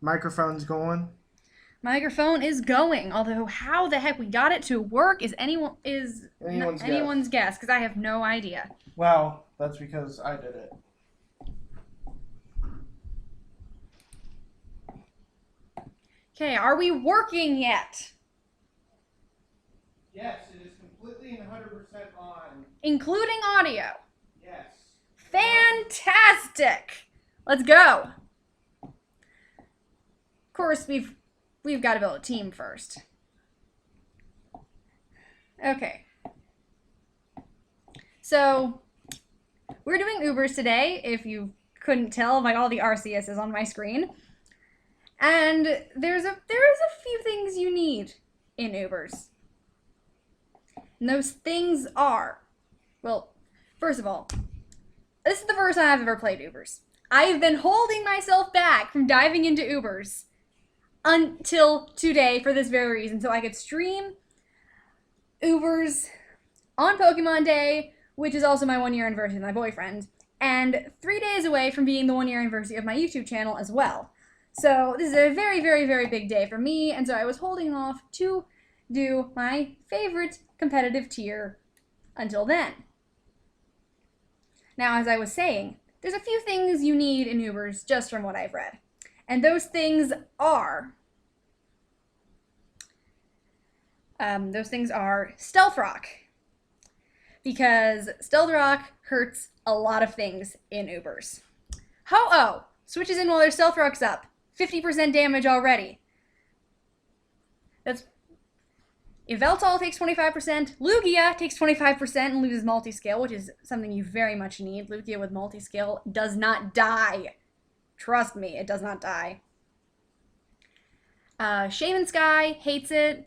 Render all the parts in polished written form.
Microphone's going. Microphone is going, although how the heck we got it to work is anyone's guess, because I have no idea. Well, that's because I did it. Okay, are we working yet? Yes, it is completely and 100% on. Including audio. Yes. Fantastic! Let's go. Of course, we've got to build a team first. Okay. So, we're doing Ubers today, if you couldn't tell by all the RCSs on my screen. And there's a few things you need in Ubers. And those things are, well, first of all, this is the first time I've ever played Ubers. I've been holding myself back from diving into Ubers until today for this very reason, so I could stream Ubers on Pokemon Day, which is also my 1 year anniversary with my boyfriend, and 3 days away from being the 1 year anniversary of my YouTube channel as well. So this is a very, very, very big day for me, and so I was holding off to do my favorite competitive tier until then. Now, as I was saying, there's a few things you need in Ubers just from what I've read. And those things are Stealth Rock. Because Stealth Rock hurts a lot of things in Ubers. Ho-Oh switches in while their Stealth Rock's up. 50% damage already. That's Yveltal takes 25%, Lugia takes 25% and loses multi-scale, which is something you very much need. Lugia with multi-scale does not die. Trust me, it does not die. Shaman Sky hates it.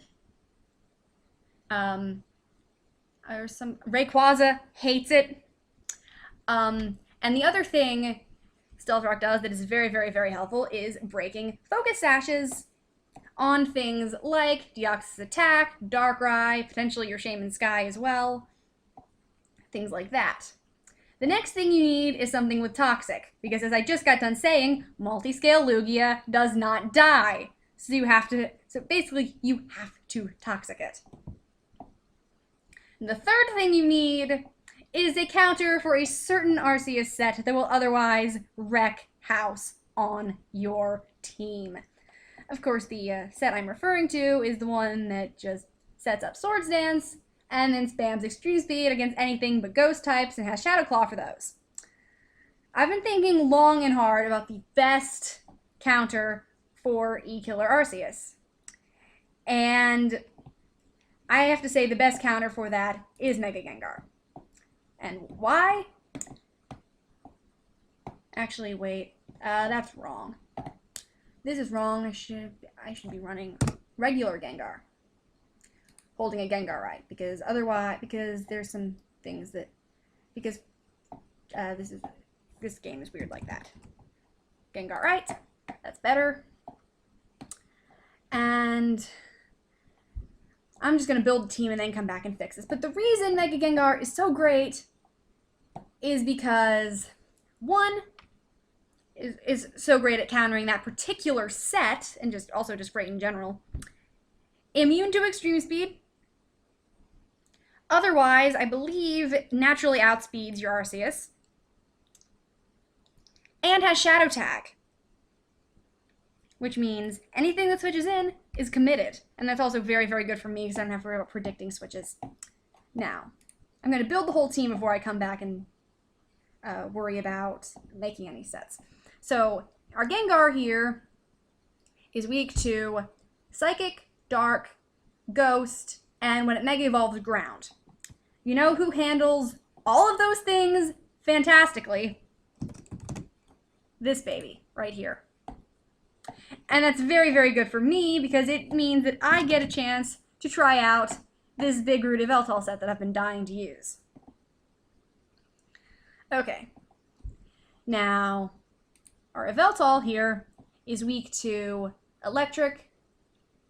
Rayquaza hates it. And the other thing Stealth Rock does that is very, very, very helpful is breaking focus sashes on things like Deoxys Attack, Darkrai, potentially your Shaman Sky as well. Things like that. The next thing you need is something with Toxic, because as I just got done saying, multi-scale Lugia does not die. So basically you have to Toxic it. And the third thing you need is a counter for a certain Arceus set that will otherwise wreck house on your team. Of course, the set I'm referring to is the one that just sets up Swords Dance and then spams Extreme Speed against anything but Ghost types and has Shadow Claw for those. I've been thinking long and hard about the best counter for E-Killer Arceus. And I have to say the best counter for that is Mega Gengar. And why? Actually, wait. That's wrong. This is wrong. I should be running regular Gengar. Holding a Gengar right, because there's some things that this game is weird like that. Gengar right. That's better. And I'm just going to build a team and then come back and fix this. But the reason Mega Gengar is so great is because, one, is so great at countering that particular set, and just great in general. Immune to Extreme Speed. Otherwise, I believe, naturally outspeeds your Arceus. And has Shadow Tag. Which means anything that switches in is committed. And that's also very, very good for me because I don't have to worry about predicting switches. Now, I'm going to build the whole team before I come back and worry about making any sets. So, our Gengar here is weak to Psychic, Dark, Ghost, and when it Mega Evolves, Ground. You know who handles all of those things fantastically? This baby, right here. And that's very, very good for me because it means that I get a chance to try out this big root Yveltal set that I've been dying to use. Okay. Now, our Yveltal here is weak to Electric,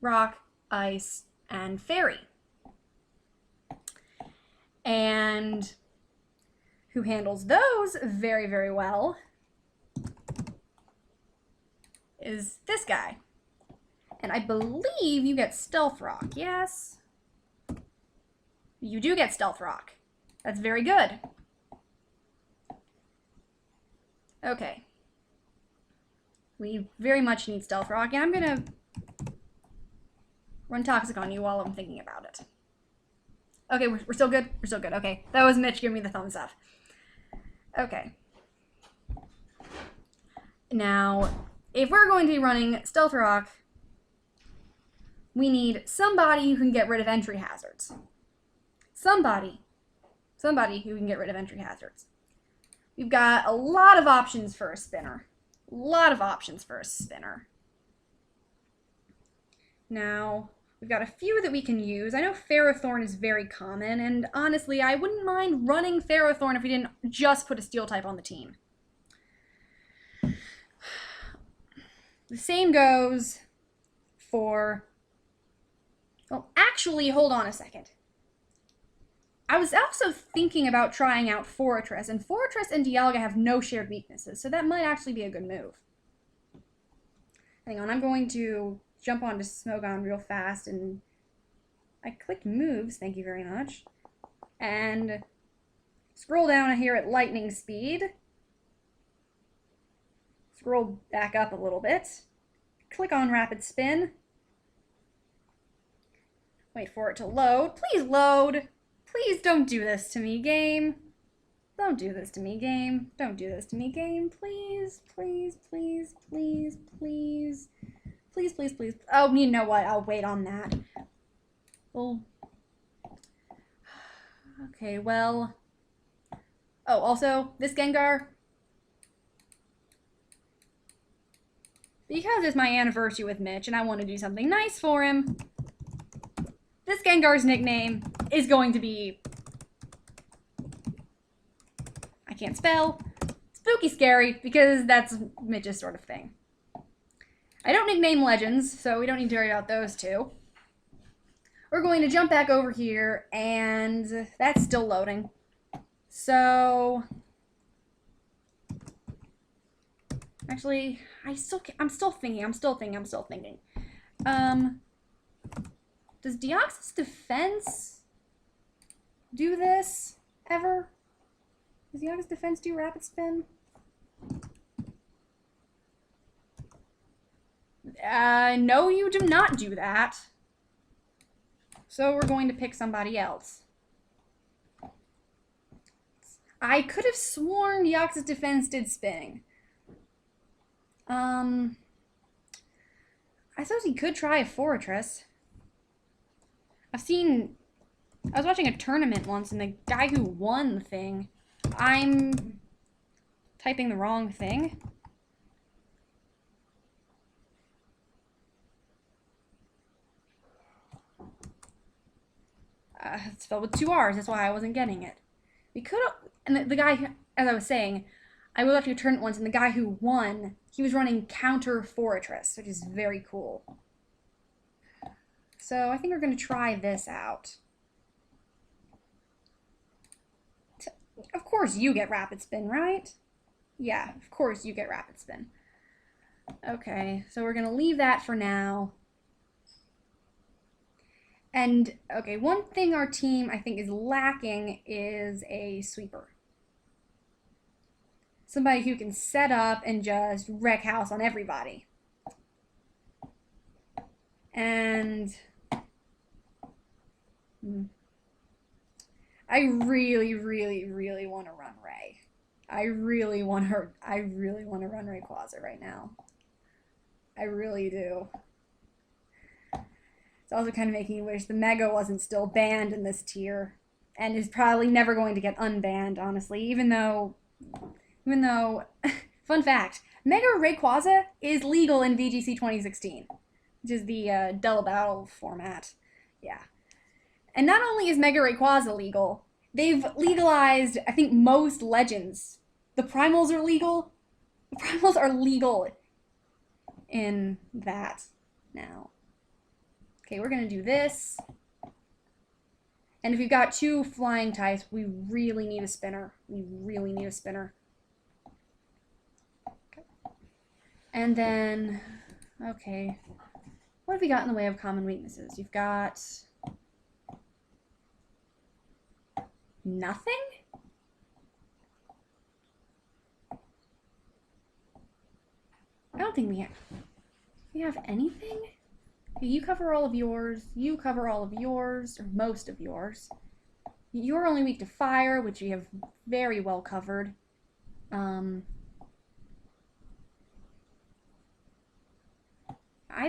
Rock, Ice, and Fairy. And who handles those very, very well is this guy. And I believe you get Stealth Rock, yes? You do get Stealth Rock. That's very good. Okay. We very much need Stealth Rock, and I'm gonna run Toxic on you while I'm thinking about it. Okay, we're still good? We're still good. Okay, that was Mitch giving me the thumbs up. Okay. Now, if we're going to be running Stealth Rock, we need somebody who can get rid of entry hazards. Somebody who can get rid of entry hazards. We've got a lot of options for a spinner. A lot of options for a spinner. Now, we've got a few that we can use. I know Ferrothorn is very common, and honestly, I wouldn't mind running Ferrothorn if we didn't just put a Steel type on the team. The same goes for... Well, actually, hold on a second. I was also thinking about trying out Fortress, and Fortress and Dialga have no shared weaknesses, so that might actually be a good move. Hang on, I'm going to jump onto Smogon real fast, and I clicked moves, thank you very much, and scroll down here at lightning speed, scroll back up a little bit, click on rapid spin, wait for it to load, please load! Please don't do this to me, game. Don't do this to me, game. Don't do this to me, game. Please, please, please, please, please. Please, please, please. Oh, you know what? I'll wait on that. Well. Okay, well. Oh, also, this Gengar. Because it's my anniversary with Mitch and I want to do something nice for him, this Gengar's nickname is going to be, I can't spell, Spooky Scary, because that's Mitch's sort of thing. I don't nickname legends, so we don't need to worry about those two. We're going to jump back over here, and that's still loading. So, actually, I'm still thinking. Does Deoxys Defense do this ever? Does Deoxys Defense do Rapid Spin? No, you do not do that. So we're going to pick somebody else. I could have sworn Deoxys Defense did spinning. I suppose he could try a Fortress. I was watching a tournament once, and the guy who won the thing, I'm typing the wrong thing. It's spelled with 2 R's, that's why I wasn't getting it. We could have, and the guy, as I was saying, I was watching a tournament once, and the guy who won, he was running counter Fortress, which is very cool. So I think we're going to try this out. Of course you get Rapid Spin, right? Yeah, of course you get Rapid Spin. Okay, so we're going to leave that for now. And, okay, one thing our team, I think, is lacking is a sweeper. Somebody who can set up and just wreck house on everybody. And I really, really, really want to run Ray. I really want to run Rayquaza right now. I really do. It's also kind of making me wish the Mega wasn't still banned in this tier, and is probably never going to get unbanned, honestly, even though, fun fact, Mega Rayquaza is legal in VGC 2016, which is the Double Battle format. Yeah. And not only is Mega Rayquaza legal, they've legalized, I think, most legends. The Primals are legal. The Primals are legal in that now. Okay, we're going to do this. And if we've got 2 flying types, we really need a spinner. We really need a spinner. Okay. And then Okay. What have we got in the way of common weaknesses? You've got... nothing? I don't think we have anything. Okay, you cover all of yours. You cover all of yours, or most of yours. You're only weak to fire, which you have very well covered. I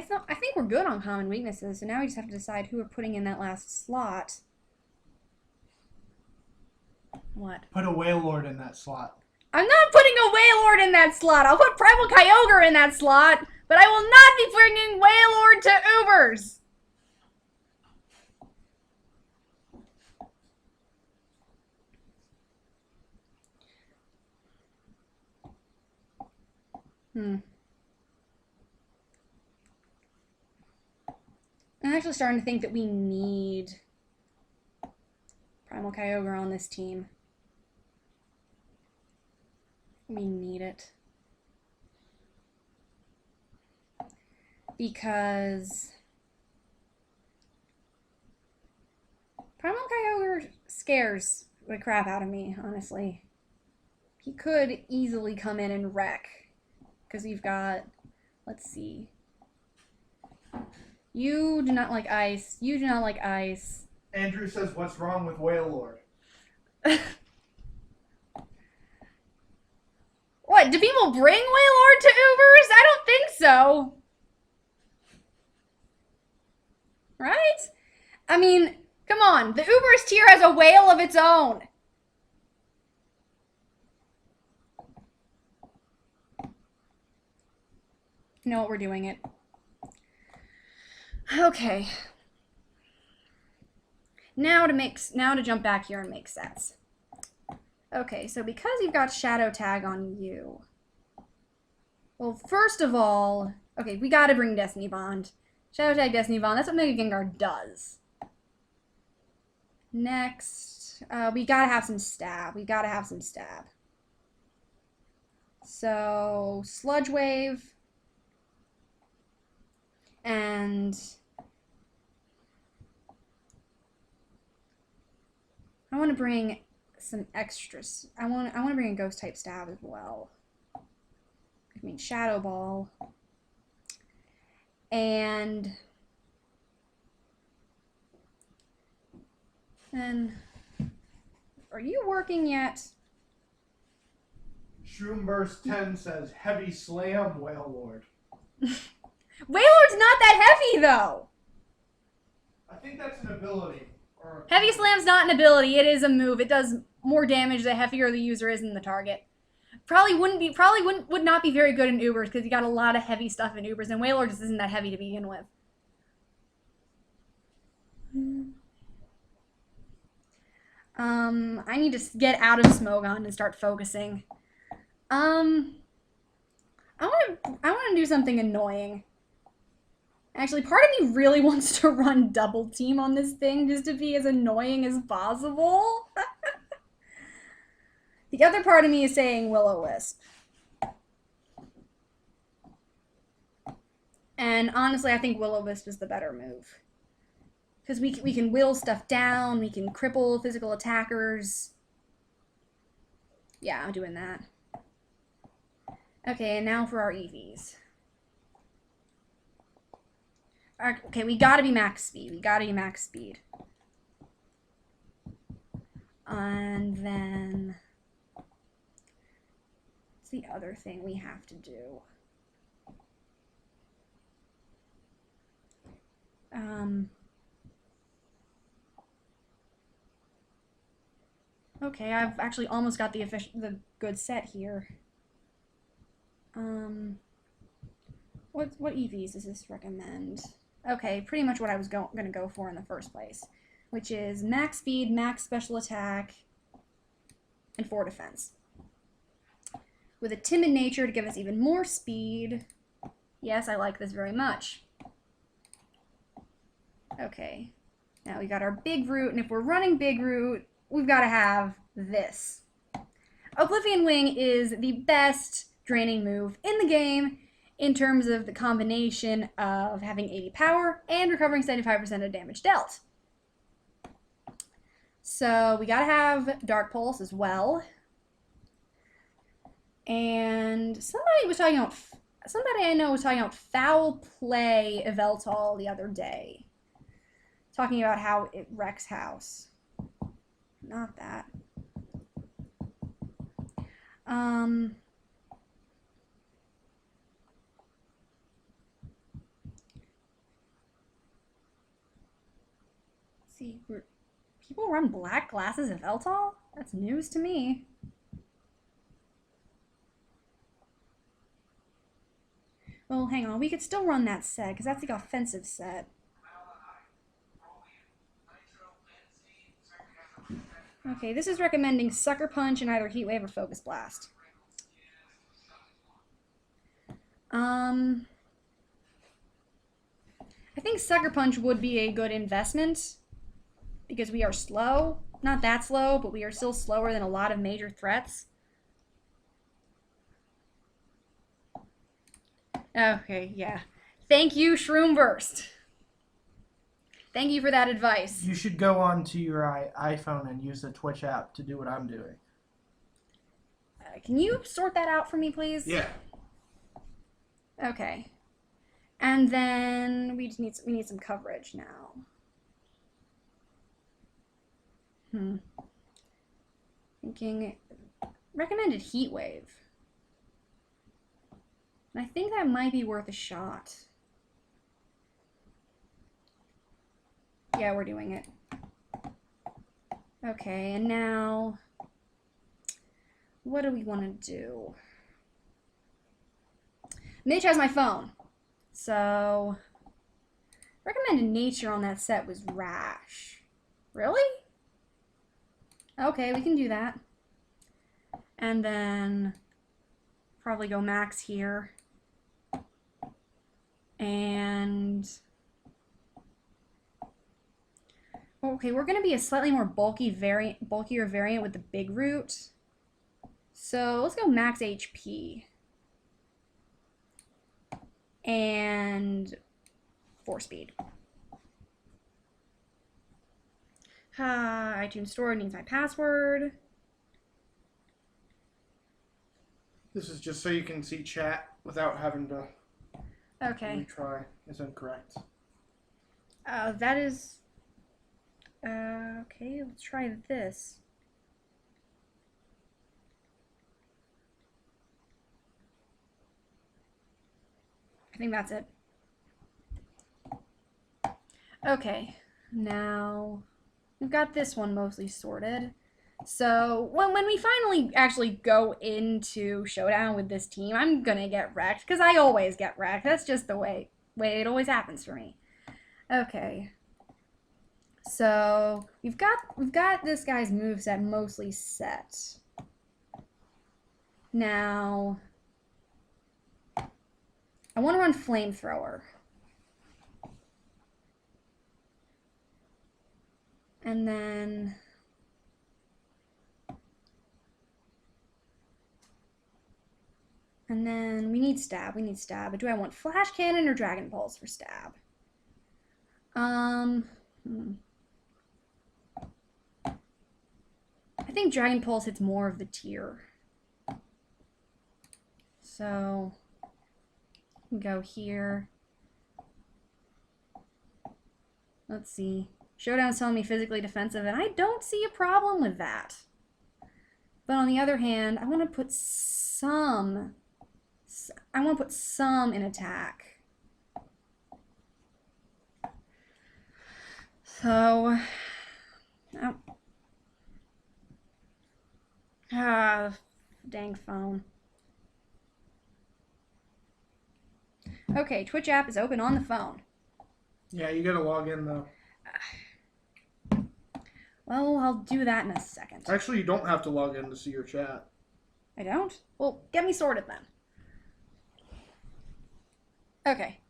think we're good on common weaknesses, so now we just have to decide who we're putting in that last slot. What? Put a Whale Lord in that slot. I'm not putting a Wailord in that slot. I'll put Primal Kyogre in that slot, but I will not be bringing Wailord to Ubers. I'm actually starting to think that we need Primal Kyogre on this team. We need it. Because Primal Kyogre scares the crap out of me, honestly. He could easily come in and wreck. Because you've got, let's see. You do not like ice. You do not like ice. Andrew says, what's wrong with Whale Lord? What, do people bring Wailord to Ubers? I don't think so. Right? I mean, come on. The Ubers tier has a whale of its own. You know what? We're doing it. Okay. Now to jump back here and make sets. Okay, so because you've got Shadow Tag on you. Well, first of all, okay, we gotta bring Destiny Bond. Shadow Tag Destiny Bond, that's what Mega Gengar does. Next, we gotta have some stab. We gotta have some stab. So, Sludge Wave. And I want to bring some extras. I want to bring a Ghost type stab as well. I mean Shadow Ball. And then, are you working yet? Shroomburst 10 says, heavy slam, Whale Lord. Wailord's not that heavy, though. I think that's an ability. Heavy Slam's not an ability. It is a move. It does more damage the heavier the user is in the target. Would not be very good in Ubers because you got a lot of heavy stuff in Ubers, and Wailord just isn't that heavy to begin with. I need to get out of Smogon and start focusing. I want to do something annoying. Actually, part of me really wants to run double team on this thing just to be as annoying as possible. The other part of me is saying Will-O-Wisp. And honestly, I think Will-O-Wisp is the better move. Because we can will stuff down, we can cripple physical attackers. Yeah, I'm doing that. Okay, and now for our EVs. Okay, we gotta be max speed. We gotta be max speed. And then, what's the other thing we have to do? Okay, I've actually almost got the good set here. What EVs does this recommend? Okay, pretty much what I was gonna go for in the first place, which is max speed, max special attack, and 4 defense. With a timid nature to give us even more speed. Yes, I like this very much. Okay, now we got our Big Root, and if we're running Big Root, we've got to have this. Oblivion Wing is the best draining move in the game. in terms of the combination of having 80 power and recovering 75% of damage dealt. So we gotta have Dark Pulse as well. And somebody I know was talking about foul play Yveltal the other day. Talking about how it wrecks house. Not that. See, people run black glasses of Yveltal? That's news to me. Well, hang on. We could still run that set, because that's the offensive set. Okay, this is recommending Sucker Punch and either Heat Wave or Focus Blast. I think Sucker Punch would be a good investment, because we are slow. Not that slow, but we are still slower than a lot of major threats. Okay, yeah. Thank you, Shroom Burst. Thank you for that advice. You should go onto your iPhone and use the Twitch app to do what I'm doing. Can you sort that out for me, please? Yeah. Okay. And then we need some coverage now. Thinking recommended Heat Wave. And I think that might be worth a shot. Yeah, we're doing it. Okay, and now what do we want to do? Mitch has my phone. So recommended nature on that set was rash. Really? Okay, we can do that. And then probably go max here. And okay, we're gonna be a slightly more bulkier variant with the big root. So let's go max HP. And 4 speed. iTunes Store needs my password. This is just so you can see chat without having to retry. It's incorrect. That is... okay, let's try this. I think that's it. Okay, now we've got this one mostly sorted. So when we finally actually go into Showdown with this team, I'm gonna get wrecked, because I always get wrecked. That's just the way it always happens for me. Okay. So we've got this guy's moveset mostly set. Now I want to run Flamethrower. And then we need Stab. But do I want Flash Cannon or Dragon Pulse for Stab? I think Dragon Pulse hits more of the tier. So go here. Let's see. Showdown's telling me physically defensive, and I don't see a problem with that. But on the other hand, I want to put some in attack. So, dang phone. Okay, Twitch app is open on the phone. Yeah, you gotta log in though. Well, I'll do that in a second. Actually, you don't have to log in to see your chat. I don't? Well, get me sorted then. Okay.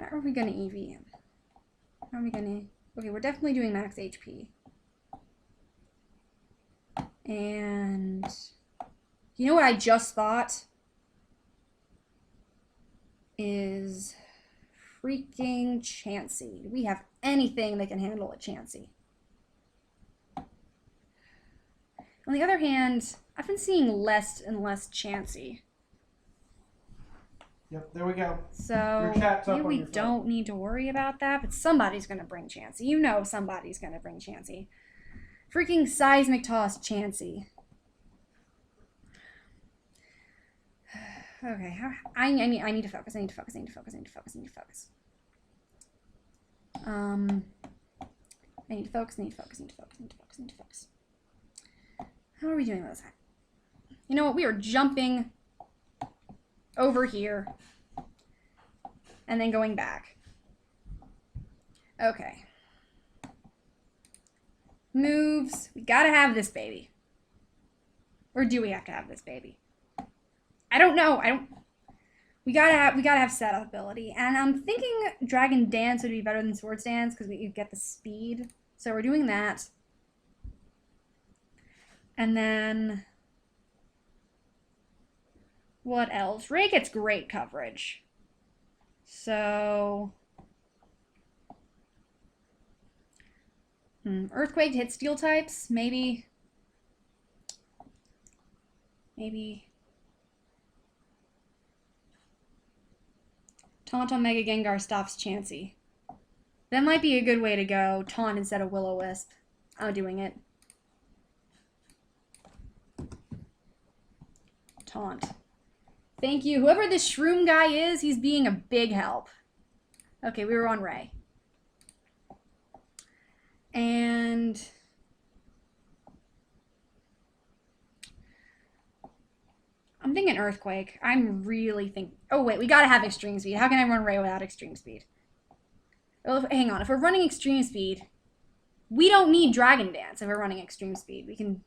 How are we gonna EV him? How are we gonna... Okay, we're definitely doing max HP. And... You know what I just thought? is freaking Chansey. Do we have anything that can handle a Chansey? On the other hand, I've been seeing less and less Chansey. Yep, there we go. So maybe we don't need to worry about that, but somebody's going to bring Chansey. You know somebody's going to bring Chansey. Freaking Seismic Toss Chansey. Okay, I need to focus. I need to focus. I need to focus. How are we doing with this? You know what? We are jumping over here and then going back. Okay. Moves. We gotta have this baby. Or do we have to have this baby? I don't know. We gotta have setup ability. And I'm thinking Dragon Dance would be better than Swords Dance because you get the speed. So we're doing that. And then what else? Ray gets great coverage. So Earthquake hits steel types, maybe. Taunt on Mega Gengar stops Chansey. That might be a good way to go. Taunt instead of Will-O-Wisp. I'm doing it. Taunt. Thank you. Whoever this Shroom guy is, he's being a big help. Okay, we were on Ray. And I'm thinking Earthquake. I'm really thinking... Oh, wait. We got to have Extreme Speed. How can I run Ray without Extreme Speed? Well, hang on. If we're running Extreme Speed, we don't need Dragon Dance if we're running Extreme Speed. We can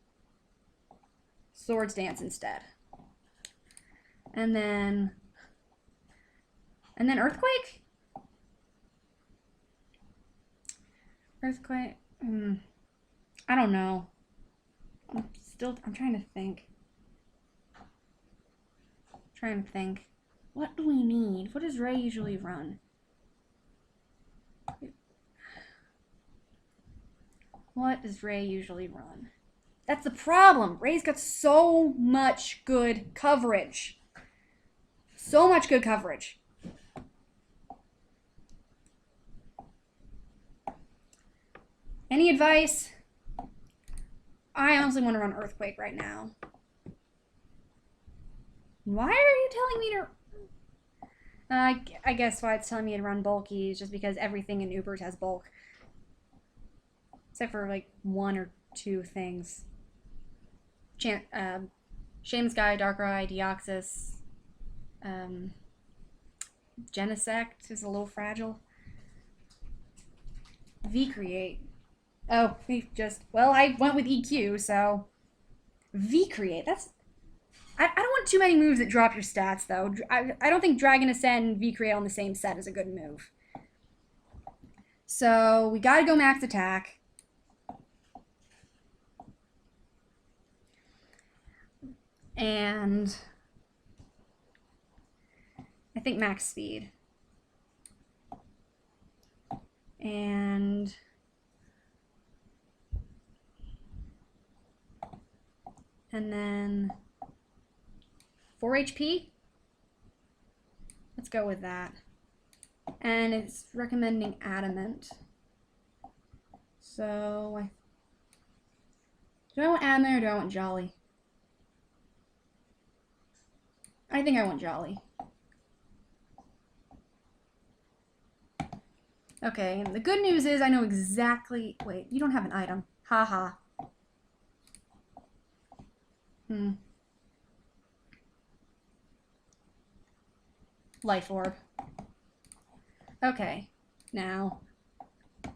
Swords Dance instead. And then Earthquake? Earthquake? I don't know. I'm trying to think. What do we need? What does Ray usually run? What does Ray usually run? That's the problem. Ray's got so much good coverage. So much good coverage. Any advice? I honestly want to run Earthquake right now. Why are you telling me to... I guess why it's telling me to run Bulky is just because everything in Ubers has bulk. Except for, like, 1 or 2 things. Shaman Sky, Darkrai, Deoxys. Genesect is a little fragile. V-Create. Oh, well, I went with EQ, so... V-Create, that's... I don't want too many moves that drop your stats, though. I don't think Dragon Ascent and V-Create on the same set is a good move. So, we gotta go max attack. And... I think max speed. And... then 4 HP. Let's go with that. And it's recommending Adamant. So, do I want Adamant or do I want Jolly? I think I want Jolly. Okay, and the good news is I know exactly... Wait, you don't have an item. Haha. Life Orb. Okay, now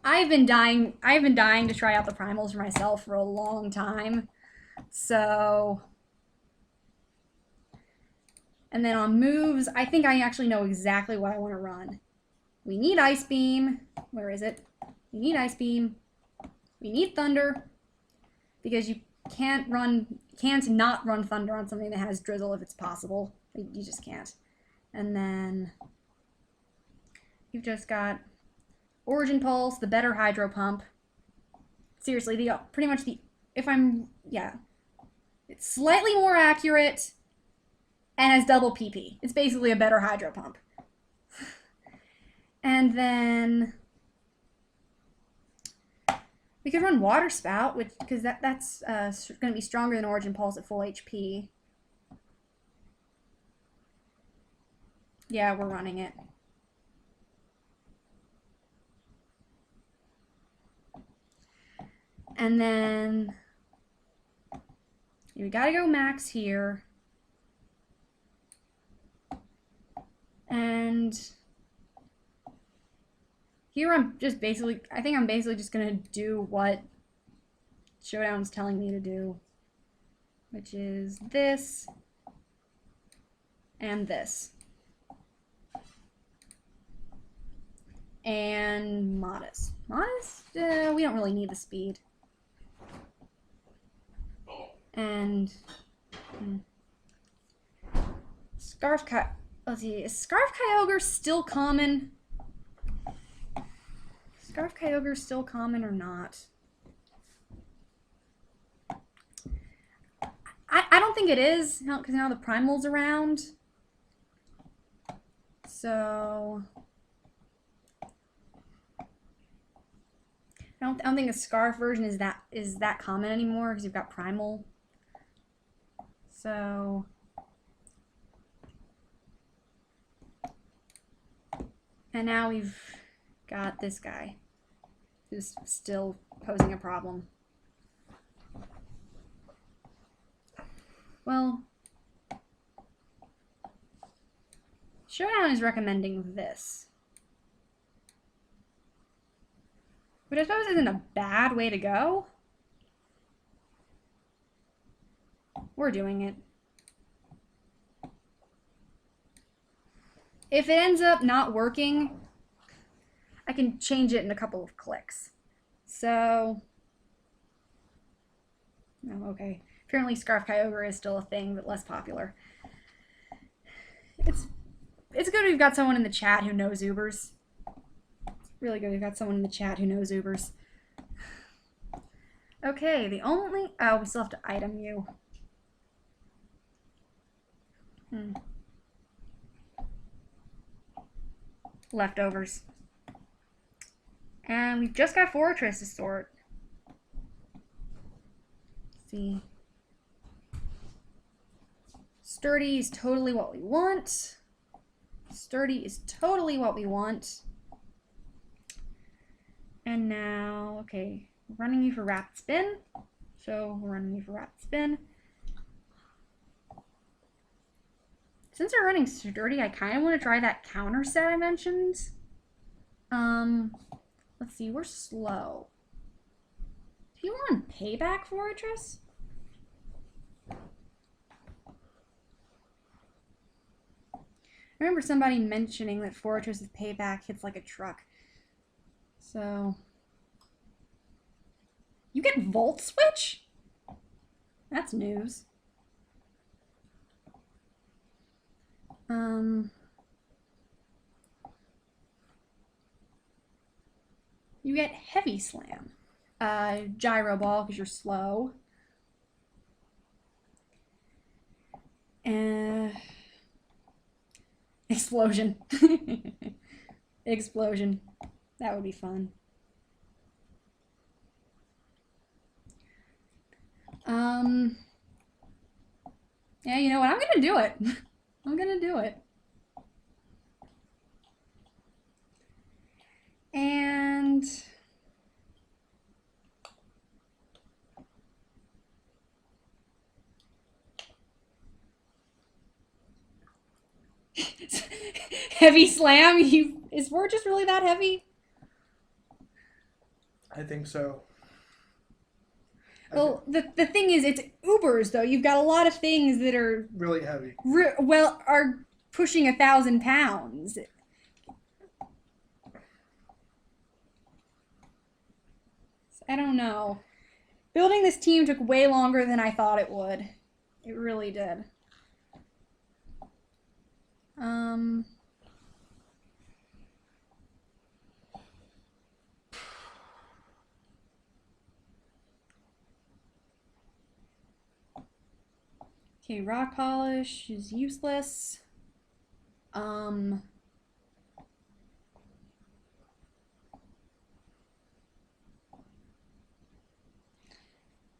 I've been dying to try out the primals for myself for a long time. So, and then on moves, I think I actually know exactly what I want to run. We need Ice Beam. Where is it? We need Ice Beam. We need Thunder because you can't not run Thunder on something that has Drizzle if it's possible. You just can't. And then you've just got Origin Pulse, the better hydro pump. Seriously, it's slightly more accurate and has double PP. It's basically a better hydro pump. And then we could run Water Spout, because that's going to be stronger than Origin Pulse at full HP. Yeah, we're running it. And then we gotta go max here. And here I think I'm basically just gonna do what Showdown's telling me to do, which is this and this. And Modest. Modest? We don't really need the speed. And let's see, is Scarf Kyogre still common? Scarf Kyogre still common or not? I don't think it is, because now the Primal's around. So I don't think a Scarf version is that common anymore, because you've got Primal. So and now we've got this guy who's still posing a problem. Well, Showdown is recommending this, which I suppose isn't a bad way to go. We're doing it. If it ends up not working, I can change it in a couple of clicks. So, oh, okay. Apparently Scarf Kyogre is still a thing, but less popular. It's good we've got someone in the chat who knows Ubers. It's really good we've got someone in the chat who knows Ubers. Okay, we still have to item you. Leftovers. And we've just got Fortress to sort. Let's see. Sturdy is totally what we want. Sturdy is totally what we want. And now, okay, we're running you for Rapid Spin. So we're running you for Rapid Spin. Since we're running Sturdy, I kind of want to try that counter set I mentioned. Let's see, we're slow. Do you want Payback Fortress? I remember somebody mentioning that Fortress's Payback hits like a truck. So, you get Volt Switch? That's news. You get Heavy Slam. Gyro Ball because you're slow. Explosion. Explosion. That would be fun. Yeah, you know what? I'm gonna do it. I'm gonna do it. And Heavy Slam? Is Fortress really that heavy? I think so. Well, the thing is, it's Ubers, though. You've got a lot of things that are really heavy. Are pushing 1,000 pounds. I don't know. Building this team took way longer than I thought it would. It really did. Okay, rock polish is useless.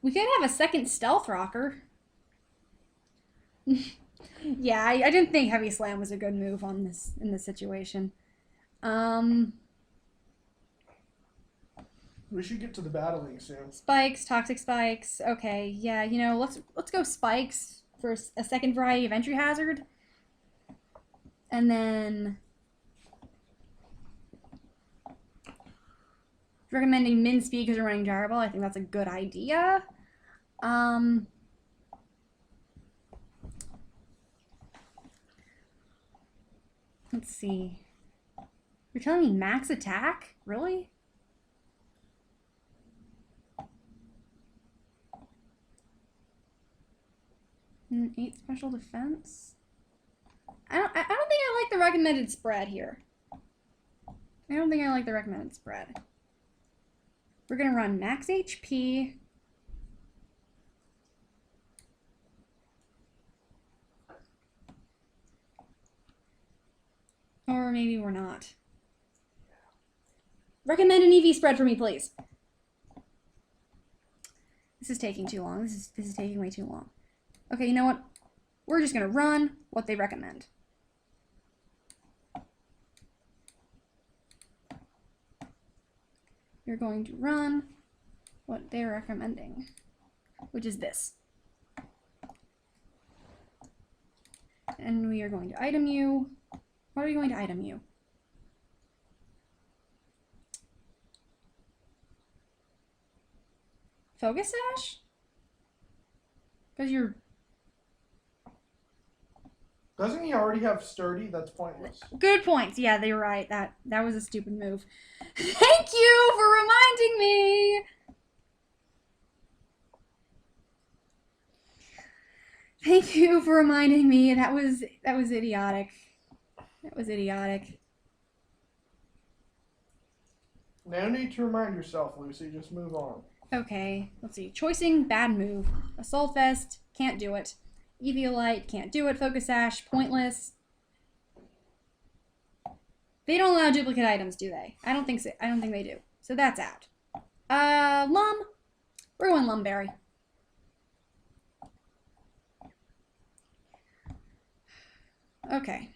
We could have a second stealth rocker. Yeah, I didn't think heavy slam was a good move on this in this situation. We should get to the battling soon. Spikes, toxic spikes. Okay, yeah, you know, let's go spikes for a second variety of entry hazard. And then recommending min speed because we're running gyro ball. I think that's a good idea. Let's see. You're telling me max attack? Really? And 8 special defense? I don't think I like the recommended spread here. I don't think I like the recommended spread. We're gonna run max HP. Or maybe we're not. Recommend an EV spread for me, please. This is taking too long. This is taking way too long. Okay, you know what? We're just gonna run what they recommend. You're going to run what they're recommending, which is this. And we are going to item you. What are we going to item you? Focus sash? Because you're... Doesn't he already have sturdy? That's pointless. Good points. Yeah, they were right. That was a stupid move. Thank you for reminding me. Thank you for reminding me. That was idiotic. That was idiotic. No need to remind yourself, Lucy. Just move on. Okay, let's see. Choicing, bad move. Assault Vest, can't do it. Eviolite, can't do it. Focus Sash, pointless. They don't allow duplicate items, do they? I don't think so. I don't think they do. So that's out. Lum. We're going Lumberry. Okay.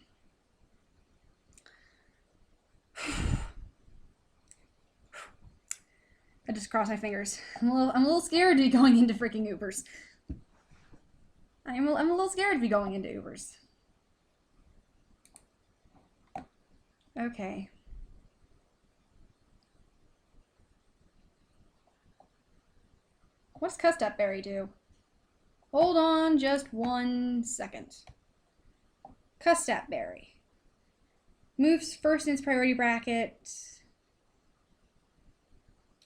I just crossed my fingers. I'm a little scared to be going into freaking Ubers. I'm a little scared to be going into Ubers. Okay. What's Custap Berry do? Hold on just 1 second. Custap Berry. Moves first in its priority bracket.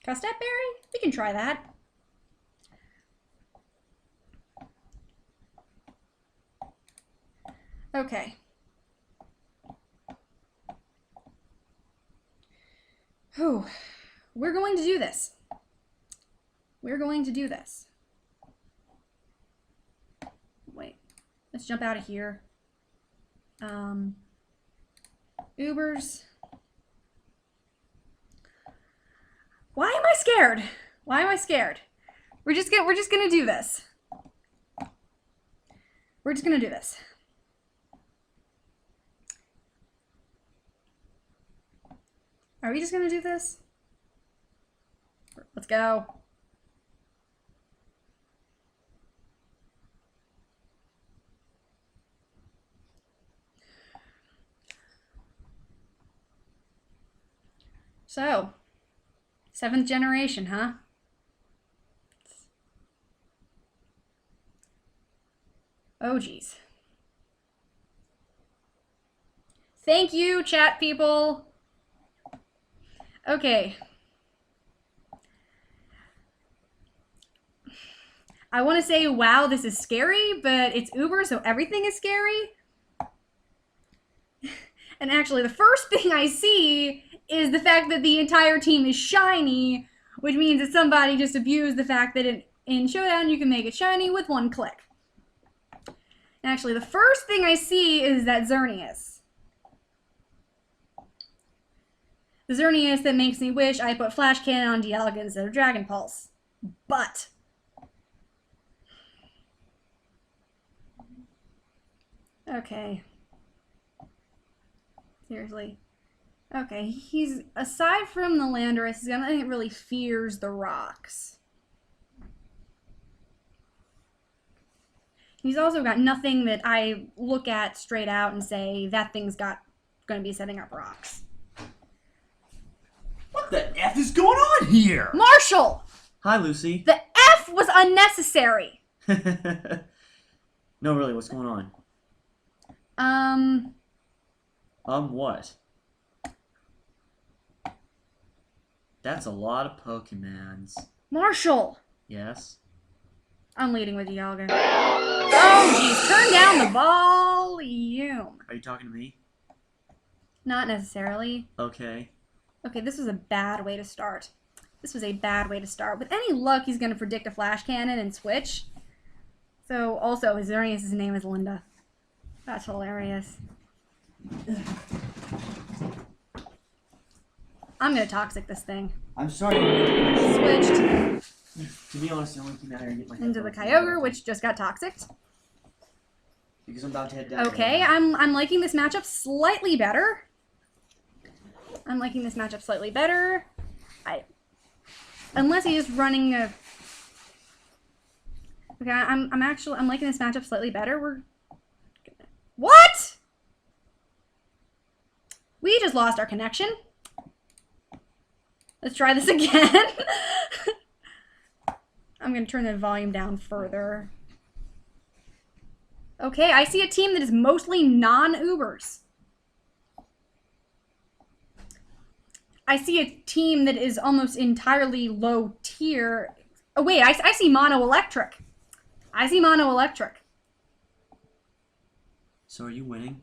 Custap Berry? We can try that. Okay. Oh, we're going to do this. We're going to do this. Wait, let's jump out of here. Ubers. Why am I scared? Why am I scared? We're just gonna do this. We're just gonna do this. Are we just gonna do this? Let's go. So, 7th generation, huh? Oh, geez. Thank you, chat people. Okay. I want to say, wow, this is scary, but it's Uber, so everything is scary. And actually, the first thing I see is the fact that the entire team is shiny, which means that somebody just abused the fact that in Showdown you can make it shiny with 1 click. Actually, the first thing I see is that Xerneas. The Xerneas that makes me wish I put Flash Cannon on Dialga instead of Dragon Pulse. But okay. Seriously. Okay, he's, aside from the Landorus, he's gonna think it really fears the rocks. He's also got nothing that I look at straight out and say, that thing's gonna be setting up rocks. What the F is going on here? Marshall! Hi, Lucy. The F was unnecessary! No, really, what's going on? What? That's a lot of Pokemons. Marshall! Yes? I'm leading with Dialga. Oh, jeez. Turn down the volume. Are you talking to me? Not necessarily. Okay. Okay, this was a bad way to start. This was a bad way to start. With any luck, he's going to predict a Flash Cannon and switch. So, also, his Xerneas' name is Linda. That's hilarious. I'm going to Toxic this thing. I'm sorry. Switched To be honest, the only thing out here to get my into the Kyogre, which just got Toxicked. Because I'm about to head down. Okay, I'm liking this matchup slightly better. Unless he is running a... Okay, I'm liking this matchup slightly better. What? We just lost our connection. Let's try this again. I'm going to turn the volume down further. Okay, I see a team that is mostly non-Ubers. I see a team that is almost entirely low tier. Oh, wait, I see Mono Electric. So are you winning?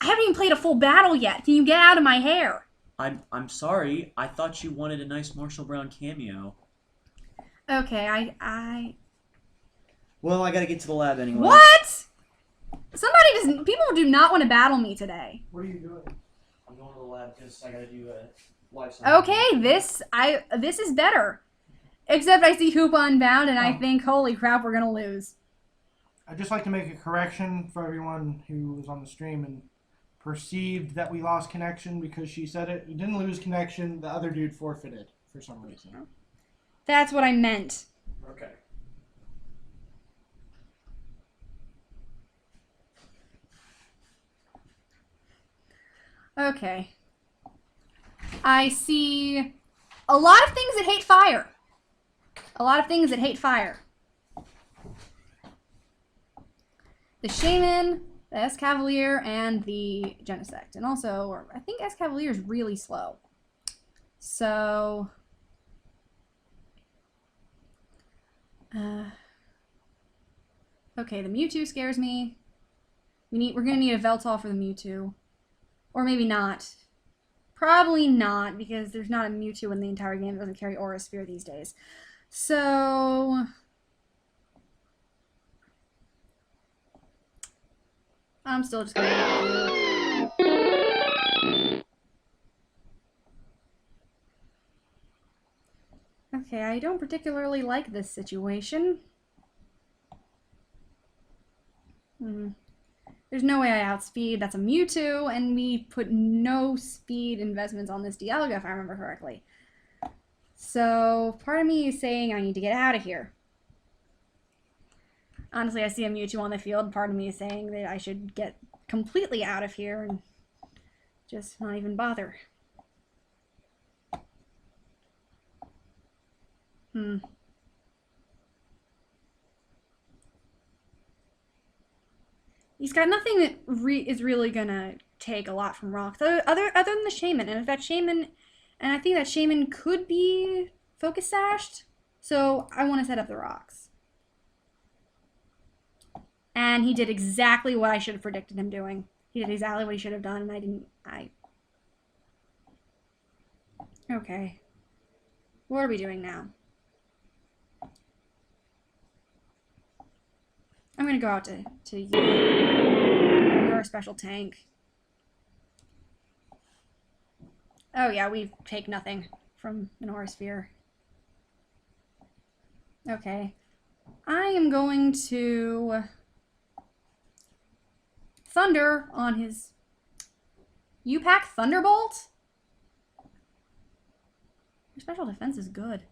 I haven't even played a full battle yet. Can you get out of my hair? I'm sorry. I thought you wanted a nice Marshall Brown cameo. Okay, Well, I gotta get to the lab anyway. What? People do not want to battle me today. What are you doing? I'm going to the lab because I gotta do a life science. Okay, this is better. Except I see Hoop Unbound and I think, holy crap, we're gonna lose. I'd just like to make a correction for everyone who was on the stream and perceived that we lost connection because she said it. We didn't lose connection. The other dude forfeited for some reason. That's what I meant. Okay. Okay. I see a lot of things that hate fire. The Shaman, the Escavalier, and the Genesect. And also, I think Escavalier is really slow. So... okay, the Mewtwo scares me. We're gonna need a Veltal for the Mewtwo. Or maybe not. Probably not, because there's not a Mewtwo in the entire game that doesn't carry Aura Sphere these days. So... I'm still just gonna do... Okay, I don't particularly like this situation. There's no way I outspeed. That's a Mewtwo, and we put no speed investments on this Dialga, if I remember correctly. So, part of me is saying I need to get out of here. Honestly, I see a Mewtwo on the field. Part of me is saying that I should get completely out of here and just not even bother. He's got nothing that is really gonna take a lot from rocks, other than the Shaman. And if that Shaman, and I think that Shaman could be focus sashed, so I want to set up the rocks. And he did exactly what I should have predicted him doing. He did exactly what he should have done, and I didn't. Okay. What are we doing now? I'm gonna go out to you. You're a special tank. Oh yeah, we take nothing from an aura sphere. Okay. I am going to Thunder on his U-Pack Thunderbolt? Your special defense is good.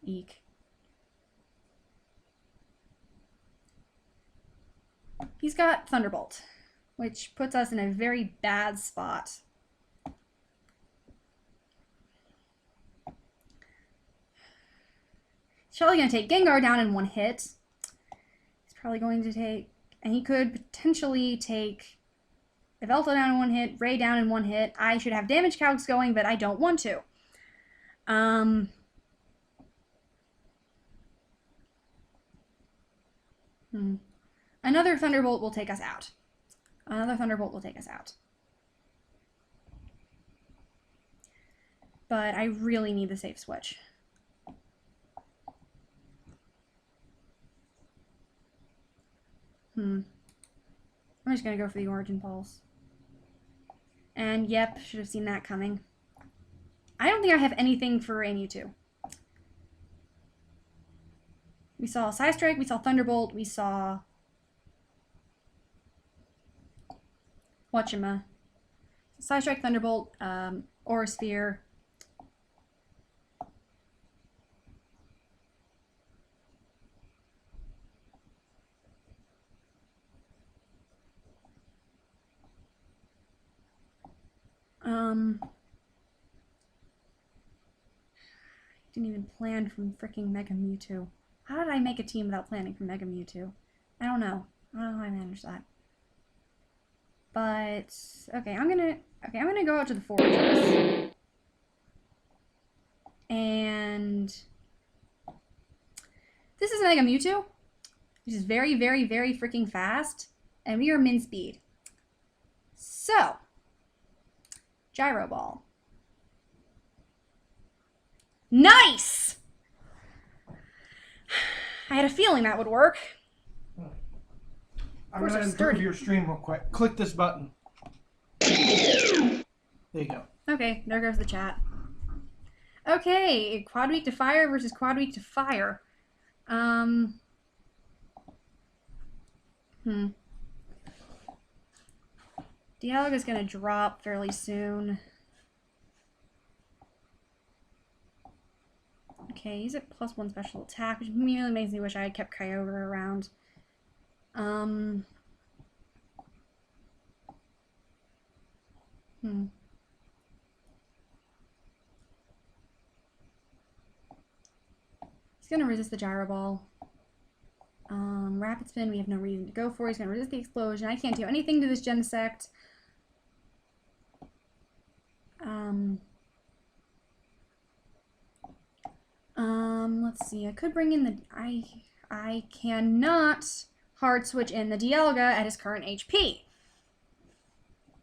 Eek. He's got Thunderbolt, which puts us in a very bad spot. He's probably going to take Gengar down in one hit. He's probably going to take... And he could potentially take Yveltal down in one hit, Ray down in one hit. I should have damage calcs going, but I don't want to. Another Thunderbolt will take us out. Another Thunderbolt will take us out. But I really need the safe switch. I'm just going to go for the Origin Pulse. And yep, should have seen that coming. I don't think I have anything for Mewtwo. We saw Psystrike, we saw Thunderbolt, we saw... Whatchama. Psystrike, Thunderbolt, Aura Sphere. Didn't even plan from freaking Mega Mewtwo. How did I make a team without planning for Mega Mewtwo? I don't know. I don't know how I managed that. But okay, I'm gonna go out to the fortress. And this is Mega Mewtwo, which is very, very, very freaking fast, and we are min speed. So, Gyro Ball. Nice! I had a feeling that would work. I'm going to improve your stream real quick. Click this button. There you go. Okay, there goes the chat. Okay, quad weak to fire versus quad weak to fire. Dialga's gonna drop fairly soon. Okay, he's at +1 special attack, which really makes me wish I had kept Kyogre around. He's gonna resist the Gyro Ball. Rapid Spin, we have no reason to go for. He's gonna resist the explosion. I can't do anything to this Genesect. Let's see. I could bring in the... I cannot hard switch in the Dialga at his current HP.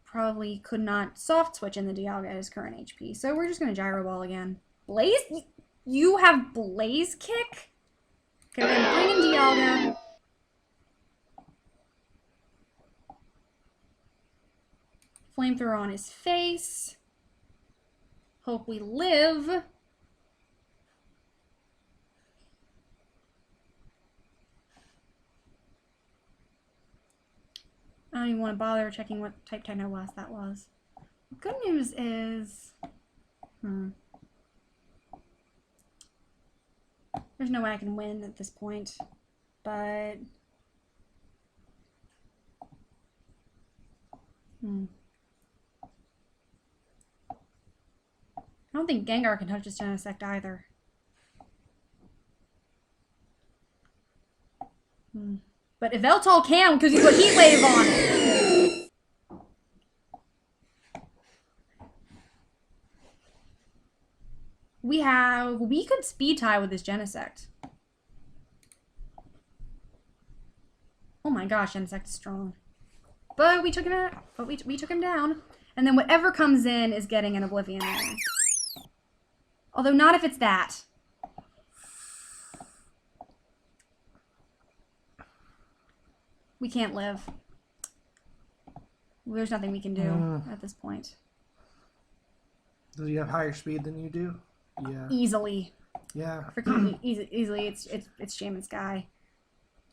Probably could not soft switch in the Dialga at his current HP. So we're just going to Gyro Ball again. Blaze? You have Blaze Kick? Okay, we're going to bring in Dialga. Flamethrower on his face. Hope we live. I don't even want to bother checking what type Techno Blast that was. The good news is... There's no way I can win at this point, but... I don't think Gengar can touch this Genesect either. But Yveltal can because he's got Heat Wave on it. We could speed tie with this Genesect. Oh my gosh, Genesect is strong. But we took him out. But we took him down. And then whatever comes in is getting an Oblivion Ring. Although not if it's that. We can't live. There's nothing we can do at this point. Does he have higher speed than you do? Yeah. Easily. Yeah. Freaking easily. It's Shaman Sky.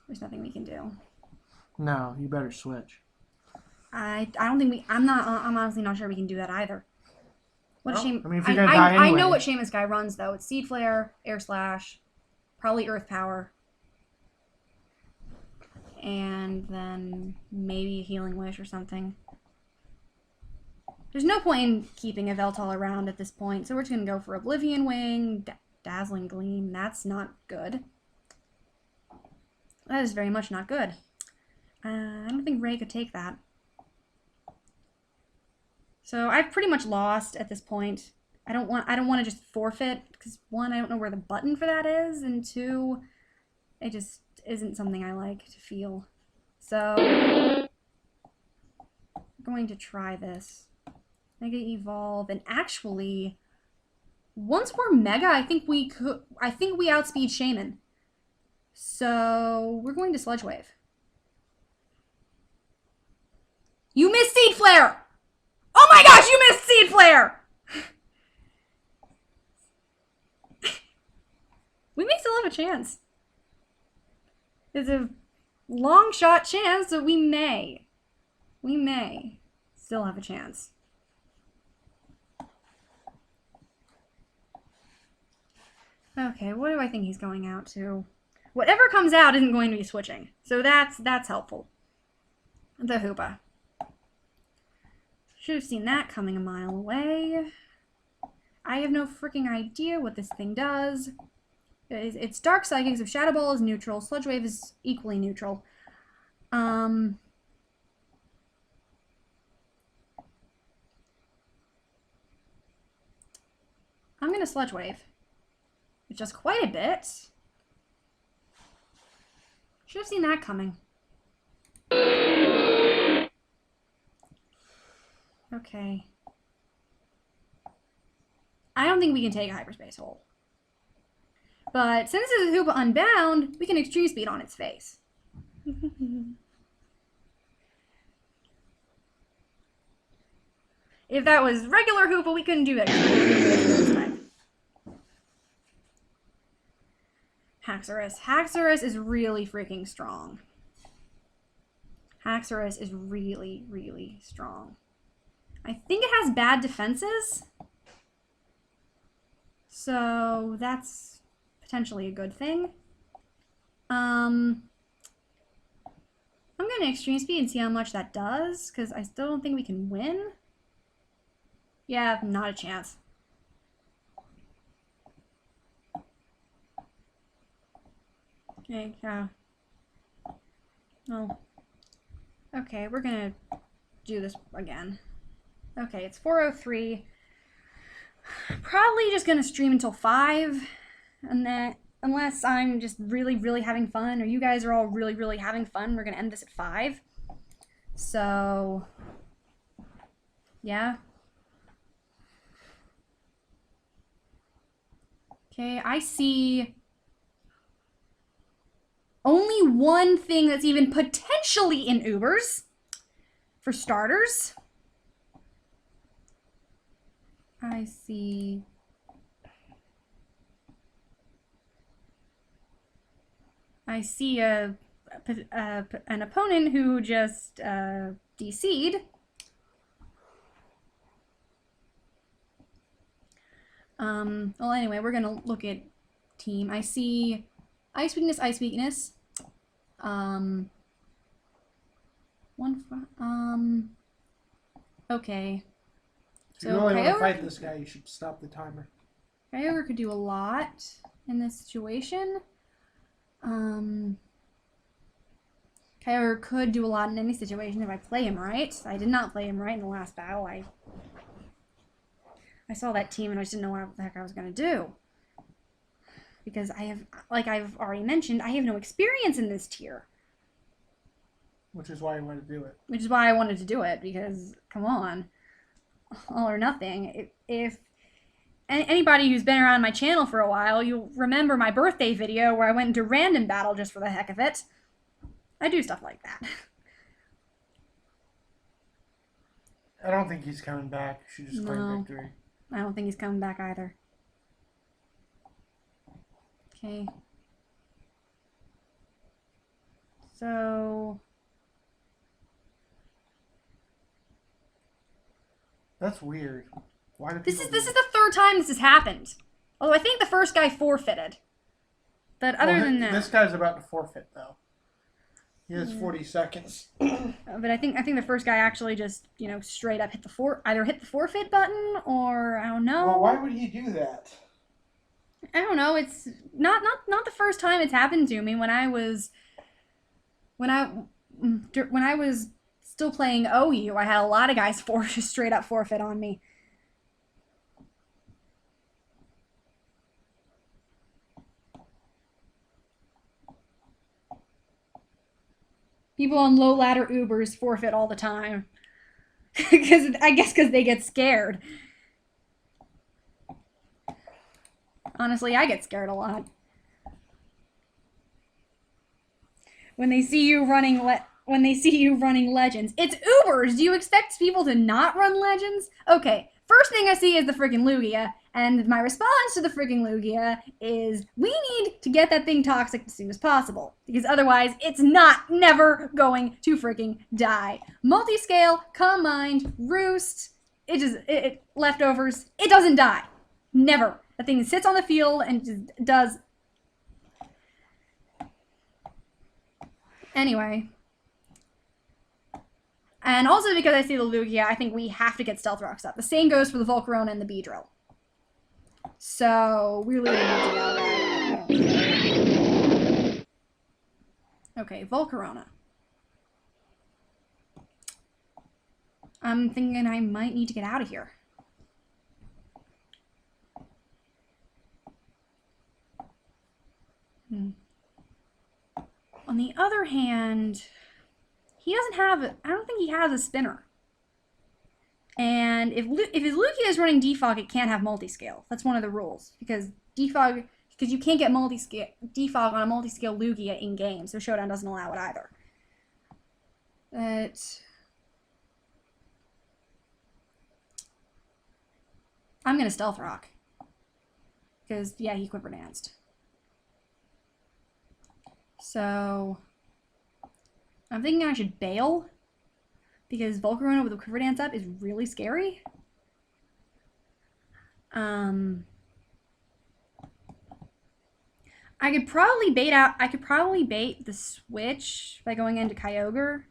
There's nothing we can do. No, you better switch. I don't think we. I'm honestly not sure we can do that either. What a shame. I mean, if you're gonna die I anyway. know what Shaman Sky runs though. It's Seed Flare, Air Slash, probably Earth Power, and then maybe a Healing Wish or something. There's no point in keeping a Veltal around at this point, so we're just gonna go for Oblivion Wing, Dazzling Gleam. That's not good. That is very much not good. I don't think Ray could take that. So I've pretty much lost at this point. I don't want to just forfeit because one, I don't know where the button for that is, and two, it just isn't something I like to feel. So I'm going to try this. Mega Evolve, and actually, once we're Mega, I think we outspeed Shaman. So we're going to Sludge Wave. You missed Seed Flare! Oh my gosh, you missed Seed Flare! We may still have a chance. There's a long shot chance that we may still have a chance. Okay, what do I think he's going out to? Whatever comes out isn't going to be switching, so that's helpful. The Hoopa. Should have seen that coming a mile away. I have no freaking idea what this thing does. It's Dark Psychic, so Shadow Ball is neutral. Sludge Wave is equally neutral. I'm gonna Sludge Wave. It's just quite a bit. Should have seen that coming. Okay. I don't think we can take a Hyperspace Hole. But since this is Hoopa Unbound, we can Extreme Speed on its face. If that was regular Hoopa, we couldn't do that. Haxorus. Haxorus is really freaking strong. Haxorus is really, really strong. I think it has bad defenses. So that's potentially a good thing. I'm going to Extreme Speed and see how much that does, because I still don't think we can win. Yeah, not a chance. Okay, oh. Okay, we're gonna do this again. Okay, it's 4:03. Probably just gonna stream until 5, and then unless I'm just really, really having fun, or you guys are all really, really having fun, we're gonna end this at 5. So, yeah. Okay, I see only one thing that's even potentially in Ubers, for starters. I see an opponent who just DC'd. Well, anyway, we're gonna look at team. I see Ice Weakness, Ice Weakness. Okay. If you really want to fight this guy, you should stop the timer. Kyogre could do a lot in this situation. Kyogre could do a lot in any situation if I play him right. I did not play him right in the last battle. I saw that team and I just didn't know what the heck I was going to do. Because I have, like I've already mentioned, I have no experience in this tier. Which is why I wanted to do it. Which is why I wanted to do it, because, come on. All or nothing. If anybody who's been around my channel for a while, you'll remember my birthday video where I went into random battle just for the heck of it. I do stuff like that. I don't think he's coming back. She just claimed No. victory. I don't think he's coming back either. Okay. So... That's weird. Why do This people is do the third time this has happened. Although I think the first guy forfeited. But other Well, than that... this guy's about to forfeit, though. He has 40 seconds. But I think the first guy actually just, straight up hit the either hit the forfeit button or I don't know. Well, why would he do that? I don't know. It's not the first time it's happened to me. When I was still playing OU, I had a lot of guys just straight up forfeit on me. People on low ladder Ubers forfeit all the time. I guess because they get scared. Honestly, I get scared a lot. When they see you running Legends. It's Ubers! Do you expect people to not run Legends? Okay, first thing I see is the freaking Lugia, and my response to the freaking Lugia is we need to get that thing toxic as soon as possible, because otherwise it's never going to freaking die. Multiscale, Combined, Roost, leftovers, it doesn't die. Never. That thing sits on the field and just does. Anyway. And also because I see the Lugia, I think we have to get Stealth Rocks up. The same goes for the Volcarona and the Beedrill. So, we're leaving it. Okay, Volcarona. I'm thinking I might need to get out of here. On the other hand, he doesn't have, I don't think he has a spinner. And if his Lugia is running defog, it can't have multiscale. That's one of the rules. Because you can't get defog on a multiscale Lugia in game, so Showdown doesn't allow it either. But I'm gonna Stealth Rock. Because, yeah, he Quiver Danced. So I'm thinking I should bail, because Volcarona with a Quiver Dance up is really scary. I could probably bait the switch by going into Kyogre,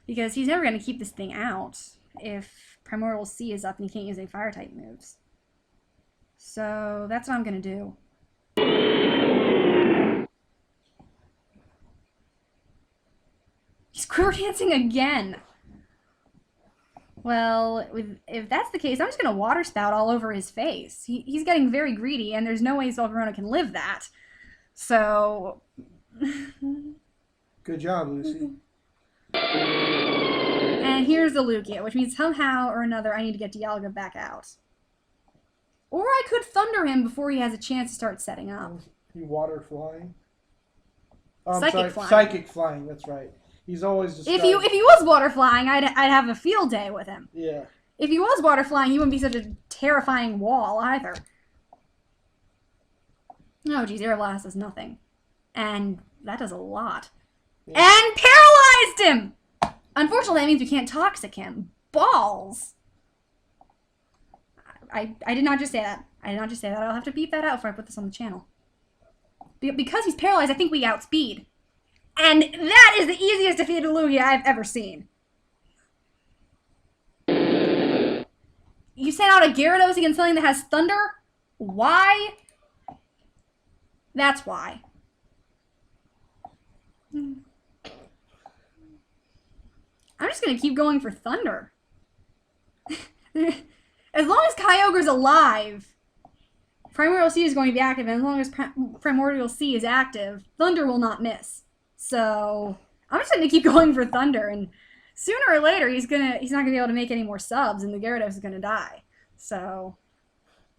because he's never going to keep this thing out if Primordial Sea is up and he can't use any fire type moves. So that's what I'm going to do. He's Quiver Dancing again. Well, if that's the case, I'm just going to Water Spout all over his face. He's getting very greedy, and there's no way Volcarona can live that. So... Good job, Lucy. And here's the Lugia, which means somehow or another I need to get Dialga back out. Or I could Thunder him before he has a chance to start setting up. He water flying? Psychic flying. Psychic flying, that's right. He's always just. If he was water flying, I'd have a field day with him. Yeah. If he was water flying, he wouldn't be such a terrifying wall either. Oh geez, Air Blast does nothing. And that does a lot. Yeah. And paralyzed him! Unfortunately, that means we can't Toxic him. Balls! I did not just say that. I did not just say that. I'll have to beep that out before I put this on the channel. Because he's paralyzed, I think we outspeed. And that is the easiest defeated Lugia I've ever seen. You sent out a Gyarados against something that has Thunder? Why? That's why. I'm just going to keep going for Thunder. As long as Kyogre's alive, Primordial Sea is going to be active, and as long as Primordial Sea is active, Thunder will not miss. So I'm just going to keep going for Thunder, and sooner or later he's not going to be able to make any more subs, and the Gyarados is going to die. So.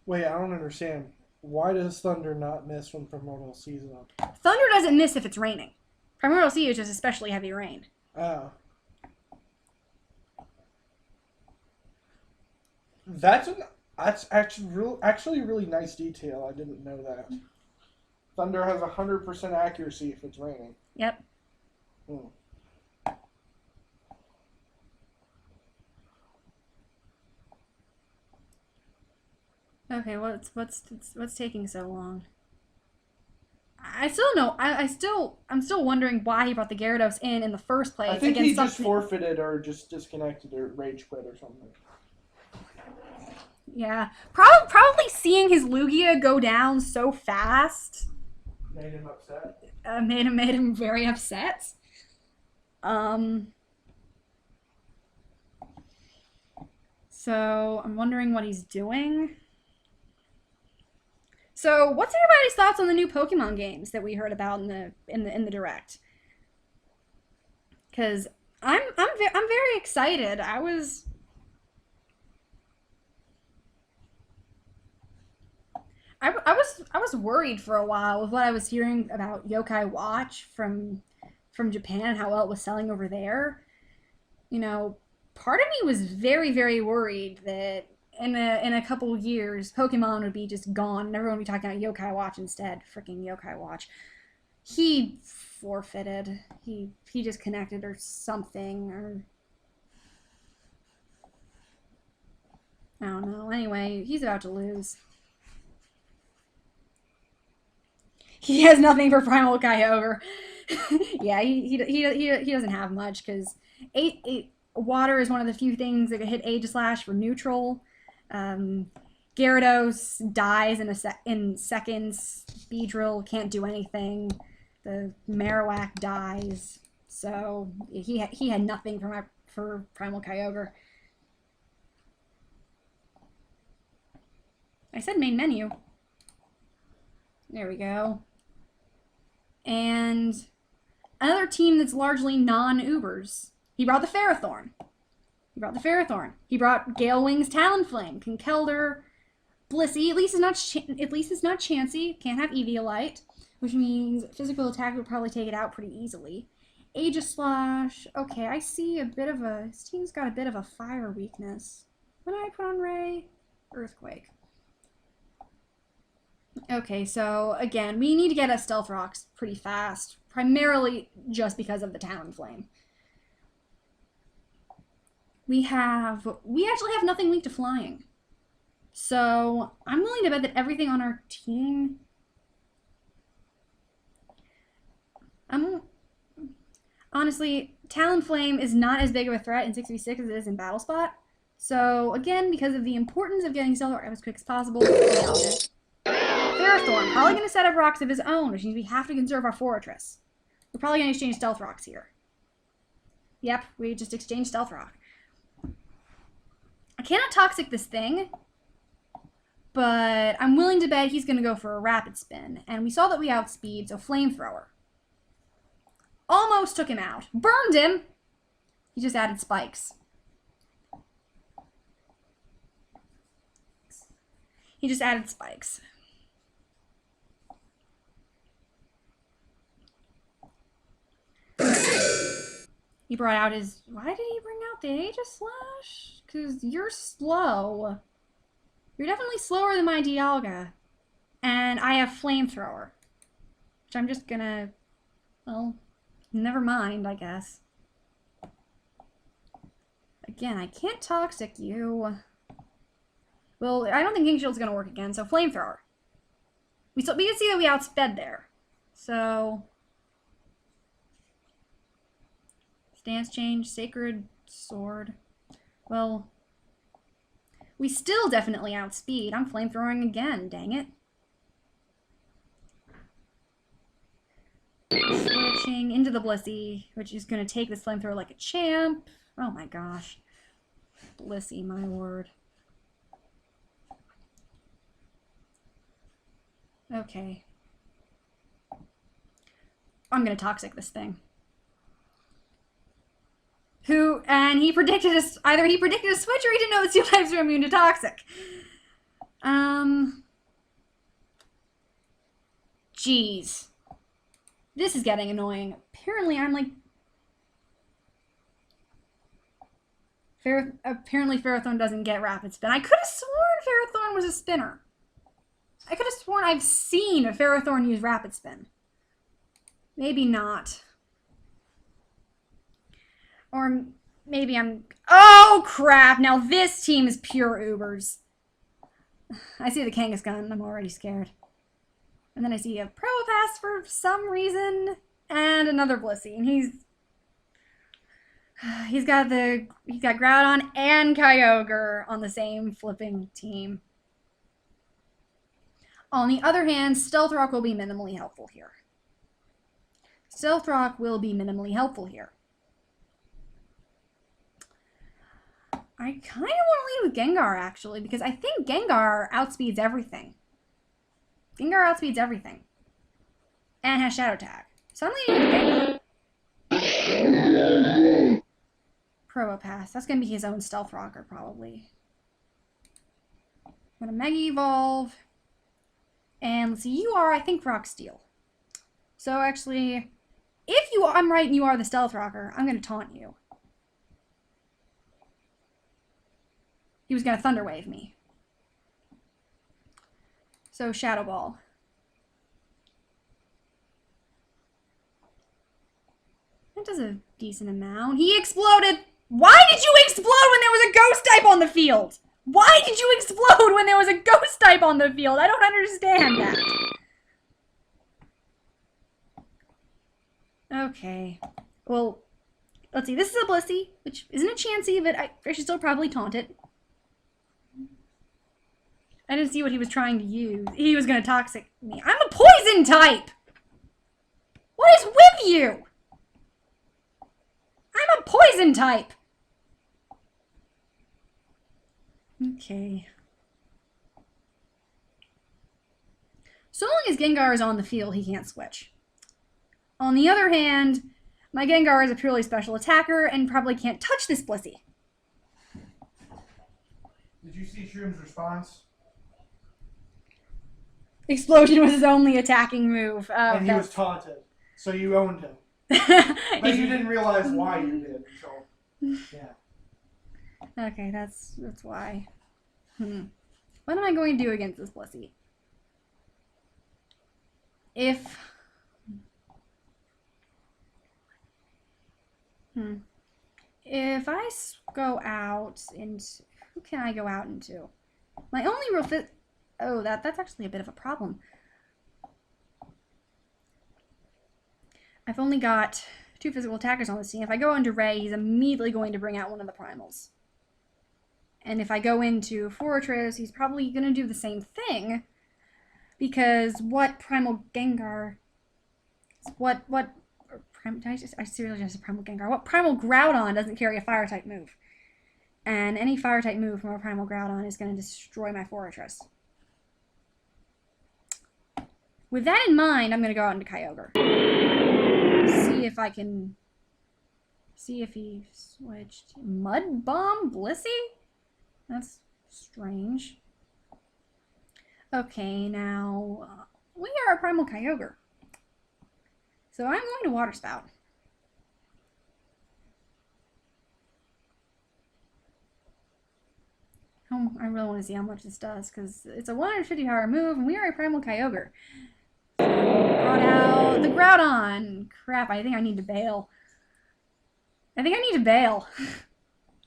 Wait, I don't understand. Why does Thunder not miss when Primordial Sea is up? Thunder doesn't miss if it's raining. Primordial Sea is just especially heavy rain. Oh. That's actually really nice detail. I didn't know that. Thunder has 100% accuracy if it's raining. Yep. Okay, what's taking so long? I still know. I'm still wondering why he brought the Gyarados in the first place. I think he just forfeited or just disconnected or rage quit or something. Yeah, probably seeing his Lugia go down so fast Made him upset. Made him very upset. So I'm wondering what he's doing. So what's everybody's thoughts on the new Pokemon games that we heard about in the direct? Because I'm very excited. I was worried for a while with what I was hearing about Yokai Watch from Japan and how well it was selling over there. You know, part of me was very, very worried that in a couple of years Pokemon would be just gone and everyone would be talking about Yokai Watch instead. Freaking Yokai Watch. He forfeited. He disconnected or something, or I don't know. Anyway, he's about to lose. He has nothing for Primal Kyogre. Yeah, he doesn't have much because water is one of the few things that can hit Aegislash for neutral. Gyarados dies in seconds. Beedrill can't do anything. The Marowak dies. So he had nothing for Primal Kyogre. I said main menu. There we go. And another team that's largely non-Ubers. He brought the Ferrothorn. He brought Gale Wing's Talonflame, Conkeldurr, Blissey. At least it's not Chansey. Can't have Eviolite, which means physical attack would probably take it out pretty easily. Aegislash. Okay, I see his team's got a bit of a fire weakness. What did I put on Ray? Earthquake. Okay, so again, we need to get a Stealth Rocks pretty fast, primarily just because of the Talonflame. We actually have nothing weak to flying. So I'm willing to bet that everything on our team. Honestly, Talonflame is not as big of a threat in 6v6 as it is in Battle Spot. So again, because of the importance of getting Stealth Rock as quick as possible, Ferrothorn, probably going to set up rocks of his own, which means we have to conserve our Fortress. We're probably going to exchange Stealth Rocks here. Yep, we just exchanged Stealth Rock. I cannot Toxic this thing, but I'm willing to bet he's going to go for a Rapid Spin. And we saw that we outspeed, so Flamethrower. Almost took him out. Burned him! He just added Spikes. He brought out his... Why did he bring out the Aegislash? Because you're slow. You're definitely slower than my Dialga. And I have Flamethrower. Which I'm just gonna... Well, never mind, I guess. Again, I can't Toxic you. Well, I don't think King Shield's gonna work again, so Flamethrower. We can see that we outsped there. So... Stance change, Sacred Sword. Well, we still definitely outspeed. I'm flamethrowing again, dang it. Switching into the Blissey, which is going to take this flamethrower like a champ. Oh my gosh. Blissey, my word. Okay. I'm going to Toxic this thing. And he predicted either he predicted a switch or he didn't know the 2 types are immune to Toxic. Jeez. This is getting annoying. Apparently, I'm like... Apparently, Ferrothorn doesn't get Rapid Spin. I could have sworn Ferrothorn was a spinner. I could have sworn I've seen a Ferrothorn use Rapid Spin. Maybe not. Or maybe I'm... Oh, crap! Now this team is pure Ubers. I see the Kangaskhan. I'm already scared. And then I see a Probopass for some reason. And another Blissey. And he's got Groudon and Kyogre on the same flipping team. On the other hand, Stealth Rock will be minimally helpful here. Stealth Rock will be minimally helpful here. I kind of want to lead with Gengar, actually, because I think Gengar outspeeds everything. Gengar outspeeds everything. And has Shadow Tag. So I'm leading with Gengar. Probopass. That's going to be his own Stealth Rocker, probably. I'm going to Mega Evolve. And let's see, you are, I think, Rock Steel. So actually, if I'm right and you are the Stealth Rocker, I'm going to taunt you. He was going to Thunder Wave me. So, Shadow Ball. That does a decent amount. He exploded! Why did you explode when there was a Ghost type on the field? Why did you explode when there was a Ghost type on the field? I don't understand that. Okay. Well, let's see. This is a Blissey, which isn't a Chansey, but I should still probably taunt it. I didn't see what he was trying to use. He was going to Toxic me. I'm a Poison type! What is with you? I'm a Poison type! Okay. So long as Gengar is on the field, he can't switch. On the other hand, my Gengar is a purely special attacker and probably can't touch this Blissey. Did you see Shroom's response? Explosion was his only attacking move. And he was taunted. So you owned him. But you didn't realize why you did until... Yeah. Okay, that's why. What am I going to do against this Blissey? If I go out into... Who can I go out into? My only real Oh, that's actually a bit of a problem. I've only got 2 physical attackers on this team. If I go into Ray, he's immediately going to bring out one of the primals. And if I go into Fortress, he's probably going to do the same thing. Because what Primal Gengar... I seriously just said Primal Gengar. What Primal Groudon doesn't carry a Fire-type move? And any Fire-type move from a Primal Groudon is going to destroy my Fortress. With that in mind, I'm going to go out into Kyogre. See if I can... See if he switched... Mud Bomb Blissey? That's strange. Okay, now... we are a Primal Kyogre. So I'm going to Water Spout. Oh, I really want to see how much this does, because it's a 150 power move, and we are a Primal Kyogre. Brought out the Groudon. Crap, I think I need to bail.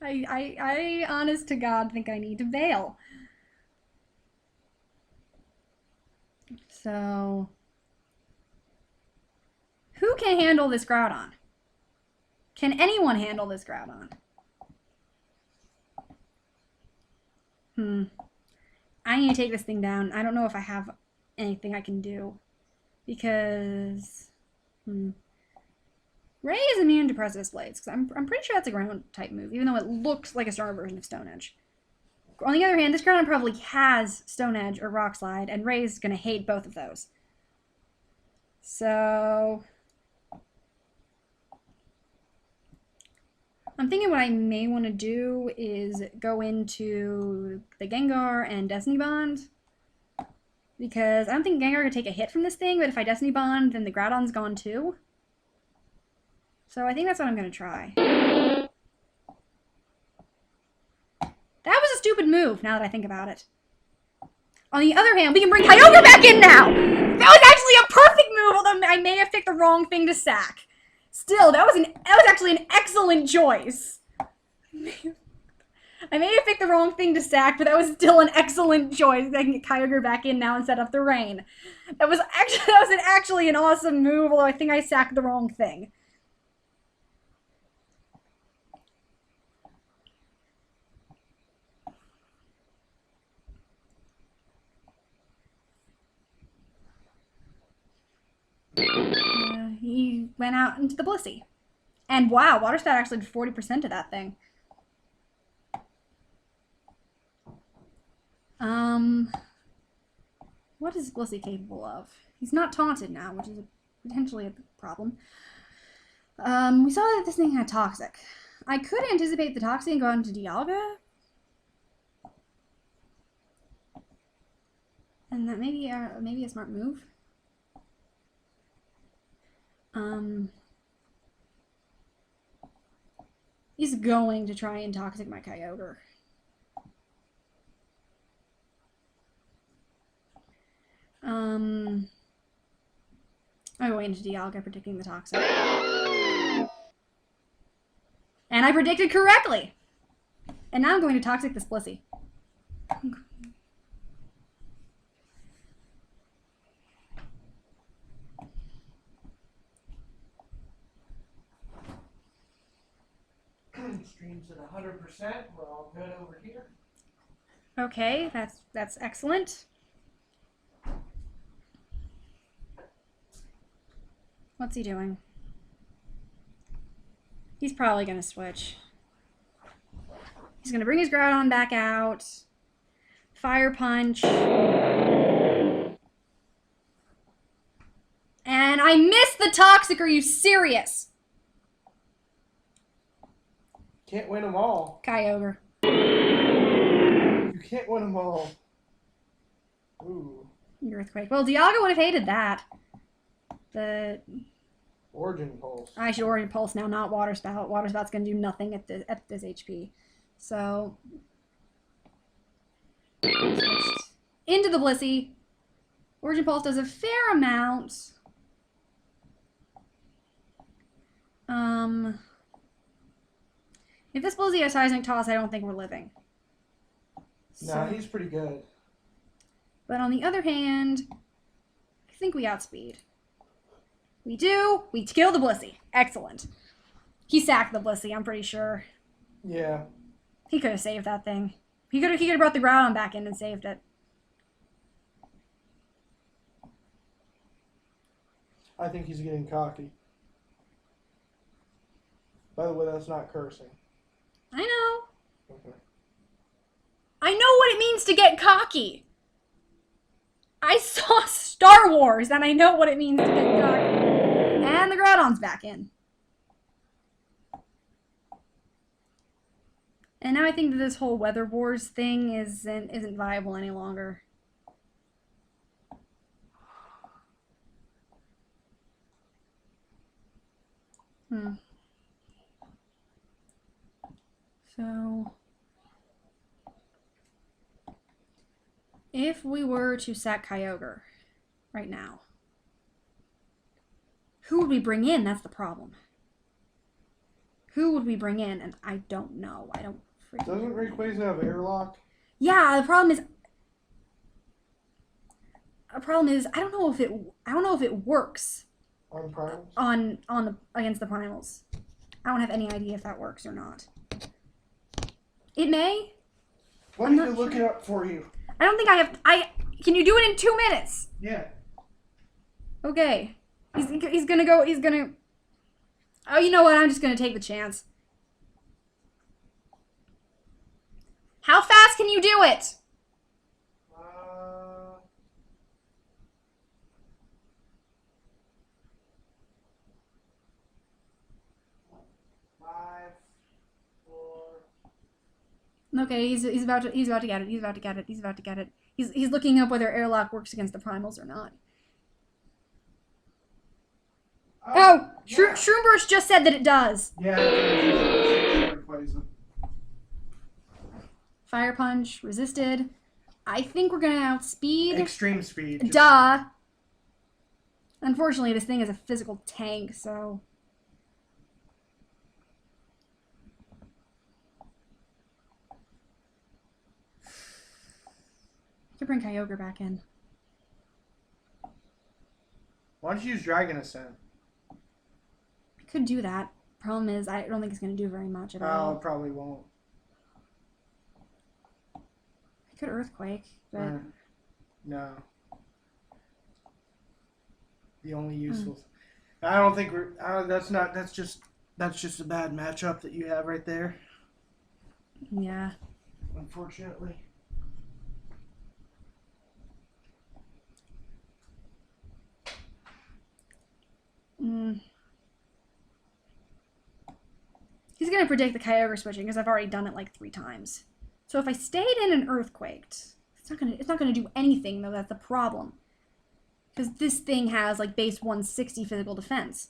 I honest to God, think I need to bail. So, who can handle this Groudon? Can anyone handle this Groudon? I need to take this thing down. I don't know if I have anything I can do. Because, Ray is immune to Precipice Blades, because I'm pretty sure that's a ground-type move, even though it looks like a stronger version of Stone Edge. On the other hand, this Groudon probably has Stone Edge or Rock Slide, and Ray's going to hate both of those. So, I'm thinking what I may want to do is go into the Gengar and Destiny Bond. Because I don't think Gengar could take a hit from this thing, but if I Destiny Bond, then the Groudon's gone too. So I think that's what I'm going to try. That was a stupid move, now that I think about it. On the other hand, we can bring Kyogre back in now! That was actually a perfect move, although I may have picked the wrong thing to sack. Still, that was actually an excellent choice. I may have picked the wrong thing to sack, but that was still an excellent choice. I can get Kyogre back in now and set up the rain. That was actually an awesome move, although I think I sacked the wrong thing. He went out into the Blissey. And wow, Water Spat actually did 40% of that thing. What is Blissey capable of? He's not taunted now, which is potentially a problem. We saw that this thing had Toxic. I could anticipate the Toxic and go out into Dialga. And that maybe a smart move. He's going to try and Toxic my Kyogre. I go into Dialga predicting the Toxic. And I predicted correctly! And now I'm going to Toxic this Blissey. Streams at 100%. We're all good over here. Okay, that's excellent. What's he doing? He's probably gonna switch. He's gonna bring his Groudon back out. Fire Punch. And I missed the Toxic, are you serious? Can't win them all. Kyogre. You can't win them all. Ooh. Earthquake. Well, Dialga would have hated that. The Origin Pulse. I should Origin Pulse now, not Water Spout. Water Spout's gonna do nothing at this HP. So switched into the Blissey. Origin Pulse does a fair amount. If this Blissey has Seismic Toss, I don't think we're living. Nah, he's pretty good. But on the other hand, I think we outspeed. We do. We kill the Blissey. Excellent. He sacked the Blissey, I'm pretty sure. Yeah. He could have saved that thing. He could have brought the Groudon back in and saved it. I think he's getting cocky. By the way, that's not cursing. I know. Okay. I know what it means to get cocky. I saw Star Wars, and I know what it means to get cocky. And the Groudon's back in. And now I think that this whole Weather Wars thing isn't viable any longer. So, if we were to sack Kyogre right now, who would we bring in? That's the problem. Who would we bring in? And I don't know. I don't freaking know. Doesn't Rayquaza have airlock? Yeah, the problem is I don't know if it works On primals? against the primals. I don't have any idea if that works or not. It may. Let me look it up for you. I don't think I have. Can you do it in 2 minutes? Yeah. Okay. He's gonna go. He's gonna. Oh, you know what? I'm just gonna take the chance. How fast can you do it? 5, 4. Okay, he's about to get it. He's about to get it. He's about to get it. He's looking up whether airlock works against the primals or not. Oh, yeah. Shroomburst just said that it does. Yeah, it does. Fire Punch resisted. I think we're gonna outspeed. Extreme speed. Duh. Unfortunately, this thing is a physical tank, so. I could bring Kyogre back in. Why don't you use Dragon Ascent? I could do that. Problem is, I don't think it's gonna do very much at Oh, all. it probably won't. I could Earthquake, but no. The only useful. I don't think we're. That's just a bad matchup that you have right there. yeah. Unfortunately. He's gonna predict the Kyogre switching because I've already done it like 3 times. So if I stayed in and Earthquaked, it's not gonna do anything though. That's the problem. Because this thing has like base 160 physical defense.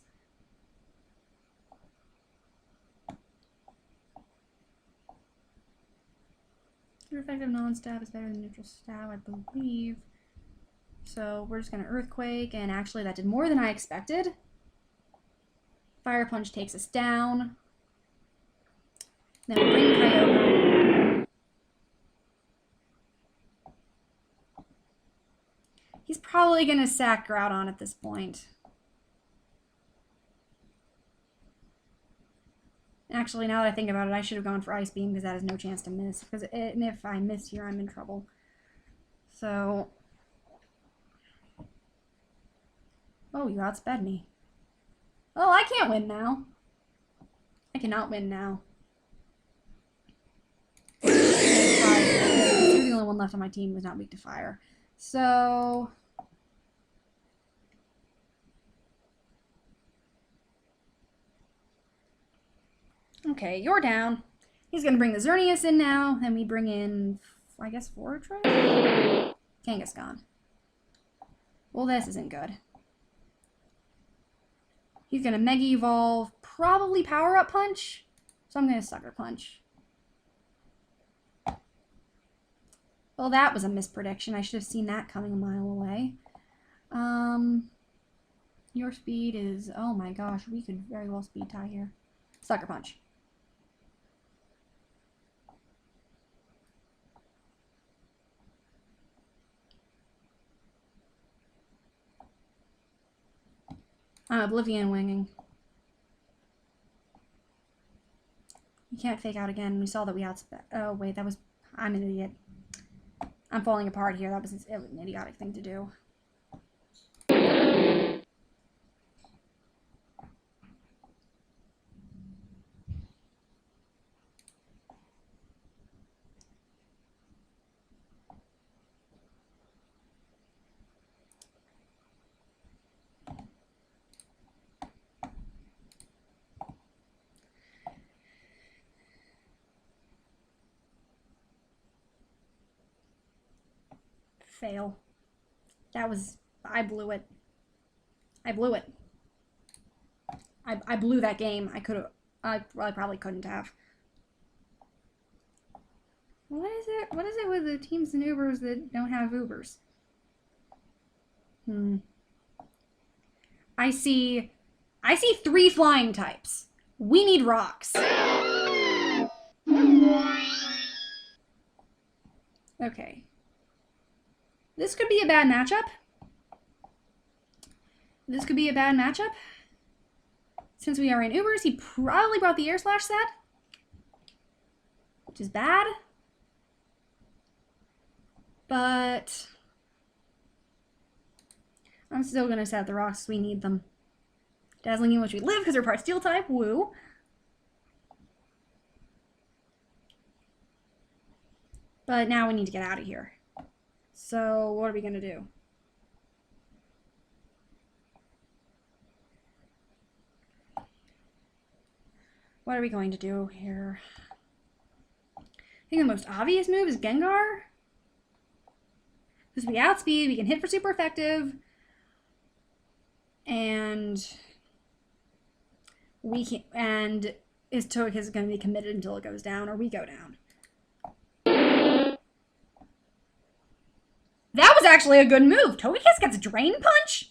Your effective non-stab is better than neutral stab, I believe. So we're just gonna Earthquake, and actually that did more than I expected. Fire Punch takes us down. Then we bring Kyogre. He's probably gonna sack Groudon at this point. Actually, now that I think about it, I should have gone for Ice Beam because that has no chance to miss. Because if I miss here, I'm in trouble. So, oh, you outsped me. Oh, I can't win now. I cannot win now. You're the only one left on my team who's not weak to fire. So, okay, you're down. He's gonna bring the Xerneas in now. Then we bring in, I guess, Fortress? Kangaskhan. Well, this isn't good. He's gonna Mega Evolve, probably Power Up Punch. So I'm gonna Sucker Punch. Well, that was a misprediction. I should have seen that coming a mile away. Your speed is, oh my gosh, we could very well speed tie here. Sucker Punch. Oblivion Winging. You can't fake out again. We saw that we outsped. Oh, wait, that was... I'm an idiot. I'm falling apart here. That was an idiotic thing to do. Fail. That was... I blew it. I blew it. I blew that game. I could have... I probably couldn't have. What is it? What is it with the teams and Ubers that don't have Ubers? I see 3 flying types. We need rocks. Okay. This could be a bad matchup. This could be a bad matchup. Since we are in Ubers, he probably brought the Air Slash set. Which is bad. But I'm still going to set the rocks. We need them. Dazzling in which we live because they're part steel type. Woo. But now we need to get out of here. So what are we going to do? What are we going to do here? think the most obvious move is Gengar. Because we outspeed, we can hit for super effective, and we can, and his Togekiss is going to be committed until it goes down or we go down. That was actually a good move. Togekiss gets a Drain Punch?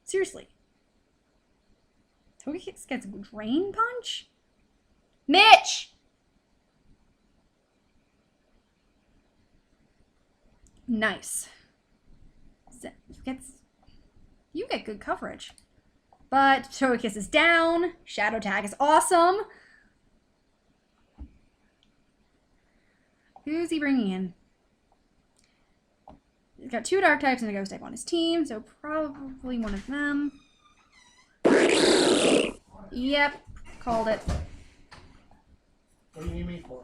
Seriously. Togekiss gets a Drain Punch? Mitch! Nice. You get good coverage. But Togekiss is down. Shadow Tag is awesome. Who's he bringing in? He's got 2 Dark types and a Ghost type on his team, so probably one of them. Yep, called it. What do you need me for?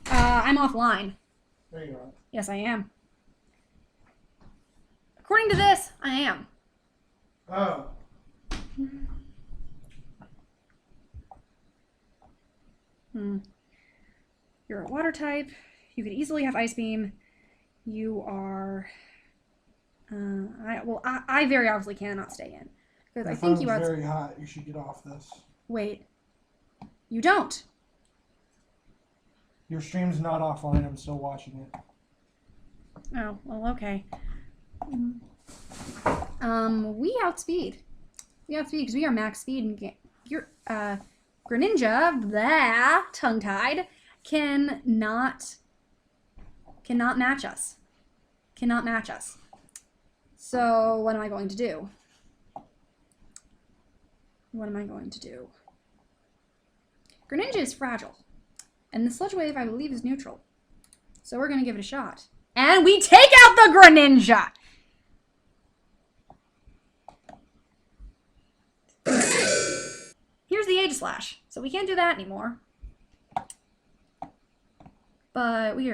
I'm offline. There you are. Yes, I am. According to this, I am. Oh. You're a water type. You could easily have Ice Beam. You are... I very obviously cannot stay in. Because I think you are very hot. You should get off this. Wait. You don't. Your stream's not offline. I'm still watching it. Oh, well, okay. We outspeed. We outspeed because we are max speed and your Greninja, blah, tongue-tied, cannot match us. Cannot match us. So what am I going to do? What am I going to do? Greninja is fragile. And the Sludge Wave, I believe, is neutral. So we're going to give it a shot. And we take out the Greninja! Here's the Aegislash. So we can't do that anymore. But we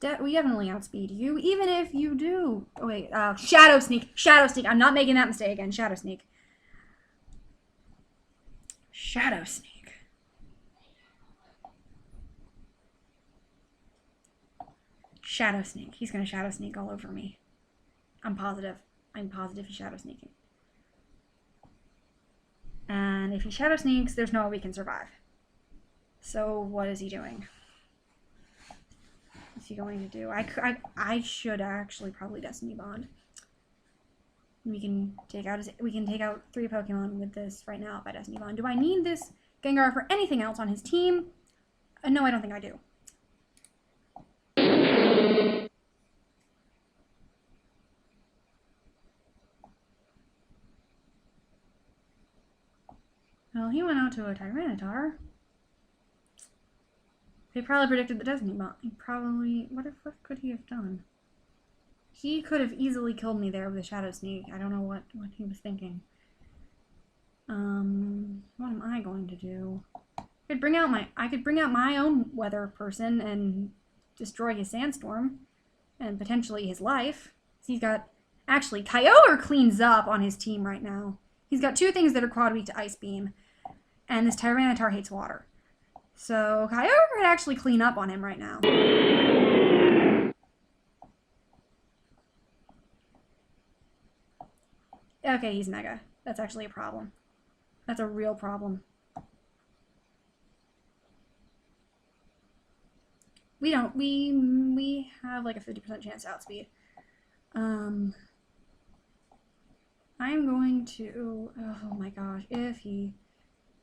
definitely outspeed you, even if you do. Oh, wait. Shadow Sneak. Shadow Sneak. I'm not making that mistake again. Shadow Sneak. Shadow Sneak. Shadow Sneak. He's going to Shadow Sneak all over me. I'm positive. I'm positive he's Shadow Sneaking. And if he Shadow Sneaks, there's no way we can survive. So what is he doing? What's he going to do? I should actually probably Destiny Bond. We can take out 3 Pokemon with this right now by Destiny Bond. Do I need this Gengar for anything else on his team? No, I don't think I do. Well, he went out to a Tyranitar. They probably predicted the Destiny Bond. He probably... What could he have done? He could have easily killed me there with a Shadow Sneak. I don't know what he was thinking. What am I going to do? I could bring out my own weather person and destroy his Sandstorm. And potentially his life. He's got... Actually, Kyogre cleans up on his team right now. He's got 2 things that are quad weak to Ice Beam. And this Tyranitar hates water. So Kyogre could actually clean up on him right now. Okay, he's Mega. That's actually a problem. That's a real problem. We have like a 50% chance to outspeed. I'm going to... Oh my gosh,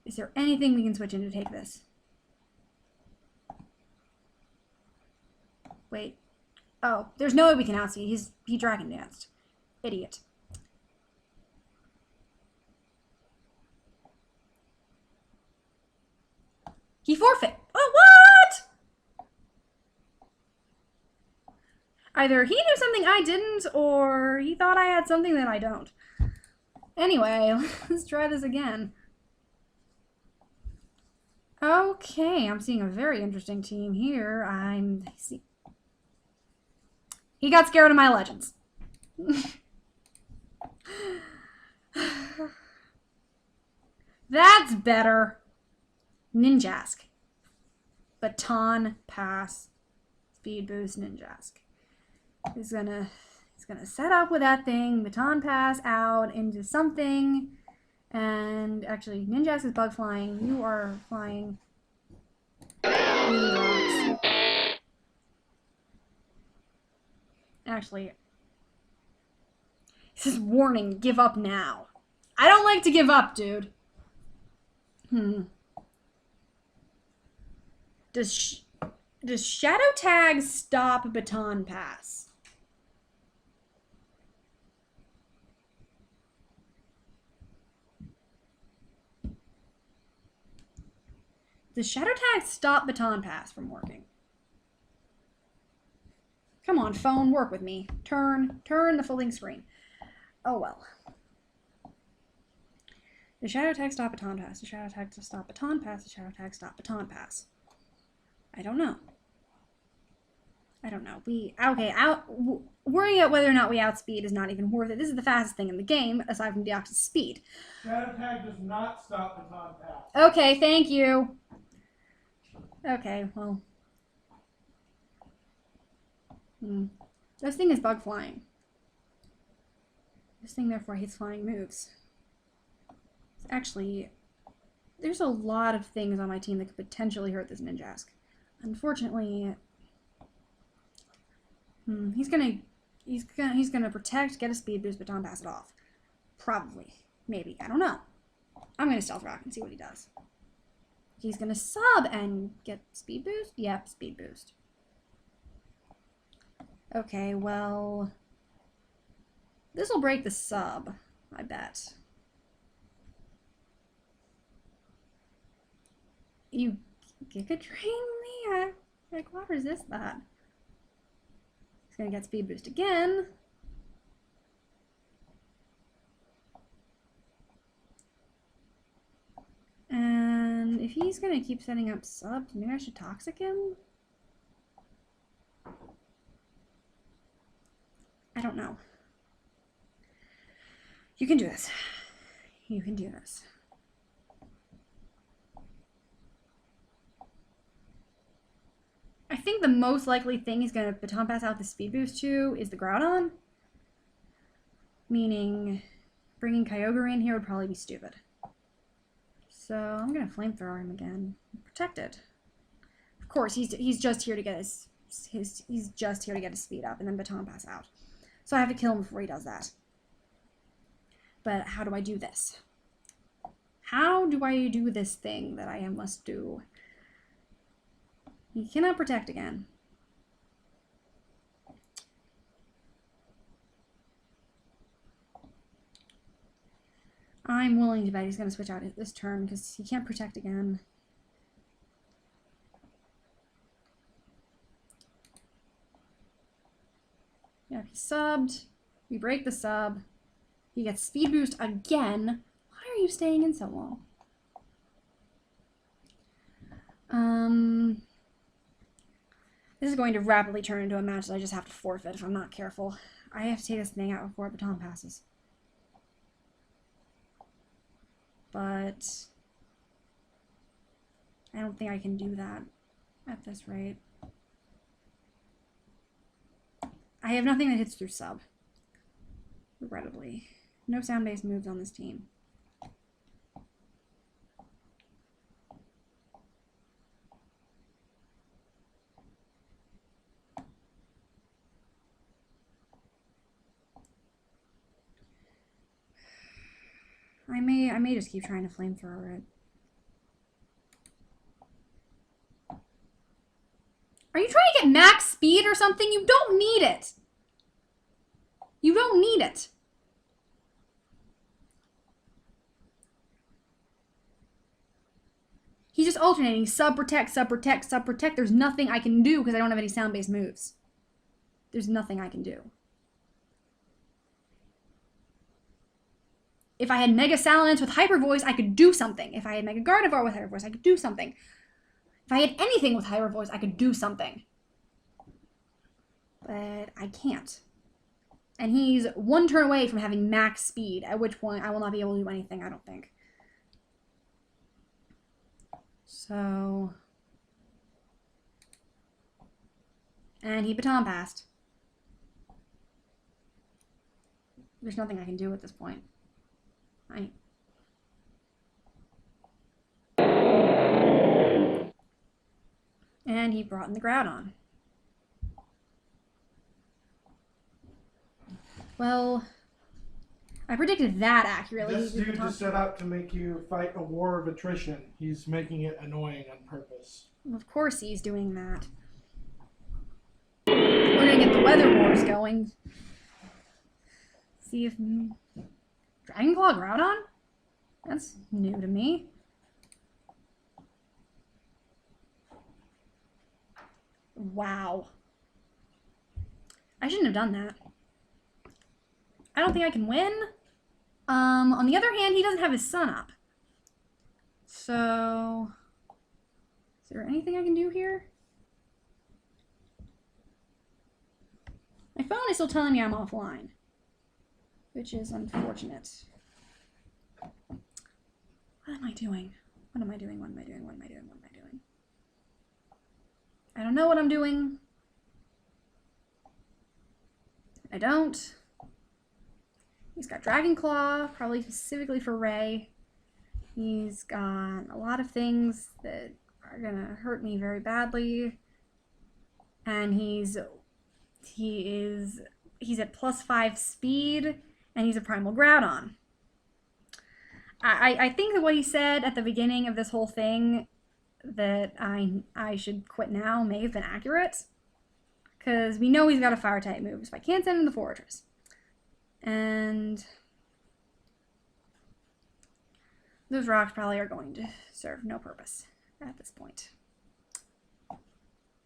is there anything we can switch in to take this? Wait. Oh, there's no way we can outspeed. He Dragon Danced. Idiot. He forfeit. Oh, what? Either he knew something I didn't, or he thought I had something that I don't. Anyway, let's try this again. Okay, I'm seeing a very interesting team here. He got scared of my legends. That's better. Ninjask. Baton pass. Speed boost Ninjask. He's gonna set up with that thing, baton pass out into something, and actually Ninjask is bug flying. You are flying blocks. Actually, it says warning, give up now. I don't like to give up, dude. Does Shadow Tag stop baton pass? Does Shadow Tag stop baton pass from working? Come on, phone, work with me. Turn the folding screen. Oh well. The Shadow Tag stop baton pass. The Shadow Tag to stop baton pass. The Shadow Tag stop baton pass. I don't know. Worrying about whether or not we outspeed is not even worth it. This is the fastest thing in the game, aside from Deoxys' speed. Shadow Tag does not stop baton pass. Okay, thank you. Okay, well. This thing is bug flying. This thing, therefore, hates flying moves. Actually, there's a lot of things on my team that could potentially hurt this Ninjask. Unfortunately, he's gonna protect, get a speed boost, baton pass it off. Probably, maybe, I don't know. I'm gonna stealth rock and see what he does. He's gonna sub and get speed boost. Yep, speed boost. Okay, well, this will break the sub, I bet. You Giga Drain me? Like, what resist that? He's gonna get speed boost again. And if he's gonna keep setting up subs, maybe I should toxic him? I don't know. You can do this. You can do this. I think the most likely thing he's going to baton pass out the speed boost to is the Groudon. Meaning, bringing Kyogre in here would probably be stupid. So I'm going to flamethrower him again. Protected. Of course, he's just here to get his speed up and then baton pass out. So I have to kill him before he does that. But how do I do this? How do I do this thing that I must do? He cannot protect again. I'm willing to bet he's going to switch out this turn because he can't protect again. Yeah, he subbed. We break the sub. He gets speed boost again. Why are you staying in so long? This is going to rapidly turn into a match that I just have to forfeit if I'm not careful. I have to take this thing out before baton passes. But I don't think I can do that at this rate. I have nothing that hits through sub. Regrettably. No sound-based moves on this team. I may just keep trying to flamethrower it. Are you trying to get max speed or something? You don't need it. You don't need it. He's just alternating sub protect, sub protect, sub protect. There's nothing I can do because I don't have any sound-based moves. There's nothing I can do. If I had Mega Salamence with Hyper Voice, I could do something. If I had Mega Gardevoir with Hyper Voice, I could do something. If I had anything with Hyper Voice, I could do something. But I can't. And he's 1 turn away from having max speed, at which point I will not be able to do anything, I don't think. So... And he baton passed. There's nothing I can do at this point. And he brought in the Groudon. Well, I predicted that accurately. This dude just set up to make you fight a war of attrition. He's making it annoying on purpose. Of course he's doing that. We're gonna get the weather wars going. See if... Dragon Claw Groudon? That's new to me. Wow. I shouldn't have done that. I don't think I can win. On the other hand, he doesn't have his sun up. So... Is there anything I can do here? My phone is still telling me I'm offline, which is unfortunate. What am I doing? What am I doing? What am I doing? What am I doing? What am I doing? I don't know what I'm doing. I don't. He's got Dragon Claw, probably specifically for Ray. He's got a lot of things that are gonna hurt me very badly. And he's at +5 speed, and he's a Primal Groudon. I think that what he said at the beginning of this whole thing, that I should quit now, may have been accurate. Because we know he's got a Fire-type move, so I can't send him to the Fortress. And those rocks probably are going to serve no purpose at this point.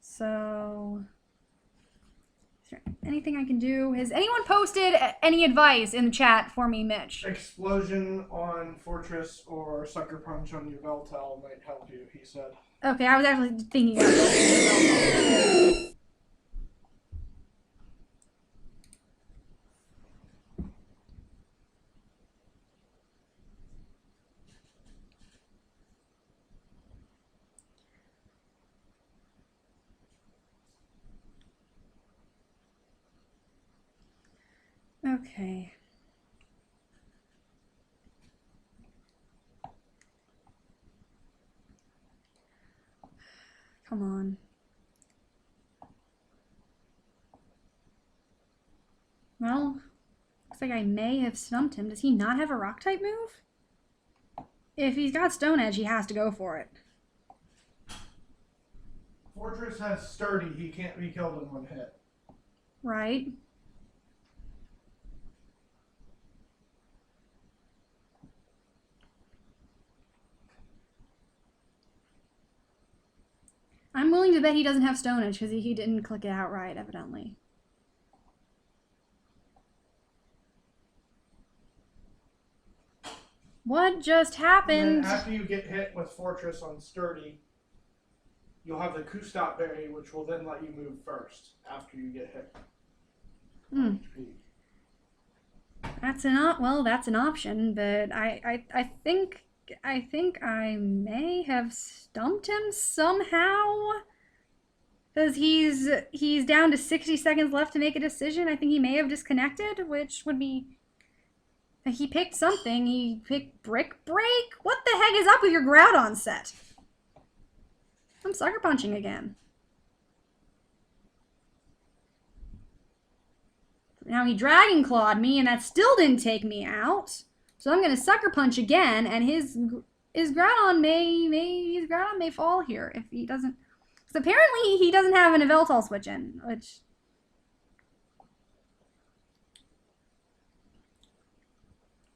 So... Is there anything I can do? Has anyone posted any advice in the chat for me, Mitch? Explosion on Fortress or Sucker Punch on your Veltel might help you, he said. Okay, I was actually thinking about it. Okay. Come on. Well, looks like I may have stumped him. Does he not have a Rock-type move? If he's got Stone Edge, he has to go for it. Fortress has Sturdy. He can't be killed in 1 hit. Right. I'm willing to bet he doesn't have Stone Edge because he didn't click it out right, evidently. What just happened? And then after you get hit with Fortress on Sturdy, you'll have the Q-Stop Berry, which will then let you move first after you get hit. That's an option, but I think I may have stumped him somehow. Because he's down to 60 seconds left to make a decision. I think he may have disconnected, which would be... He picked something. He picked Brick Break? What the heck is up with your Groudon set? I'm Sucker Punching again. Now he Dragon Clawed me, and that still didn't take me out. So I'm gonna Sucker Punch again, and his Groudon may fall here if he doesn't. Because apparently he doesn't have an Yveltal switch in, which.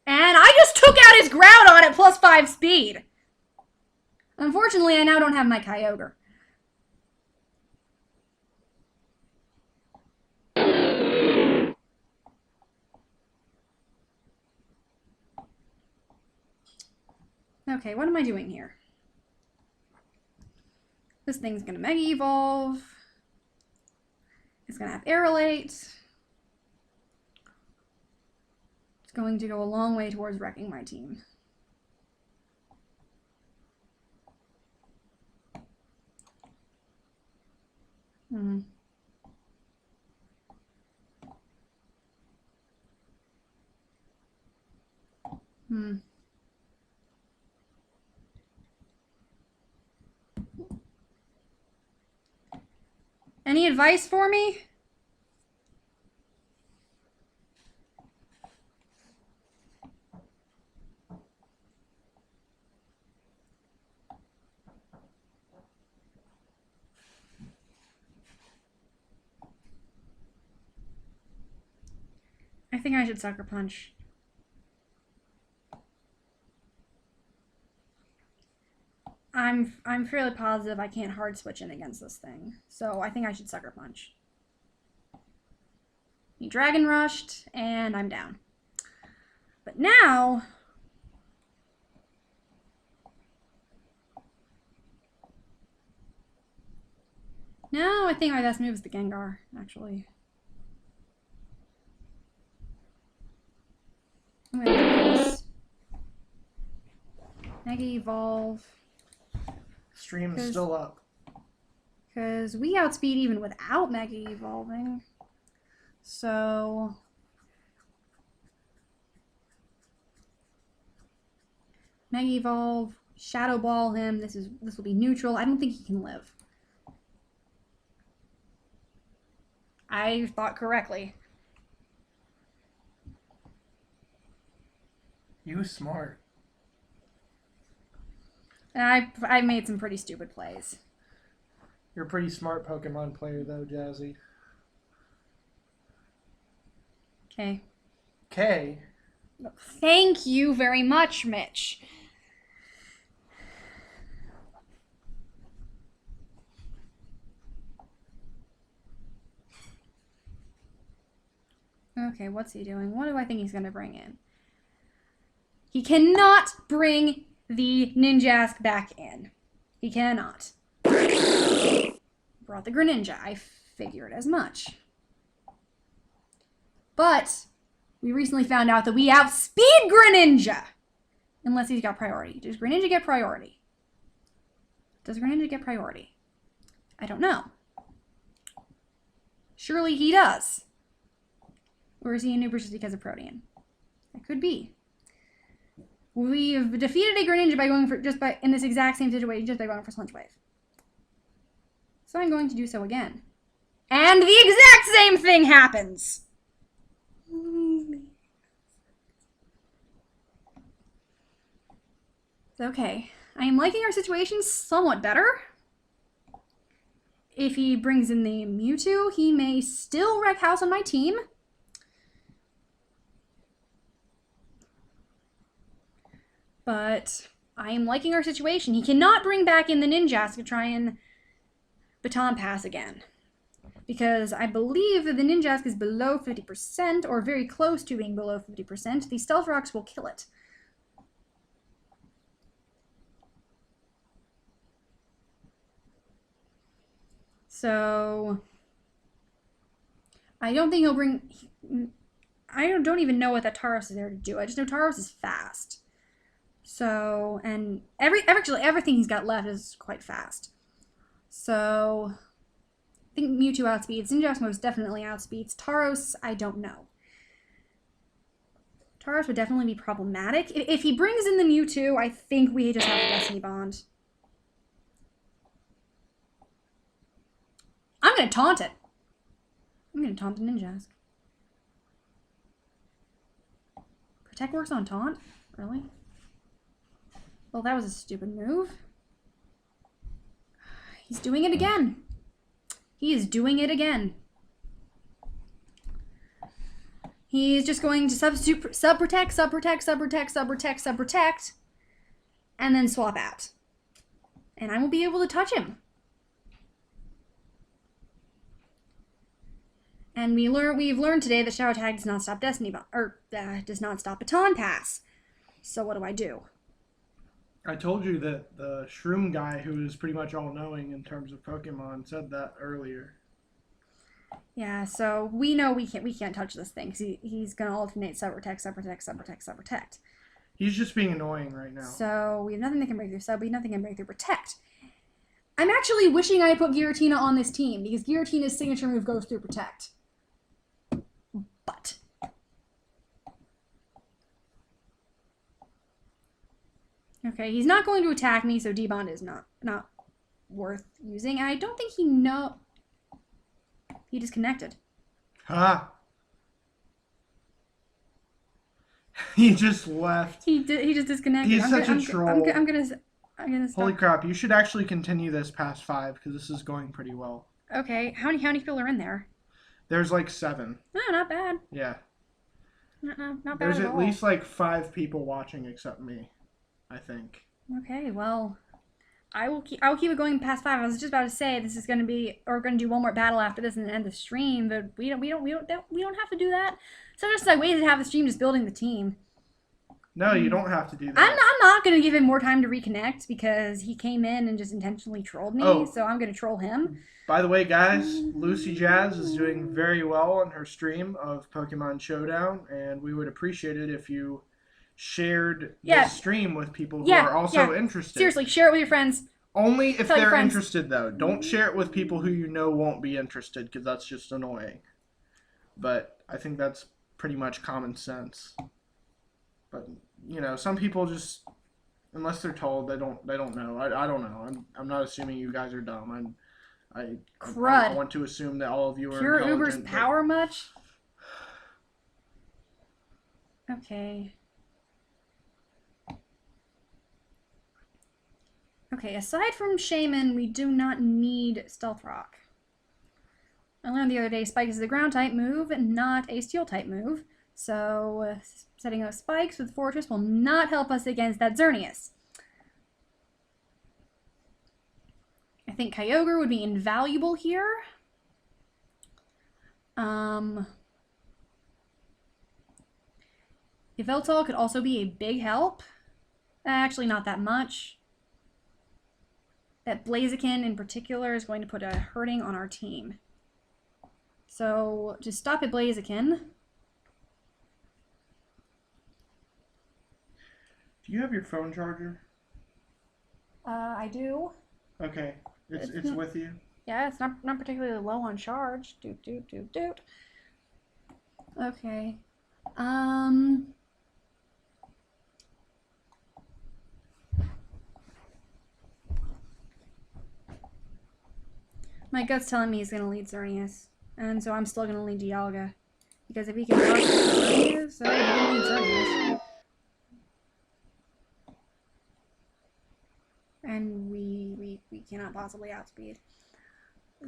And I just took out his Groudon at +5 speed. Unfortunately, I now don't have my Kyogre. Okay, what am I doing here? This thing's gonna Mega Evolve. It's gonna have Aerolate. It's going to go a long way towards wrecking my team. Hmm. Hmm. Any advice for me? I think I should sucker punch. I'm fairly positive I can't hard switch in against this thing. So I think I should sucker punch. He dragon rushed, and I'm down. But now... No, I think my best move is the Gengar, actually. I'm gonna do this. Mega Evolve. Stream is still up. Because we outspeed even without Mega Evolving. So... Mega Evolve, Shadow Ball him. This will be neutral. I don't think he can live. I thought correctly. You smart. And I made some pretty stupid plays. You're a pretty smart Pokemon player, though, Jazzy. Okay. Okay. Thank you very much, Mitch. Okay, what's he doing? What do I think he's going to bring in? He cannot bring the Ninjask back in. He cannot. Brought the Greninja. I figured as much. But we recently found out that we outspeed Greninja. Unless he's got priority. Does Greninja get priority? Does Greninja get priority? I don't know. Surely he does. Or is he in Ubers just because of Protean? That could be. We've defeated a Greninja by going for in this exact same situation, just by going for Sludge Wave. So I'm going to do so again. And the exact same thing happens! Okay. I am liking our situation somewhat better. If he brings in the Mewtwo, he may still wreck house on my team. But I am liking our situation. He cannot bring back in the Ninjask to try and baton pass again. Because I believe that the Ninjask is below 50%, or very close to being below 50%. The Stealth Rocks will kill it. So I don't think he'll bring... I don't even know what that Tauros is there to do. I just know Tauros is fast. So, and actually everything he's got left is quite fast. So, I think Mewtwo outspeeds. Ninjask most definitely outspeeds. Tauros, I don't know. Tauros would definitely be problematic. If he brings in the Mewtwo, I think we just have a Destiny Bond. I'm going to taunt it. I'm going to taunt the Ninjask. Protect works on taunt? Really? Well, that was a stupid move. He's doing it again. He is doing it again. He's just going to sub-protect, and then swap out. And I won't be able to touch him. And we've learned today that Shadow Tag does not stop does not stop Baton Pass. So what do? I told you that the Shroom guy, who is pretty much all-knowing in terms of Pokemon, said that earlier. Yeah, so we know we can't touch this thing because he's gonna alternate sub-protect, sub-protect, sub-protect, sub-protect. He's just being annoying right now. So we have nothing that can break through sub, we have nothing that can break through protect. I'm actually wishing I put Giratina on this team because Giratina's signature move goes through protect. But okay, he's not going to attack me, so D-Bond is not worth using. I don't think he he disconnected. Ah. He just left. He just disconnected. He's such a troll. I'm gonna stop. Holy crap! You should actually continue this past 5 because this is going pretty well. Okay, how many people are in there? There's like 7. No, not bad. Yeah. Not bad There's at at all. least like 5 people watching except me, I think. Okay, well, I'll keep it going past 5. I was just about to say this is gonna be, or we're gonna do one more battle after this and then end the stream, but we don't have to do that. So just like ways to have the stream just building the team. No, you don't have to do that. I'm not gonna give him more time to reconnect because he came in and just intentionally trolled me. Oh. So I'm gonna troll him. By the way, guys, Lucy Jazz is doing very well on her stream of Pokemon Showdown, and we would appreciate it if you shared this stream with people who are also interested. Seriously, share it with your friends. Only if Tell your they're friends. interested, though. Don't share it with people who you know won't be interested, because that's just annoying. But I think that's pretty much common sense. But you know, some people just, unless they're told, they don't know. I don't know. I'm not assuming you guys are dumb. I want to assume that all of you are Pure intelligent. Uber's power much? Okay. Okay, aside from Shaman, we do not need Stealth Rock. I learned the other day Spike is a ground type move, not a steel type move. So setting up spikes with Fortress will not help us against that Xerneas. I think Kyogre would be invaluable here. Yveltal could also be a big help. Actually, not that much. That Blaziken in particular is going to put a hurting on our team. So to stop at Blaziken. Do you have your phone charger? I do. Okay, it's with you. Yeah, it's not particularly low on charge. Doot. Okay. My gut's telling me he's gonna lead Xerneas, and so I'm still gonna lead Dialga, because if he can cross Xerneas, so he can lead Xerneas. And we cannot possibly outspeed.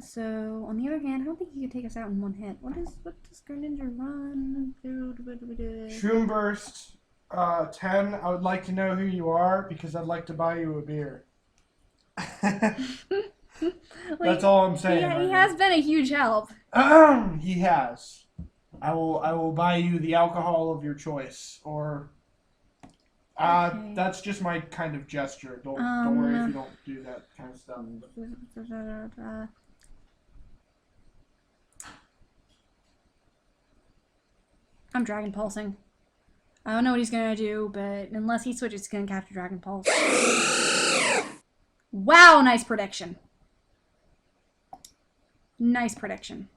So on the other hand, I don't think he could take us out in one hit. What does Greninja run? Shroom Burst 10. I would like to know who you are because I'd like to buy you a beer. That's all I'm saying. He has been a huge help. He has. I will buy you the alcohol of your choice, or Okay. that's just my kind of gesture. Don't worry if you don't do that kind of stuff. I'm Dragon Pulsing. I don't know what he's gonna do, but unless he switches, he's gonna capture Dragon Pulse. Wow, nice prediction. Nice prediction.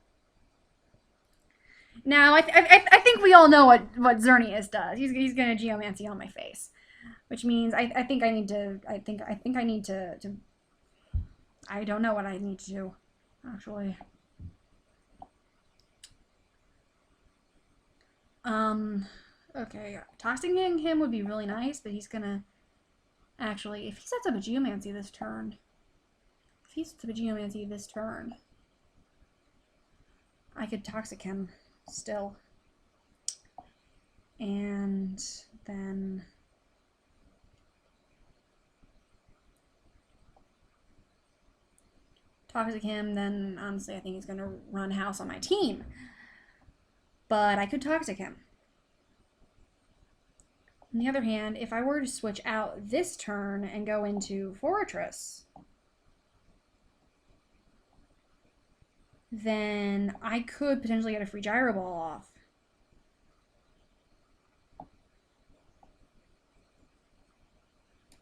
Now, I think we all know what Xerneas does. He's gonna Geomancy on my face, which means I think I need to. I need to. I don't know what I need to do, actually. Okay, toxicing him would be really nice, but he's gonna actually, if he sets up a Geomancy this turn, I could toxic him still. And then toxic him, then honestly I think he's gonna run house on my team. But I could toxic him. On the other hand, if I were to switch out this turn and go into Fortress, then I could potentially get a free gyro ball off.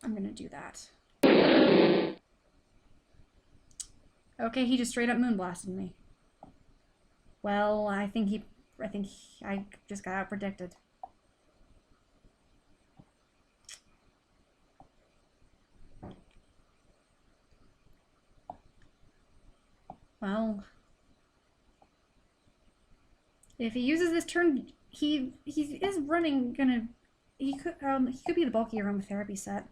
I'm gonna do that. Okay, he just straight up moonblasted me. Well, I think I just got out predicted. Well, if he uses this turn, he is running he could be the bulkier aromatherapy set.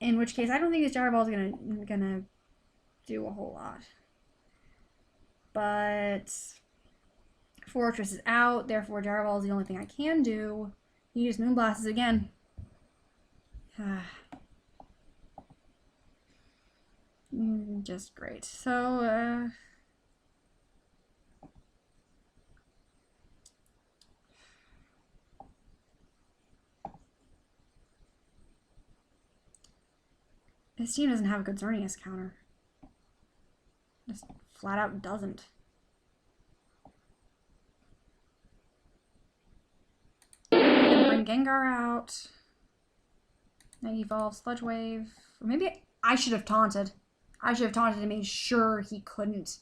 In which case, I don't think his gyro ball is gonna do a whole lot. But Fortress is out, therefore gyro ball is the only thing I can do. He used Moonblasts again. Just great. So, his team doesn't have a good Xerneas counter. Just flat out doesn't. Bring Gengar out. Now evolve Sludge Wave. Or maybe I should have taunted. I should have taunted and made sure he couldn't.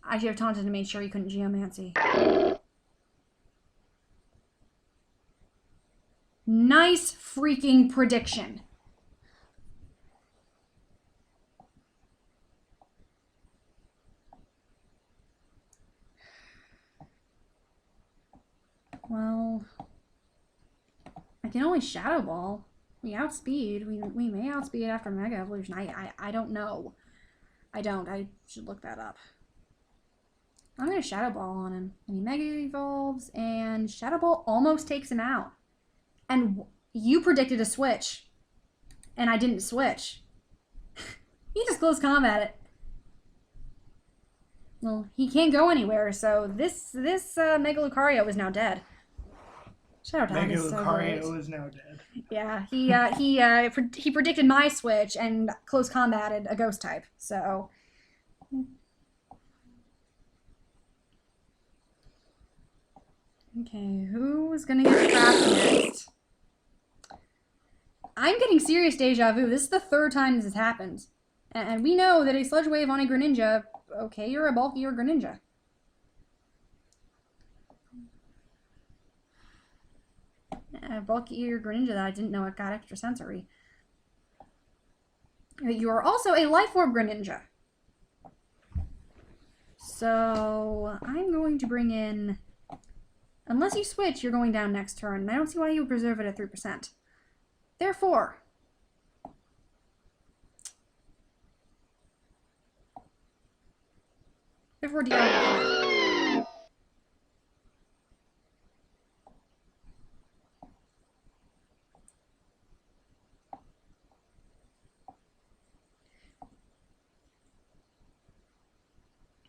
I should have taunted and made sure he couldn't Geomancy. Nice freaking prediction. Well, I can only Shadow Ball. We outspeed. We may outspeed after Mega Evolution. I don't know. I don't. I should look that up. I'm going to Shadow Ball on him. And he Mega Evolves, and Shadow Ball almost takes him out. And you predicted a switch, and I didn't switch. He just close combat it. Well, he can't go anywhere, so this Mega Lucario is now dead. Shadow Dog is so great. Lucario is now dead. Yeah, he predicted my switch and close combated a ghost type. So okay, who is gonna get trapped next? I'm getting serious deja vu. This is the third time this has happened, and we know that a Sludge Wave on a Greninja. Okay, you're a bulkier Greninja. A bulkier Greninja that I didn't know it got extra sensory. You are also a Life Orb Greninja. So I'm going to bring in, unless you switch, you're going down next turn. And I don't see why you would preserve it at 3%. Therefore, Dialga.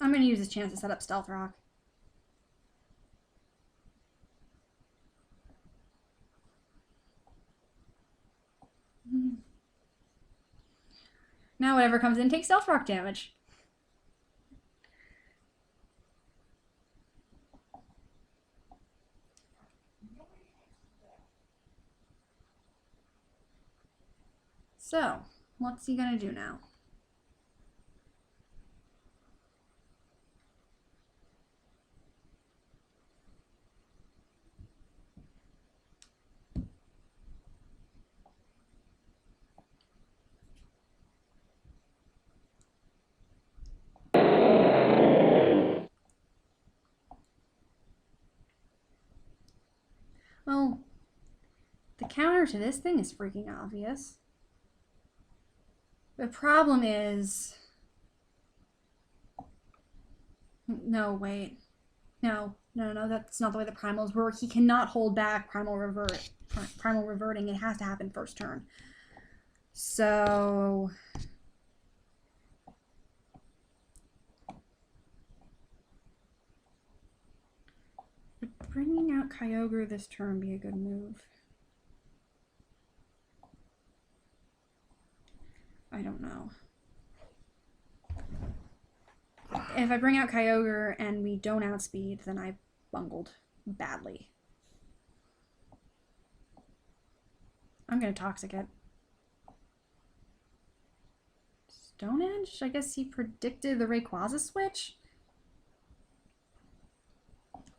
I'm going to use this chance to set up Stealth Rock. Now whatever comes in takes Stealth Rock damage. So, what's he going to do now? Well, the counter to this thing is freaking obvious. The problem is... No, wait. No, that's not the way the primals work. He cannot hold back primal reverting. It has to happen first turn. So... would bringing out Kyogre this turn be a good move? I don't know. If I bring out Kyogre and we don't outspeed, then I bungled badly. I'm gonna Toxic it. Stone Edge? I guess he predicted the Rayquaza switch?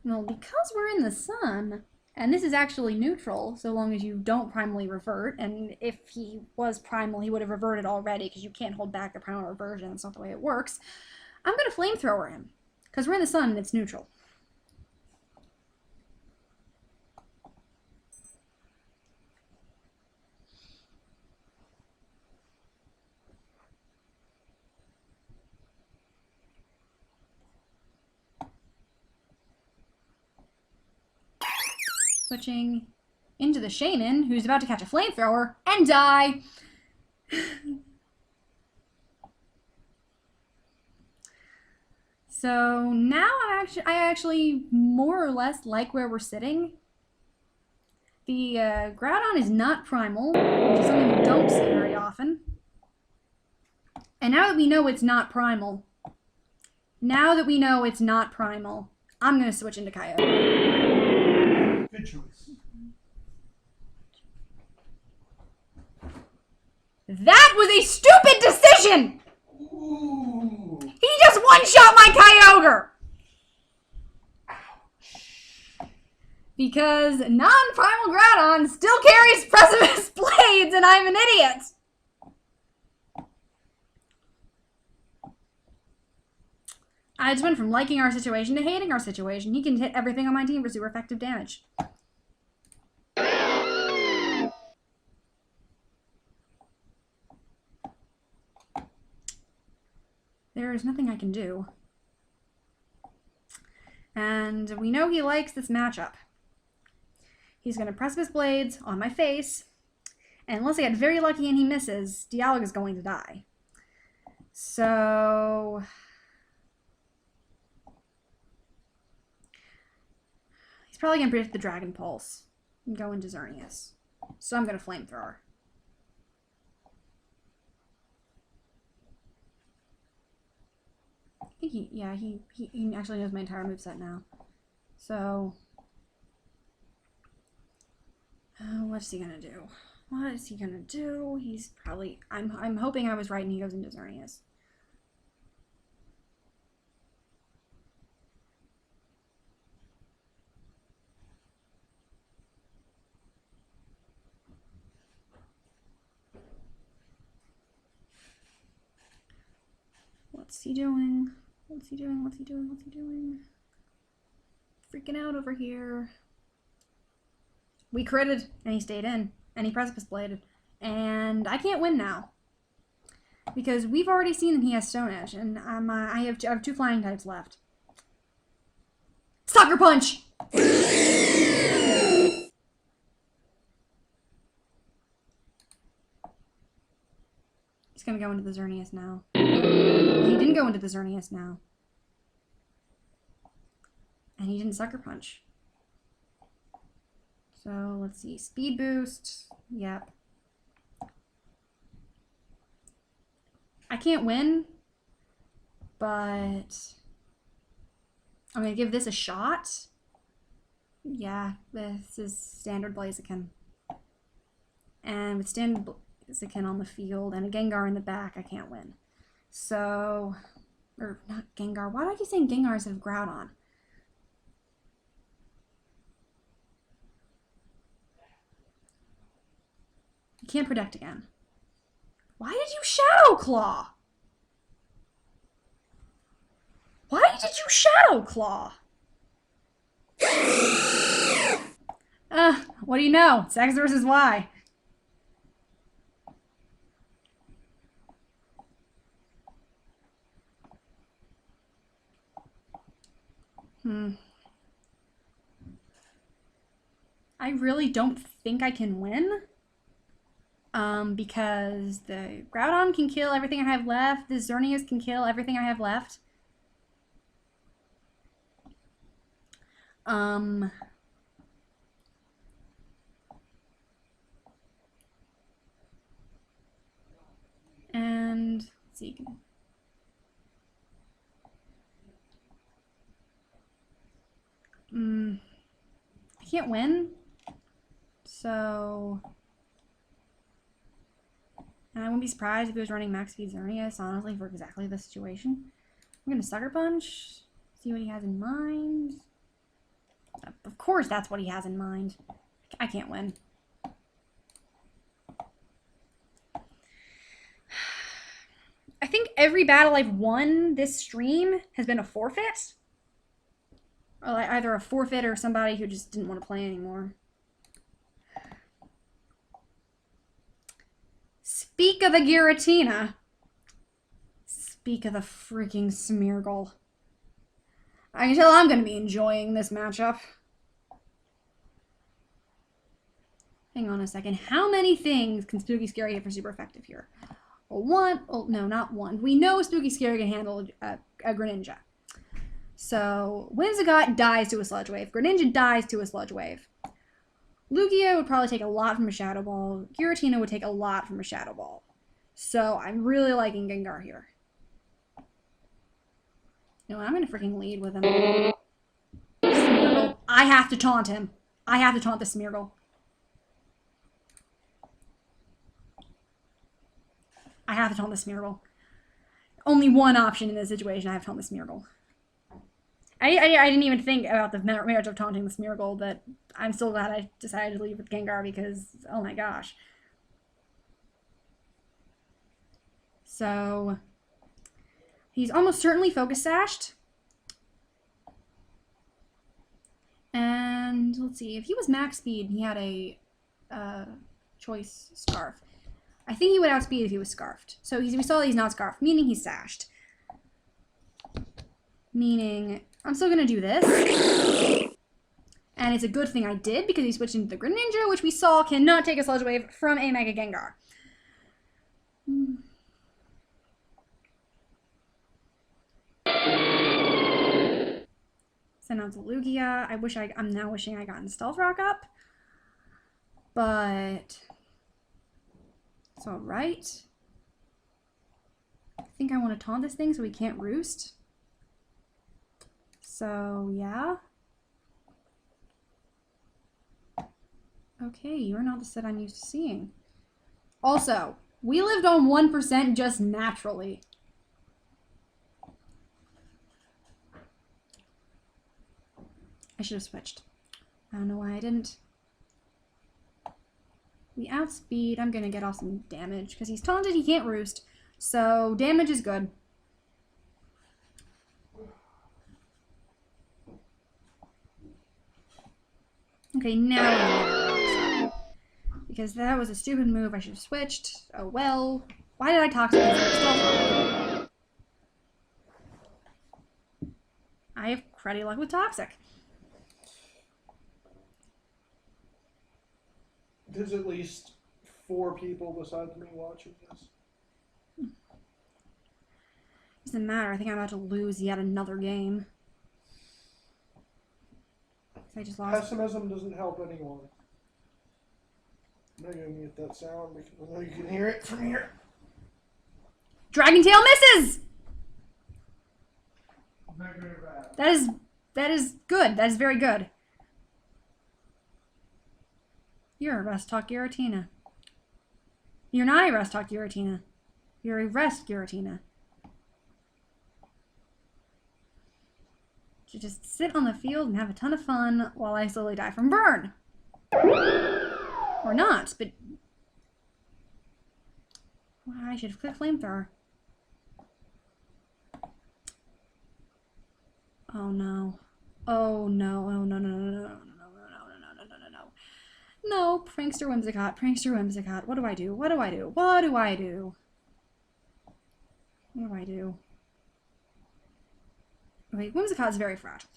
Well, because we're in the sun, and this is actually neutral, so long as you don't primally revert, and if he was primal, he would have reverted already, because you can't hold back the primal reversion. That's not the way it works. I'm going to Flamethrower him, because we're in the sun and it's neutral. Switching into the Shaman, who's about to catch a Flamethrower and die. So now I actually more or less like where we're sitting. The Groudon is not primal, which is something we don't see very often. And now that we know it's not primal, I'm going to switch into Kyogre. Good choice. That was a stupid decision! Ooh. He just one-shot my Kyogre! Because non-primal Groudon still carries Precipice Blades and I'm an idiot! I just went from liking our situation to hating our situation. He can hit everything on my team for super effective damage. There is nothing I can do. And we know he likes this matchup. He's going to Precipice Blades on my face, and unless I get very lucky and he misses, Dialga is going to die. So he's probably going to predict the Dragon Pulse and go into Xerneas. So I'm going to Flamethrower. I think he actually knows my entire moveset now. So what's he gonna do? What is he gonna do? He's probably, I'm hoping I was right and he goes into Xerneas. What's he doing? What's he doing? What's he doing? What's he doing? Freaking out over here. We critted, and he stayed in, and he Precipice Bladed. And I can't win now. Because we've already seen that he has Stone Edge, and I have two flying types left. Sucker Punch! He's gonna go into the Xerneas now. He didn't go into the Xerneas now. And he didn't Sucker Punch. So, let's see. Speed Boost. Yep. I can't win, but I'm going to give this a shot. Yeah, this is standard Blaziken. And with standard Blaziken on the field and a Gengar in the back, I can't win. So, or not Gengar. Why do I keep saying Gengar instead of Groudon? You can't protect again. Why did you Shadow Claw? Why did you Shadow Claw? What do you know? It's X versus Y. I really don't think I can win. Because the Groudon can kill everything I have left. The Xerneas can kill everything I have left. And let's see. can't win. So, and I wouldn't be surprised if he was running max speed Xerneas, honestly, for exactly this situation. I'm gonna Sucker Punch, see what he has in mind. Of course that's what he has in mind. I can't win. I think every battle I've won this stream has been a forfeit. Or like either a forfeit or somebody who just didn't want to play anymore. Speak of the Giratina. Speak of the freaking Smeargle. I can tell I'm going to be enjoying this matchup. Hang on a second. How many things can Spooky Scary hit for super effective here? Well, one. Oh, no, not one. We know Spooky Scary can handle a Greninja. So, Whimsicott dies to a Sludge Wave. Greninja dies to a Sludge Wave. Lugia would probably take a lot from a Shadow Ball. Giratina would take a lot from a Shadow Ball. So, I'm really liking Gengar here. You know what? I'm going to freaking lead with him. Smeargle. I have to taunt him. I have to taunt the Smeargle. I have to taunt the Smeargle. Only one option in this situation. I have to taunt the Smeargle. I didn't even think about the merits of taunting the Smeargle, but I'm still glad I decided to leave with Gengar because, oh my gosh. So, he's almost certainly Focus Sashed. And, let's see, if he was max speed, he had a choice Scarf. I think he would outspeed if he was Scarfed. So we saw that he's not Scarfed, meaning he's Sashed. Meaning, I'm still going to do this. And it's a good thing I did, because he switched into the Greninja, which we saw cannot take a Sludge Wave from a Mega Gengar. Send out the Lugia. I'm now wishing I got Stealth Rock up. But it's alright. I think I want to taunt this thing so he can't roost. So, yeah. Okay, you're not the set I'm used to seeing. Also, we lived on 1% just naturally. I should have switched. I don't know why I didn't. We outspeed. I'm going to get off some damage because he's taunted. He can't roost. So, damage is good. Okay, now because that was a stupid move. I should have switched. Oh well. Why did I Toxic instead? I have cruddy luck with Toxic. There's at least 4 people besides me watching this. Doesn't matter. I think I'm about to lose yet another game. I just lost. Pessimism doesn't help anyone. I'm not going to mute that sound because I know you can hear it from here. Dragon Tail misses! Not good or bad. That is good. That is very good. You're a Rest Talk Giratina. You're not a Rest Talk Giratina. You're a Rest Giratina. You just sit on the field and have a ton of fun while I slowly die from burn. Or not, but well, I should have clicked Flamethrower. Oh no. Oh no. Oh no no no no no no no no no no no no. No, Prankster Whimsicott, Prankster Whimsicott. What do I do? What do I do? What do I do? What do I do? Okay, Whimsicott is very fragile.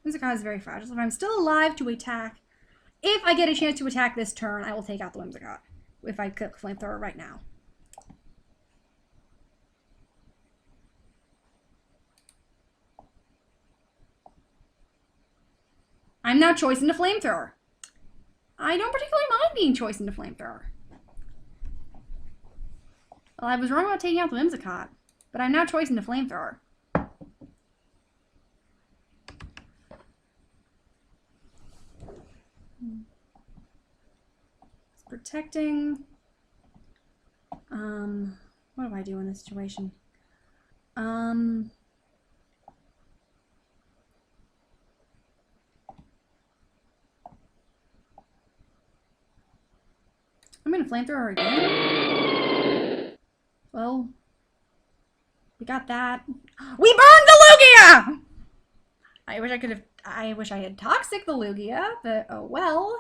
Whimsicott is very fragile. If I'm still alive to attack, if I get a chance to attack this turn, I will take out the Whimsicott. If I click Flamethrower right now. I'm now choice into Flamethrower. I don't particularly mind being choice into Flamethrower. Well, I was wrong about taking out the Whimsicott, but I'm now choice into Flamethrower. It's protecting. What do I do in this situation? I'm gonna flamethrower again. Well, we got that. We burned the Lugia! I wish I had toxic the Lugia, but oh well.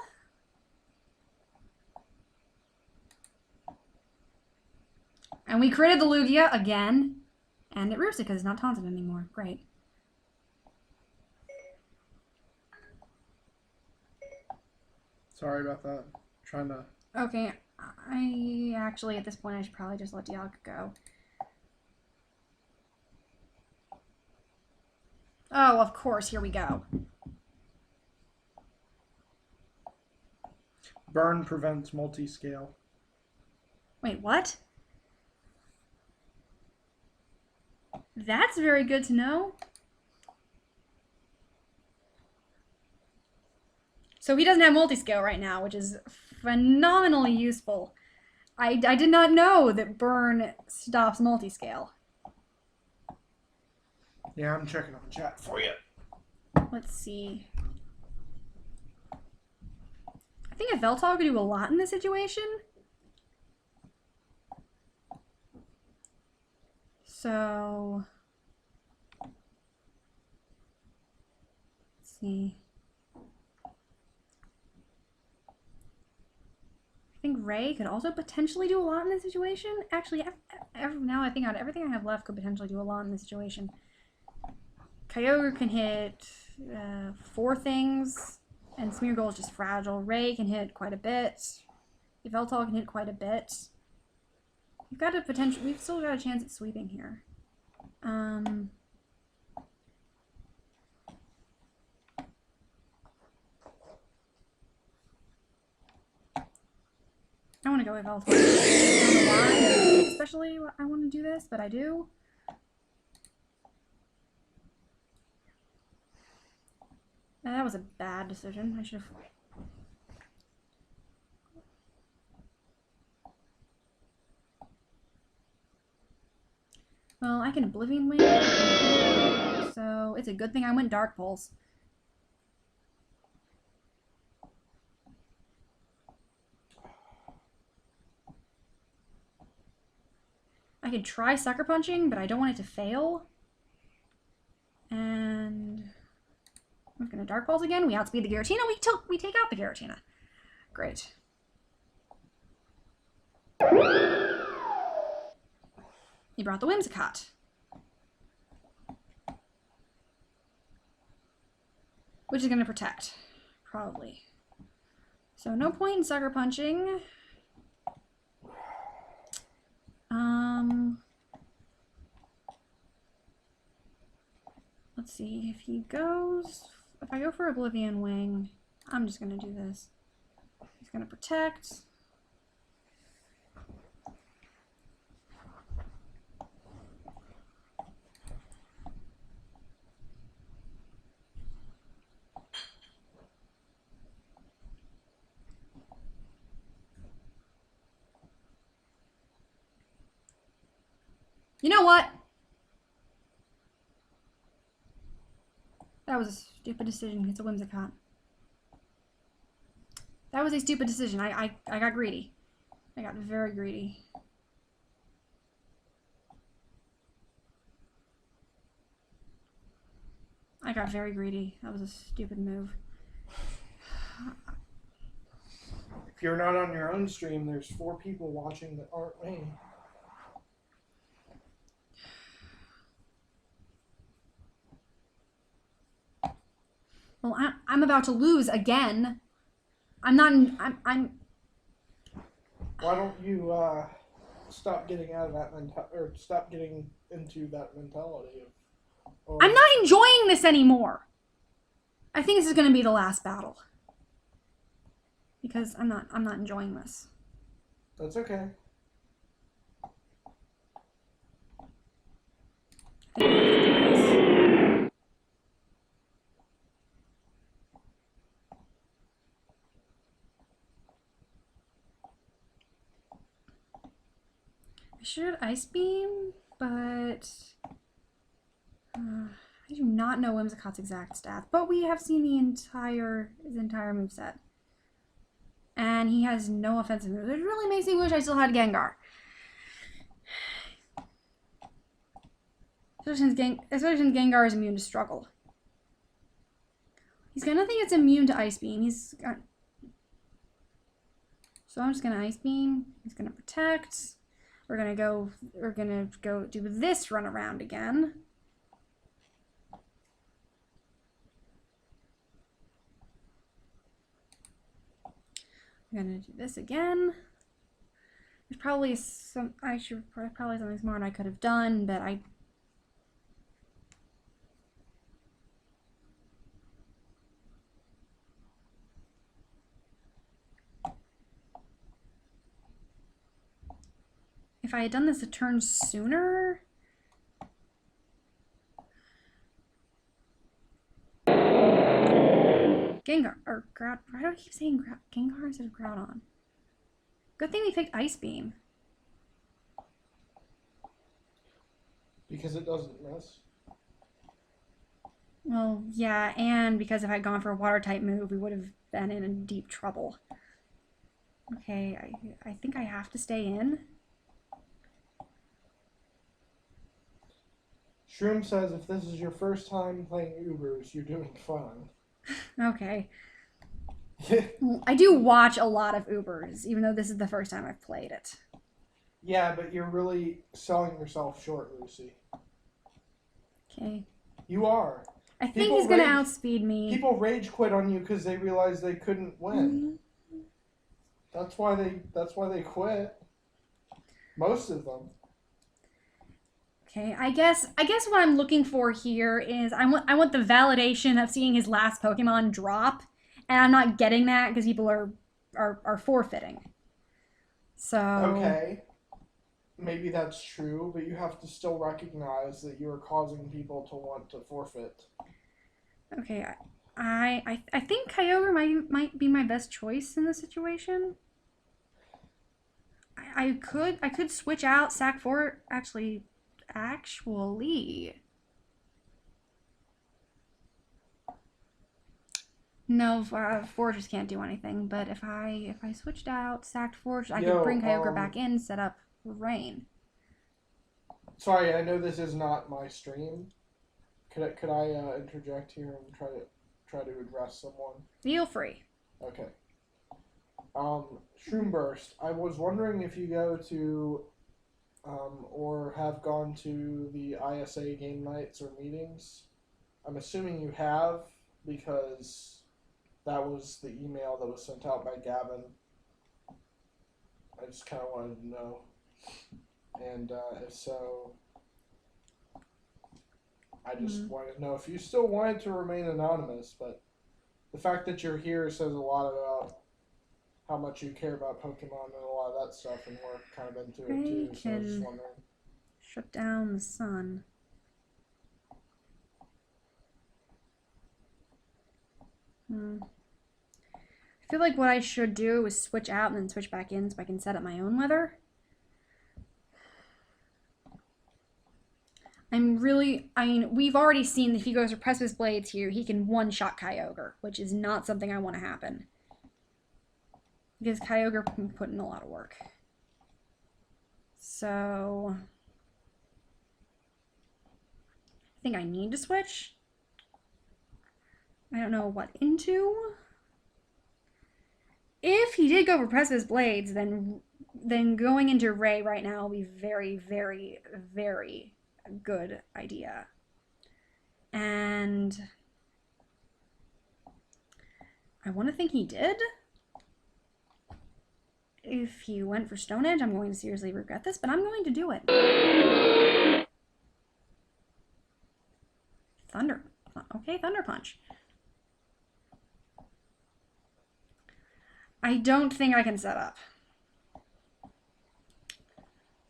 And we critted the Lugia again. And it roosted because it's not taunted anymore. Great. Sorry about that. Trying to... Okay, I actually, at this point, I should probably just let Dialga go. Oh, of course, here we go. Burn prevents multi-scale. Wait, what? That's very good to know. So he doesn't have multi-scale right now, which is phenomenally useful. I did not know that burn stops multi-scale. Yeah, I'm checking on chat for you. Let's see. I think a Veltal could do a lot in this situation. So, let's see. I think Ray could also potentially do a lot in this situation. Actually, now I think about it, everything I have left could potentially do a lot in this situation. Kyogre can hit 4 things, and Smeargle is just fragile. Ray can hit quite a bit. Yveltal can hit quite a bit. We've still got a chance at sweeping here. I want to go with Yveltal. I don't know why, especially I want to do this, but I do. That was a bad decision. I should have... Well, I can Oblivion Wing, so it's a good thing I went Dark Pulse. I could try Sucker Punching, but I don't want it to fail. And we're gonna Dark Pulse again. We outspeed the Giratina. We take out the Giratina. Great. He brought the Whimsicott. Which is going to protect. Probably. So no point in Sucker Punching. Let's see. If I go for Oblivion Wing, I'm just going to do this. He's going to protect. You know what? That was a stupid decision. It's a Whimsicott. That was a stupid decision. I got greedy. I got very greedy. I got very greedy. That was a stupid move. If you're not on your own stream, there's 4 people watching that aren't me. Well, I'm about to lose again. I'm not. I'm. Why don't you stop getting out of that or stop getting into that mentality of? I'm not enjoying this anymore. I think this is going to be the last battle because I'm not enjoying this. That's okay. should Ice Beam, but I do not know Whimsicott's exact stats, but we have seen his entire moveset. And he has no offensive moves. It really makes me wish I still had Gengar. Especially since Gengar is immune to struggle. He's gonna think it's immune to Ice Beam. So I'm just gonna Ice Beam. He's gonna protect. We're gonna go do this run around again. I'm gonna do this again. There's probably probably something smart I could have done, but if I had done this a turn sooner. Gengar, or Groud, why do I keep saying Gengar instead of Groudon? Good thing we picked Ice Beam. Because it doesn't miss. Well, yeah, and because if I'd gone for a water type move, we would have been in deep trouble. Okay, I think I have to stay in. Shroom says if this is your first time playing Ubers, you're doing fine. Okay. I do watch a lot of Ubers, even though this is the first time I've played it. Yeah, but you're really selling yourself short, Lucy. Okay. You are. I think he's going to outspeed me. People rage quit on you because they realized they couldn't win. That's why they quit. Most of them. Okay, I guess what I'm looking for here is I want the validation of seeing his last Pokemon drop, and I'm not getting that because people are forfeiting. So okay, maybe that's true, but you have to still recognize that you are causing people to want to forfeit. Okay, I think Kyogre might be my best choice in this situation. I could switch out Sack Fort actually. No, Fortress can't do anything. But if I switched out Sacked Fortress, I could bring Kyogre back in, set up Rain. Sorry, I know this is not my stream. Could I interject here and try to address someone? Feel free. Okay. Shroomburst, I was wondering if you go to or have gone to the ISA game nights or meetings. I'm assuming you have, because that was the email that was sent out by Gavin. I just kind of wanted to know. And if so, I just wanted to know if you still wanted to remain anonymous, but the fact that you're here says a lot about how much you care about Pokemon and a lot of that stuff, and we're kind of into it too, so I was just wondering. Shut down the sun. I feel like what I should do is switch out and then switch back in so I can set up my own weather. We've already seen that if he goes for Precipice Blades here, he can one-shot Kyogre, which is not something I want to happen. Because Kyogre can put in a lot of work. So I think I need to switch. I don't know what into. If he did go for Precipice Blades, then going into Ray right now will be very, very, very good idea. And I want to think he did. If he went for Stone Edge, I'm going to seriously regret this, but I'm going to do it. Thunder. Okay, Thunder Punch. I don't think I can set up.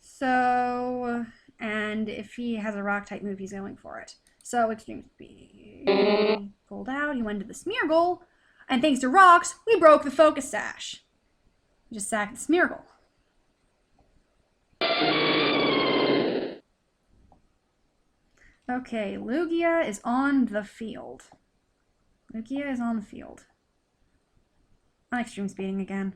So, and if he has a rock type move, he's going for it. So, Extreme Speed pulled out. He went to the Smeargle. And thanks to rocks, we broke the Focus Sash. Just sacked the Smeargle. Okay, Lugia is on the field. Lugia is on the field. I like stream speeding again.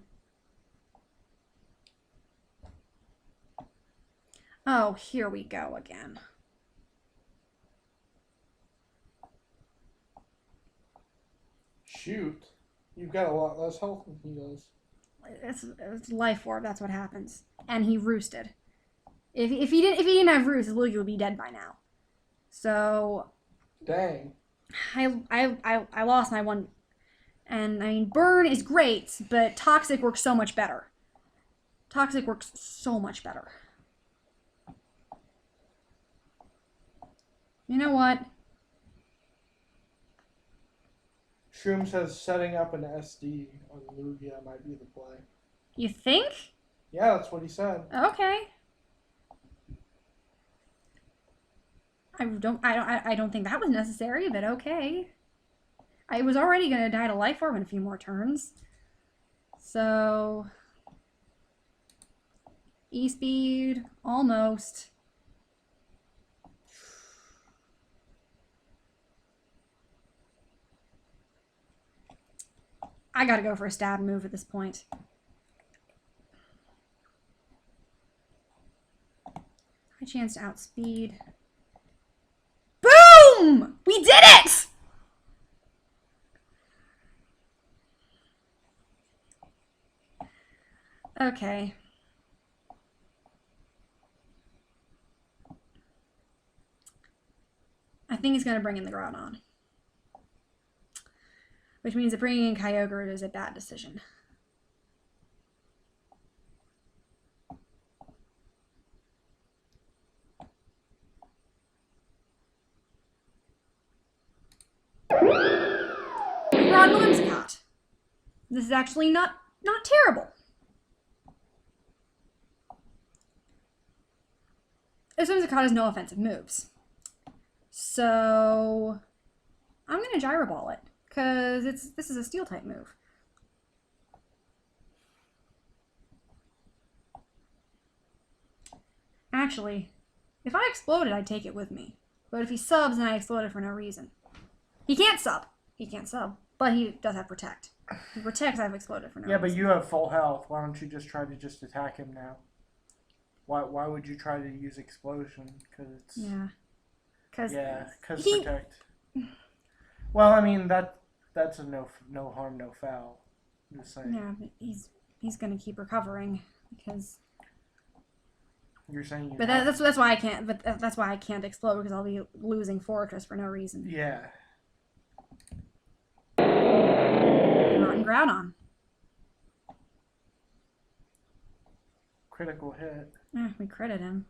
Oh, here we go again. Shoot. You've got a lot less health than he does. It's life orb, that's what happens. And he roosted. If he didn't have roost, his Lugia would be dead by now. So Dang. I lost my one. And I mean, burn is great, but toxic works so much better. Toxic works so much better. You know what? Shroom says setting up an SD on Lugia might be the play. You think? Yeah, that's what he said. Okay. I don't think that was necessary, but okay. I was already gonna die to life orb in a few more turns. So E-speed, almost. I gotta go for a stab move at this point. High chance to outspeed. Boom! We did it! Okay. I think he's gonna bring in the Groudon. Which means that bringing in Kyogre is a bad decision. Rod Whimsicott. This is actually not terrible. This Whimsicott has no offensive moves. So I'm gonna Gyro Ball it. Because this is a steel type move. Actually, if I exploded, I'd take it with me. But if he subs, then I exploded for no reason. He can't sub. He can't sub. But he does have Protect. If he protects, I've exploded for no reason. Yeah, but you have full health. Why don't you just try to just attack him now? Why would you try to use Explosion? Because it's... Yeah. Because Protect. Well, I mean, that's a no harm, no foul. I'm just saying. Yeah, but he's gonna keep recovering because. You're saying. But that's why I can't. But that's why I can't explode because I'll be losing Fortress for no reason. Yeah. Rotten Groudon. Critical hit. Yeah, we critted him.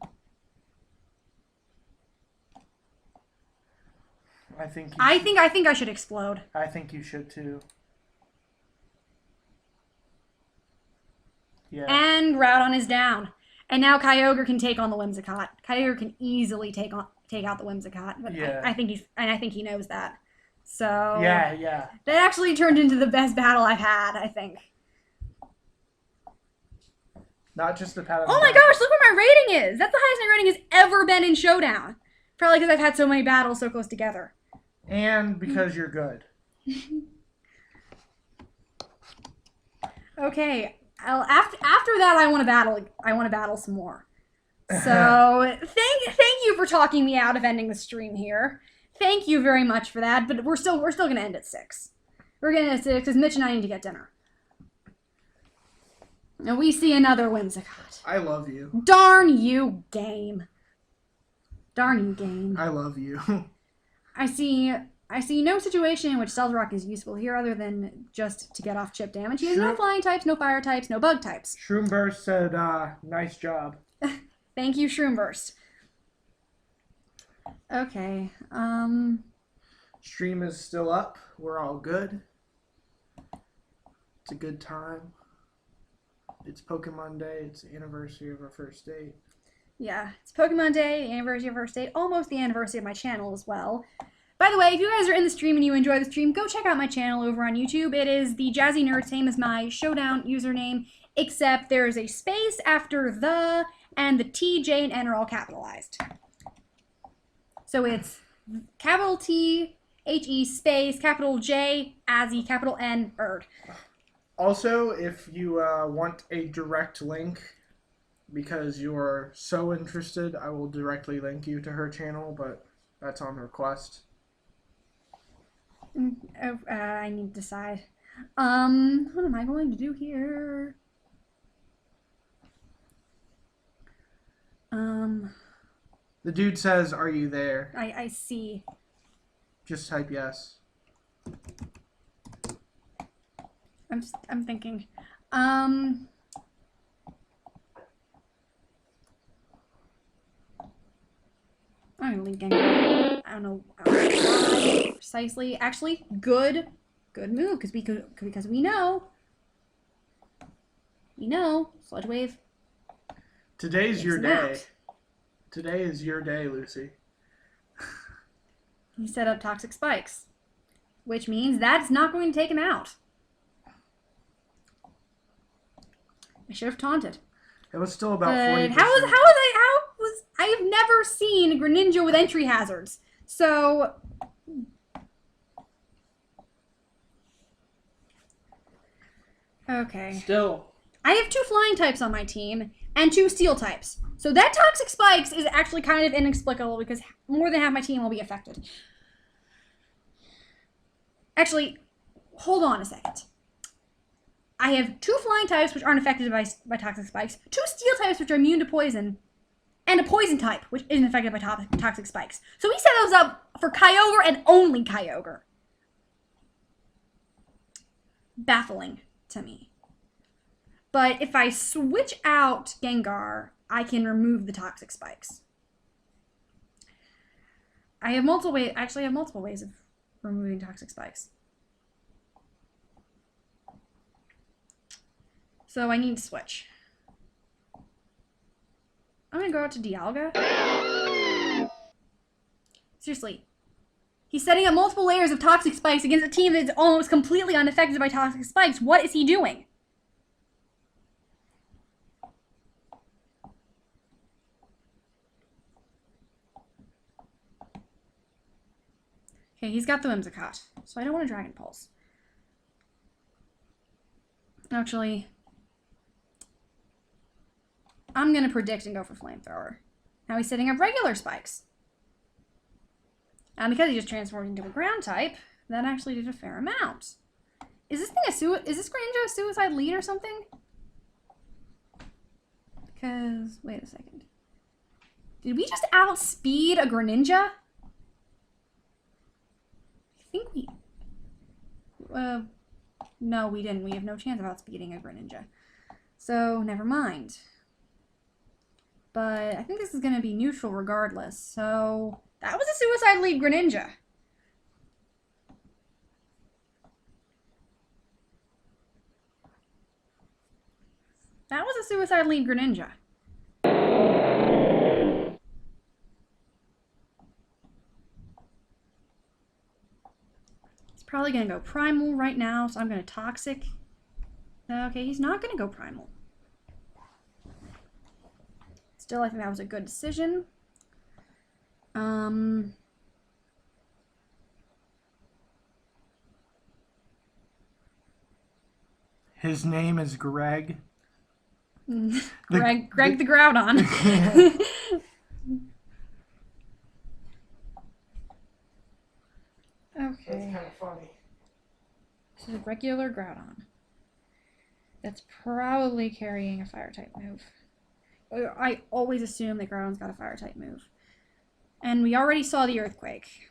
I think I should explode. I think you should too. Yeah. And Groudon is down. And now Kyogre can take on the Whimsicott. Kyogre can easily take out the Whimsicott. But Yeah. I think he knows that. So Yeah. that actually turned into the best battle I've had, I think. Not just the pattern. Oh my gosh, look what my rating is! That's the highest my rating has ever been in Showdown. Probably because I've had so many battles so close together. And because you're good. Okay, after that, I want to battle. I want to battle some more. So thank you for talking me out of ending the stream here. Thank you very much for that. But we're still gonna end at 6. We're gonna end at 6 because Mitch and I need to get dinner. And we see another Whimsicott. I love you. Darn you, game. Darn you, game. I love you. I see no situation in which Stealth Rock is useful here other than just to get off chip damage. He has no flying types, no fire types, no bug types. Shroomburst said, nice job. Thank you, Shroomburst. Okay, Stream is still up. We're all good. It's a good time. It's Pokemon Day. It's the anniversary of our first date. yeah, it's Pokemon Day, anniversary of first date, almost the anniversary of my channel as well. By the way, if you guys are in the stream and you enjoy the stream, go check out my channel over on YouTube. It is the JazzieNerd, same as my Showdown username, except there is a space after the, and the T, J, and N are all capitalized. So it's capital T, H-E space, capital J, Azzy, capital N, Erd. Also, if you want a direct link, because you're so interested, I will directly link you to her channel, but that's on request. I need to decide. What am I going to do here? The dude says, "Are you there?" I see. Just type yes. I'm thinking. I'm gonna leave Gengar. I don't know why precisely. Actually, good move because we know Sludge Wave. Today's your day. Snapped. Today is your day, Lucy. He set up Toxic Spikes, which means that's not going to take him out. I should have taunted. It was still about 40%. I have never seen a Greninja with entry hazards. So okay. Still. I have 2 flying types on my team and 2 steel types. So that Toxic Spikes is actually kind of inexplicable because more than half my team will be affected. Actually, hold on a second. I have 2 flying types which aren't affected by Toxic Spikes, 2 steel types which are immune to poison, and a poison type which isn't affected by Toxic Spikes. So he set those up for Kyogre and only Kyogre. Baffling to me. But if I switch out Gengar, I can remove the Toxic Spikes. I have multiple ways. Actually, I have multiple ways of removing Toxic Spikes. So I need to switch. I'm gonna go out to Dialga. Seriously. He's setting up multiple layers of Toxic Spikes against a team that's almost completely unaffected by Toxic Spikes. What is he doing? Okay, he's got the Whimsicott, so I don't want a Dragon Pulse. Actually, I'm going to predict and go for Flamethrower. Now he's setting up regular spikes. And because he just transformed into a ground type, that actually did a fair amount. Is this thing is this Greninja a suicide lead or something? Because, wait a second. Did we just outspeed a Greninja? I think we... no, we didn't. We have no chance of outspeeding a Greninja. So, never mind. But I think this is going to be neutral regardless. So, that was a suicide lead Greninja. That was a suicide lead Greninja. He's probably going to go Primal right now, so I'm going to Toxic. Okay, he's not going to go Primal. Still, I think that was a good decision. His name is Greg. Greg the Groudon. Okay. That's kind of funny. This is a regular Groudon. That's probably carrying a Fire-type move. I always assume that Groudon's got a Fire-type move. And we already saw the Earthquake.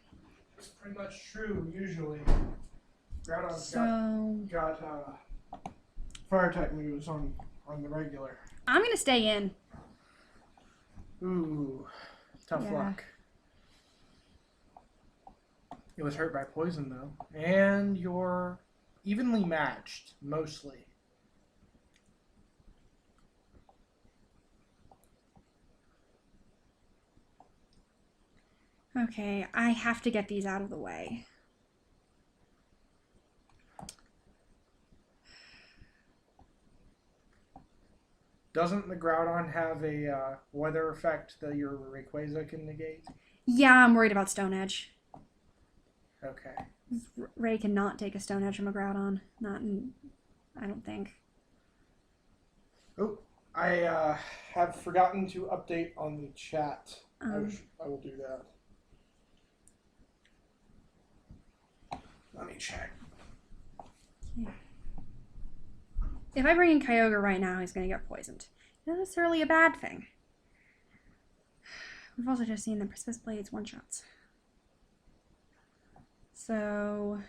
It's pretty much true, usually. Groudon's So... got fire-type moves on the regular. I'm going to stay in. Ooh, tough luck. It was hurt by poison, though. And you're evenly matched, mostly. Okay, I have to get these out of the way. Doesn't the Groudon have a weather effect that your Rayquaza can negate? Yeah, I'm worried about Stone Edge. Okay. Ray cannot take a Stone Edge from a Groudon. I don't think. Oh, I have forgotten to update on the chat. I will do that. Let me check. If I bring in Kyogre right now, he's going to get poisoned. Not necessarily a bad thing. We've also just seen the Precipice Blades one-shots. So...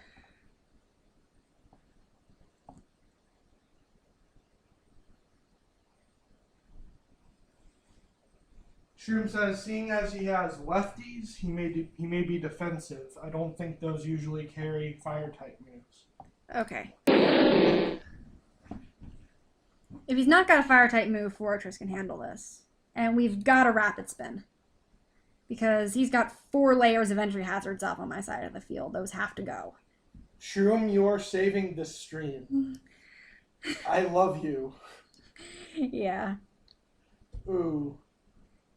Shroom says, seeing as he has lefties, he may be defensive. I don't think those usually carry fire type moves. Okay. If he's not got a fire type move, Fortress can handle this. And we've got a Rapid Spin. Because he's got 4 layers of entry hazards up on my side of the field. Those have to go. Shroom, you're saving the stream. I love you. Yeah. Ooh.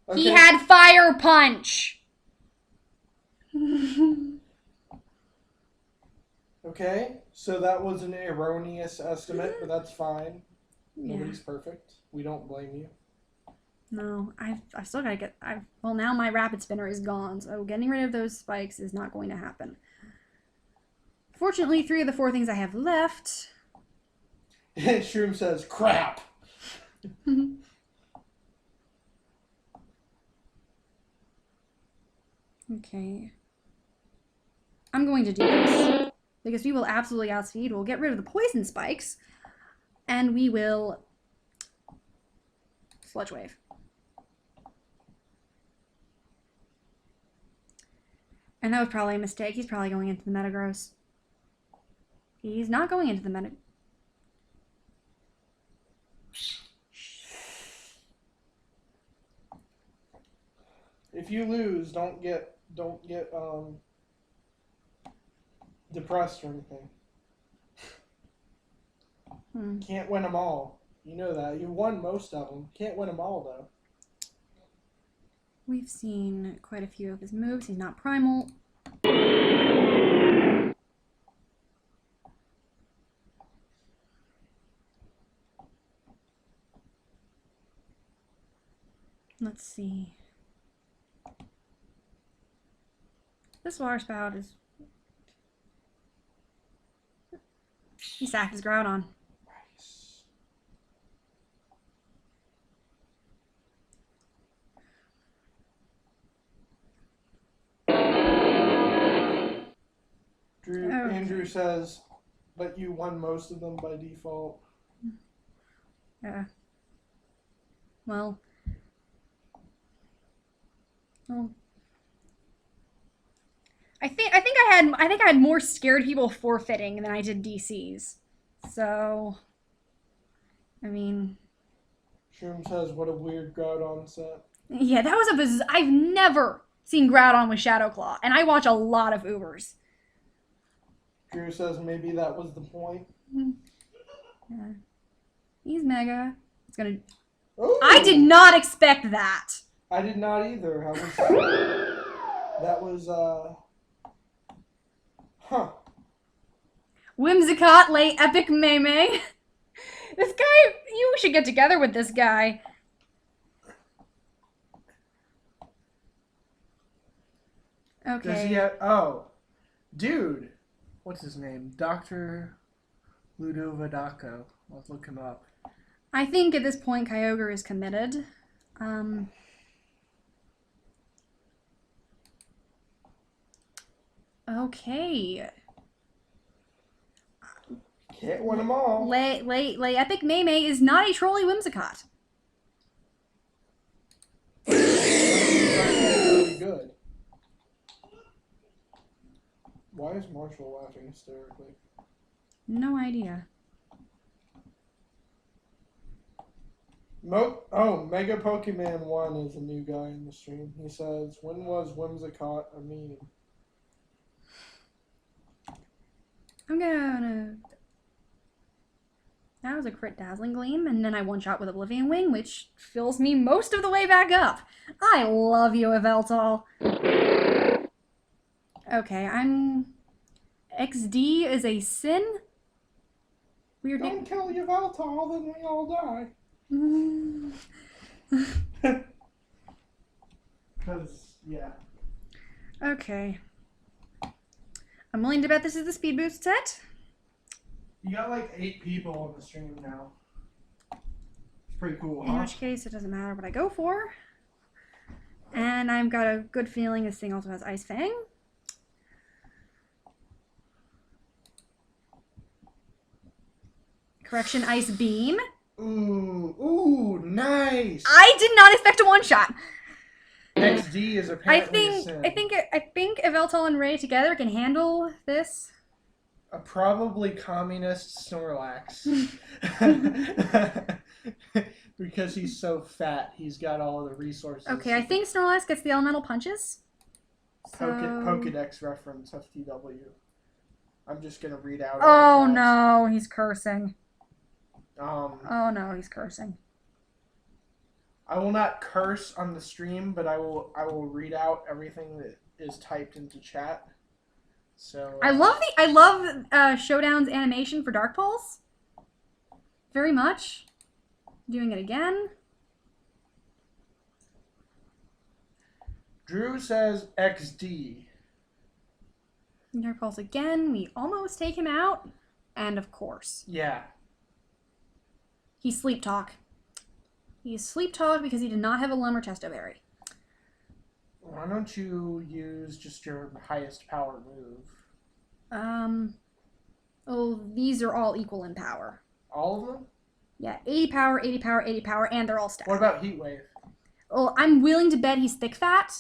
Okay. He had Fire Punch! Okay, so that was an erroneous estimate, but that's fine. Yeah. Nobody's perfect. We don't blame you. No, I've still gotta get... Well, now my Rapid Spinner is gone, so getting rid of those spikes is not going to happen. Fortunately, 3 of the 4 things I have left... Shroom says, crap! Okay. I'm going to do this. Because we will absolutely outspeed. We'll get rid of the poison spikes. And we will... Sludge Wave. And that was probably a mistake. He's probably going into the Metagross. He's not going into the Meta... If you lose, don't get depressed or anything. Can't win them all. You know that. You won most of them. Can't win them all, though. We've seen quite a few of his moves. He's not primal. Let's see. This water spout is... He sacked his Groudon. Nice. Andrew says, but you won most of them by default. Yeah. Well, I think I had more scared people forfeiting than I did DCs. So, I mean, Shroom says, what a weird Groudon set. Yeah, that was I've never seen Groudon with Shadow Claw, and I watch a lot of Ubers. Drew says maybe that was the point. Yeah. He's mega. It's gonna. Ooh. I did not expect that. I did not either. That was Whimsicott, late epic Meme. This guy, you should get together with this guy. Okay. Does he have, oh, dude, what's his name? Dr. Ludovadaco. Let's look him up. I think at this point Kyogre is committed. Okay. Can't win them all. Late epic Meme is not a trolly Whimsicott. Really good. Why is Marshall laughing hysterically? No idea. Mega Pokemon 1 is a new guy in the stream. He says, when was Whimsicott a meme? I'm gonna... That was a crit Dazzling Gleam, and then I one-shot with Oblivion Wing, which fills me most of the way back up. I love you, Yveltal. Okay, XD is a sin? Weird name. Don't kill Yveltal, then we all die. Because, yeah. Okay. I'm willing to bet this is the speed boost set. You got like 8 people on the stream now. It's pretty cool, In huh? which case, it doesn't matter what I go for. And I've got a good feeling this thing also has Ice Fang. Correction, Ice Beam. Ooh, nice. I did not expect a one-shot. XD is apparently a sin. I think Yveltal and Ray together can handle this. A probably communist Snorlax. Because he's so fat, he's got all the resources. Okay, I think Snorlax gets the elemental punches. So... Pokedex reference, FTW. I'm just going to read out. Oh no, he's cursing. Oh no, he's cursing. I will not curse on the stream, but I will read out everything that is typed into chat. So I love Showdown's animation for Dark Pulse. Very much. Doing it again. Drew says XD. Dark Pulse again. We almost take him out. And of course. Yeah. He's Sleep Talk. He's Sleep Talk because he did not have a Lumber Testo Berry. Why don't you use just your highest power move? Oh, these are all equal in power. All of them? Yeah, 80 power, 80 power, 80 power, and they're all stacked. What about Heat Wave? Well, I'm willing to bet he's Thick Fat.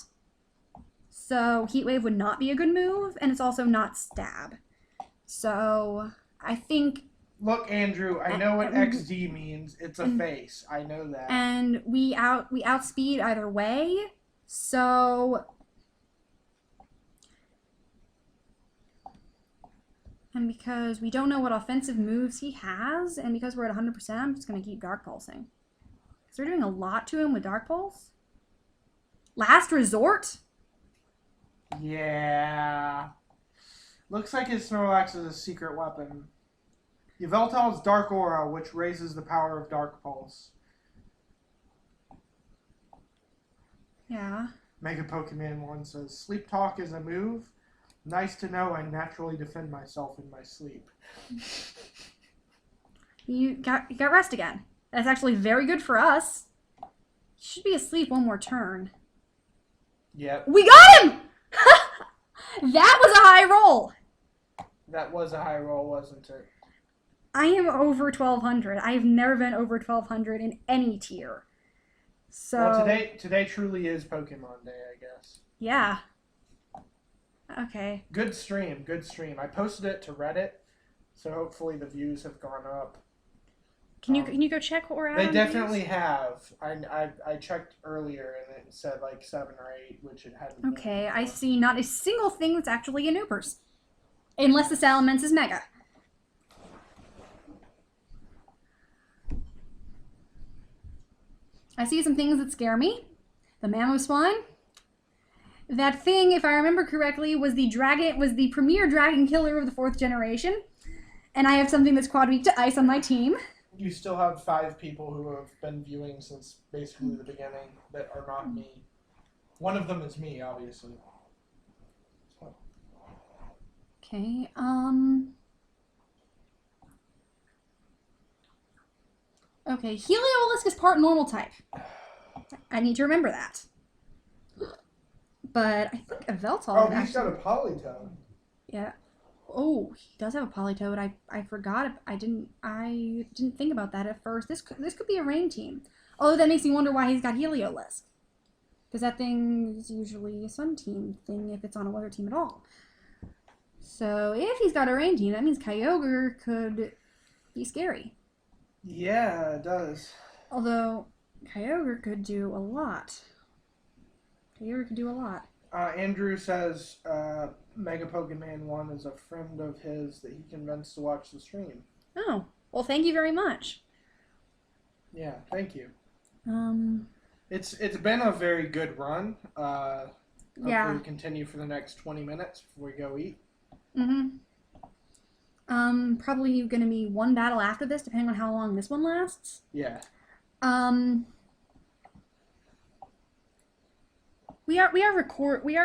So Heat Wave would not be a good move, and it's also not Stab. So I think... Look, Andrew, I know what XD means. It's a face. I know that. And we outspeed either way. So... And because we don't know what offensive moves he has, and because we're at 100%, I'm just going to keep Dark Pulsing. Because we're doing a lot to him with Dark Pulse. Last Resort? Yeah. Looks like his Snorlax is a secret weapon. Yveltal's Dark Aura, which raises the power of Dark Pulse. Yeah. Mega Pokemon 1 says, Sleep Talk is a move. Nice to know I naturally defend myself in my sleep. You got rest again. That's actually very good for us. You should be asleep one more turn. Yep. We got him! That was a high roll. That was a high roll, wasn't it? I am over 1200. I have never been over 1200 in any tier. So Well, today truly is Pokemon Day, I guess. Yeah. Okay. Good stream. I posted it to Reddit, so hopefully the views have gone up. Can you go check what we're at? They on definitely views? have. I checked earlier and it said like 7 or 8, which it hadn't. been Okay, before. I see not a single thing that's actually in Ubers. Unless the Salamence is Mega. I see some things that scare me. The Mamoswine. That thing, if I remember correctly, was the premier dragon killer of the 4th generation. And I have something that's quad weak to ice on my team. You still have 5 people who have been viewing since basically the beginning that are not me. One of them is me, obviously. So. Okay, Okay, Heliolisk is part normal type. I need to remember that. But I think Yveltal... Oh, he's got a Polytoad. Yeah. Oh, he does have a Polytoad. I forgot. I didn't think about that at first. This could be a rain team. Although that makes me wonder why he's got Heliolisk. Because that thing is usually a sun team thing if it's on a weather team at all. So if he's got a rain team, that means Kyogre could be scary. Yeah, it does. Although Kyogre could do a lot. Andrew says Mega Pokemon 1 is a friend of his that he convinced to watch the stream. Oh, Well, thank you very much. Yeah, thank you. Um, It's been a very good run. yeah. Hopefully continue for the next 20 minutes before we go eat. Probably gonna be one battle after this, depending on how long this one lasts. Yeah. We are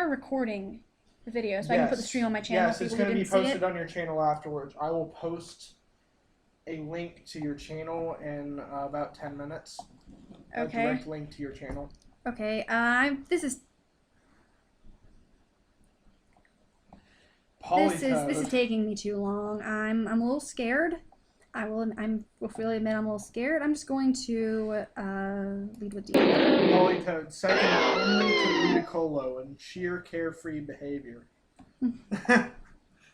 recording the video, so I can put the stream on my channel. Yes, it's going to be posted on your channel afterwards. I will post a link to your channel in about 10 minutes. Okay. A direct link to your channel. Okay. This is taking me too long. I'm a little scared. I will freely admit I'm a little scared. I'm just going to lead with Diablo. Polytoad, second only to Ludicolo in sheer carefree behavior.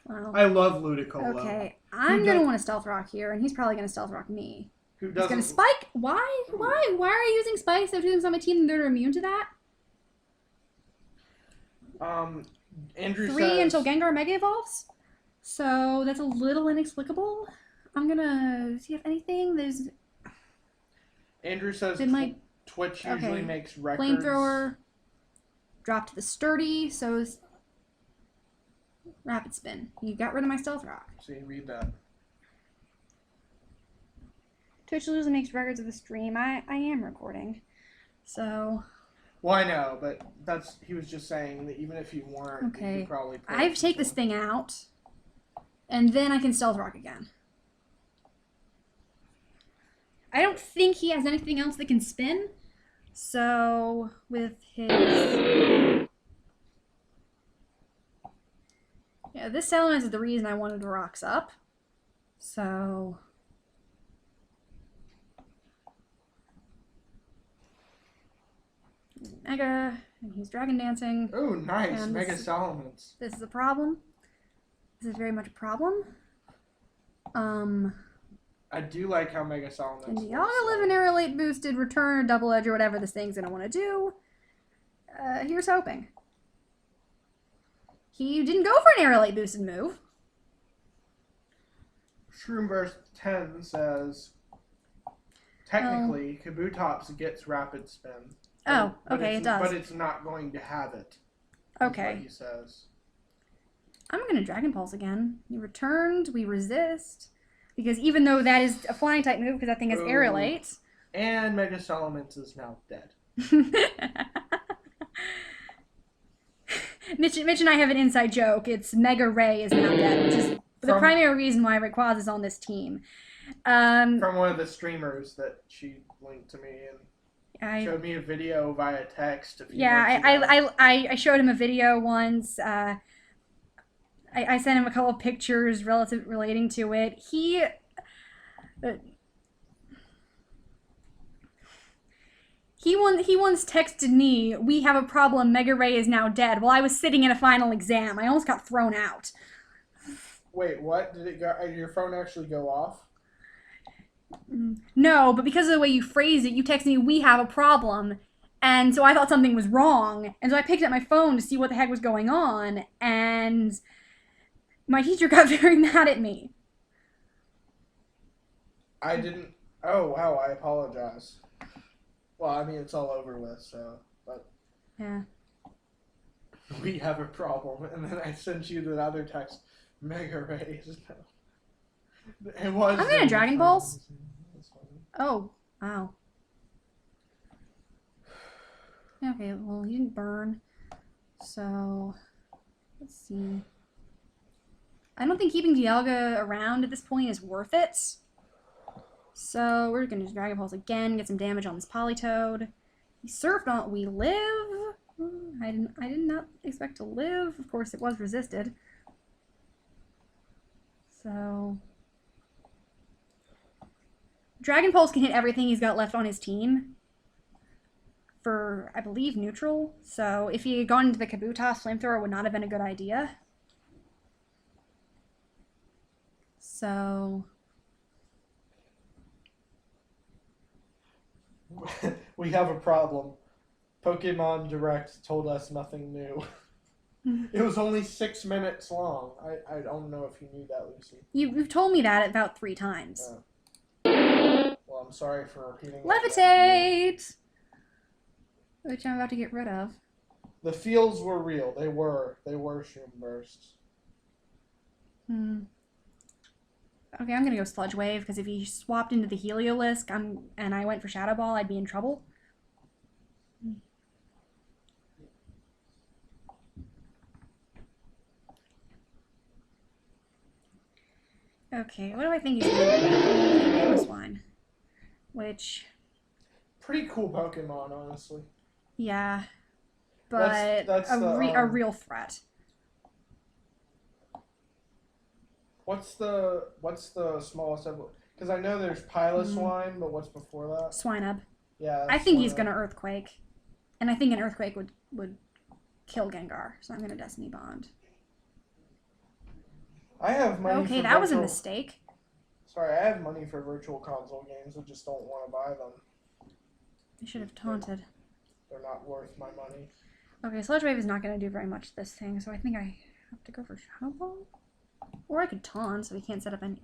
Wow. I love Ludicolo. Okay, I'm gonna want to stealth rock here, and he's probably gonna stealth rock me. Who He's doesn't? gonna spike. Why? Are you using spikes? If things on my team, they're immune to that. Andrew 3 says, until Gengar Mega Evolves. So that's a little inexplicable. I'm gonna see if anything. There's. Andrew says Twitch usually makes records. Flamethrower. Drop to the sturdy. So. Rapid spin. You got rid of my stealth rock. See, read that. Twitch usually makes records of the stream. I am recording. So. Well, I know, but he was just saying that even if you weren't, you could probably. I have to take this thing out, and then I can stealth rock again. I don't think he has anything else that can spin. So with his. Yeah, this element is the reason I wanted to rocks up. So. Mega, and he's dragon dancing. Oh, nice. Mega Salamence. This is a problem. This is very much a problem. I do like how Mega Salamence. And y'all gonna live an aerolate boosted return or double edge or whatever this thing's gonna want to do. Here's hoping. He didn't go for an aerolate boosted move. Shroomburst 10 says technically Kabutops gets rapid spin. Oh, okay, it does. But it's not going to have it. Okay. What he says. I'm gonna Dragon Pulse again. We returned, we resist. Because even though that is a flying type move, because that thing has aerolate. And Mega Salamence is now dead. Mitch and I have an inside joke. It's Mega Ray is now dead, which is the primary reason why Rayquaza is on this team. From one of the streamers that she linked to me and showed me a video via text. I showed him a video once. I sent him a couple of pictures relating to it. He once texted me, "We have a problem. Mega Ray is now dead." While I was sitting in a final exam, I almost got thrown out. Wait, what? Did your phone actually go off? No, but because of the way you phrased it, you texted me, "We have a problem," and so I thought something was wrong, and so I picked up my phone to see what the heck was going on, and my teacher got very mad at me. I didn't. Oh wow! I apologize. Well, I mean, it's all over with, so, but... Yeah. We have a problem, and then I sent you the other text, Mega Rays. It was... I'm gonna Dragon Balls. Oh, wow. Okay, well, he didn't burn, so, let's see. I don't think keeping Dialga around at this point is worth it. So we're gonna Dragon Pulse again, get some damage on this Politoad. He surfed on We Live. I did not expect to live. Of course, it was resisted. So Dragon Pulse can hit everything he's got left on his team for, I believe, neutral. So if he had gone into the Kabutops, Flamethrower would not have been a good idea. So we have a problem. Pokemon Direct told us nothing new. It was only 6 minutes long. I don't know if you knew that, Lucy. You've told me that about 3 times. Well, I'm sorry for repeating that again. Levitate! Which I'm about to get rid of. The feels were real. They were shroom bursts. Okay, I'm gonna go Sludge Wave, because if he swapped into the Heliolisk and I went for Shadow Ball, I'd be in trouble. Okay, what do I think he's going to do? This one. Which, Pretty cool Pokemon, honestly. yeah. But That's a real threat. What's the smallest ever? Because I know there's Piloswine, but what's before that? Swinub. Yeah. I think he's going to Earthquake. And I think an Earthquake would kill Gengar. So I'm going to Destiny Bond. I have money. Okay, that was a mistake. Sorry, I have money for virtual console games. I just don't want to buy them. I should have taunted. They're not worth my money. Okay, Sludge Wave is not going to do very much this thing, so I think I have to go for Shadow Ball. Or I could taunt, so he can't set up any...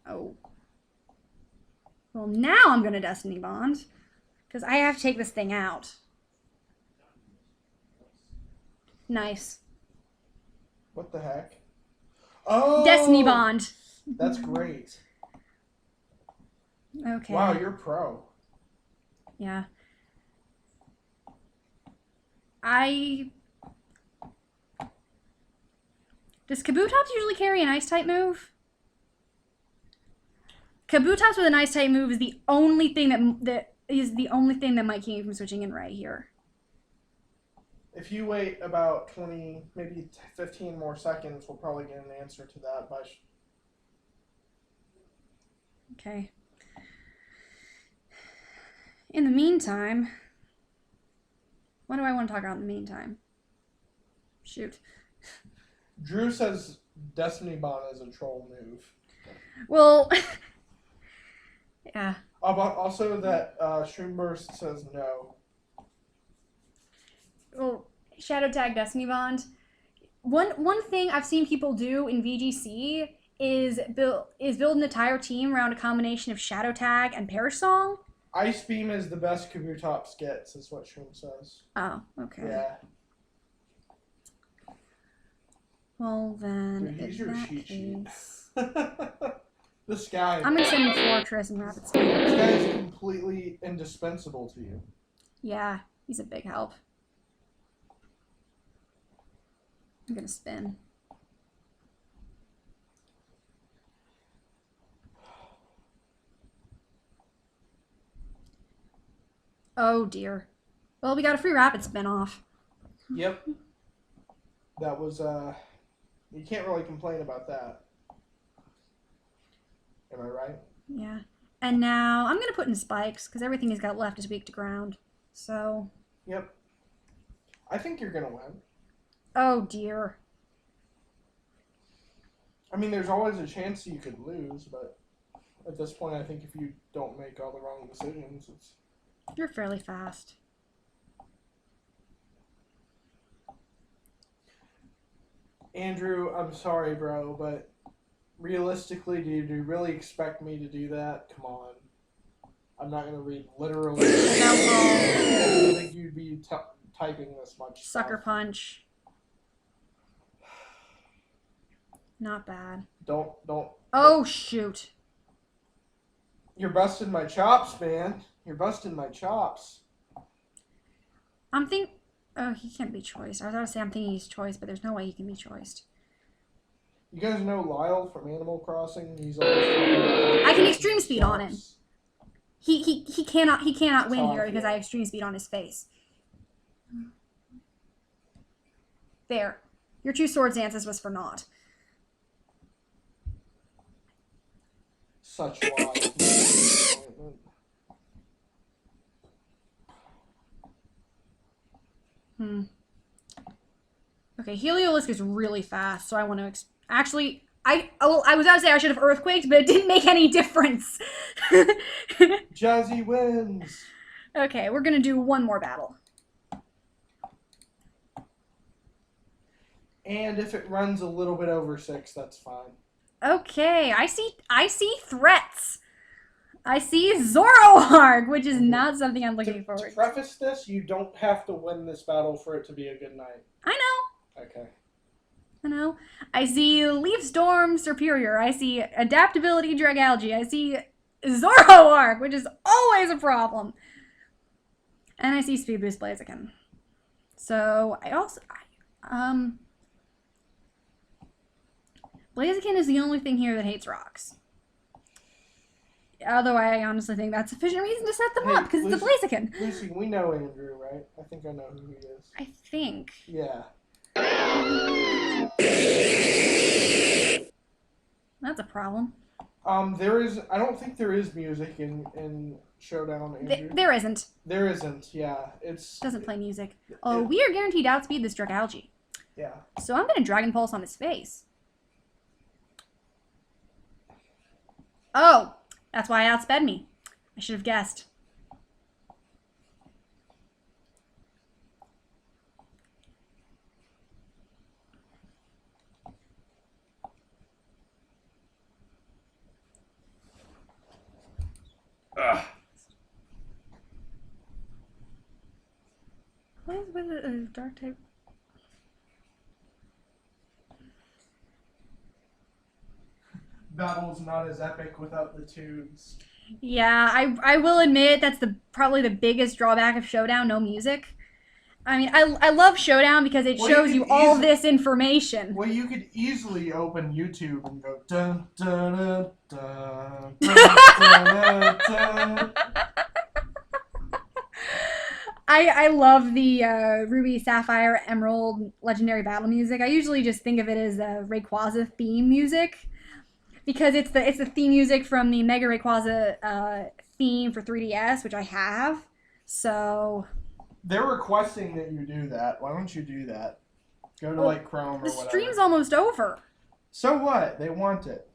Oh. Well, now I'm going to Destiny Bond. Because I have to take this thing out. Nice. What the heck? Oh! Destiny Bond. That's great. Okay. Wow, you're pro. Yeah. Does Kabutops usually carry an Ice-type move? Kabutops with an Ice-type move is the only thing that might keep me from switching in right here. If you wait about 20, maybe 15 more seconds, we'll probably get an answer to that. Okay. In the meantime, what do I want to talk about in the meantime? Shoot. Drew says Destiny Bond is a troll move. Well, yeah. But also that Shroom Burst says no. Well, Shadow Tag Destiny Bond. One thing I've seen people do in VGC is build an entire team around a combination of Shadow Tag and Perish Song. Ice Beam is the best Kabutops gets, is what Shroom says. Oh, okay. Yeah. Well then, Dude, he's your in that cheat sheet. case, This guy. I'm gonna send Fortress and Rapid Spin. This guy is completely indispensable to you. Yeah, he's a big help. I'm gonna spin. Oh dear. Well, we got a free Rapid Spin off. Yep. That was, you can't really complain about that. Am I right? Yeah. And now I'm gonna put in Spikes, because everything he's got left is weak to ground. So. Yep. I think you're gonna win. Oh dear. I mean, there's always a chance you could lose, but at this point, I think if you don't make all the wrong decisions, it's... You're fairly fast. Andrew, I'm sorry, bro, but realistically, do you really expect me to do that? Come on. I'm not going to read literally. I don't think you'd be typing this much Sucker stuff. Punch. Not bad. Don't. Oh, shoot. You're busting my chops, man. You're busting my chops. I'm thinking... Oh, he can't be choiced. I was about to say I'm thinking he's choiced, but there's no way he can be choiced. You guys know Lyle from Animal Crossing? He's always... I can extreme speed on him. He cannot win here because I have extreme speed on his face. There. Your two swords dances was for naught. Such lies. Okay, Heliolisk is really fast, so I want to... Actually, I was about to say I should have Earthquaked, but it didn't make any difference. Jazzy wins. Okay, we're going to do one more battle. And if it runs a little bit over 6, that's fine. Okay, I see threats. I see Zoroark, which is not something I'm looking To forward to. preface this, you don't have to win this battle for it to be a good night. I know. Okay. I know. I see Leaf Storm Superior. I see Adaptability Dragalge. I see Zoroark, which is always a problem. And I see Speed Boost Blaziken. So I also Blaziken is the only thing here that hates rocks. Although I honestly think that's sufficient reason to set them up, because it's a Blaziken. Lucy, we know Andrew, right? I think I know who he is. I think. Yeah. That's a problem. I don't think there is music in Showdown, Andrew. There isn't. There isn't, yeah. Doesn't play music. Oh, we are guaranteed to outspeed this Dragalge. Yeah. So I'm going to Dragon Pulse on his face. Oh, that's why it outsped me. I should have guessed. Ugh. What is with a dark type? Battle's not as epic without the tunes. Yeah, I will admit that's probably the biggest drawback of Showdown, no music. I mean, I love Showdown because it shows you all this information. Well, you could easily open YouTube and go dun dun dun dun dun dun dun. I love the Ruby, Sapphire, Emerald legendary battle music. I usually just think of it as Rayquaza theme music because it's the theme music from the Mega Rayquaza theme for 3DS, which I have. So they're requesting that you do that. Why don't you do that? Go to like Chrome or whatever. The stream's almost over. So what? They want it.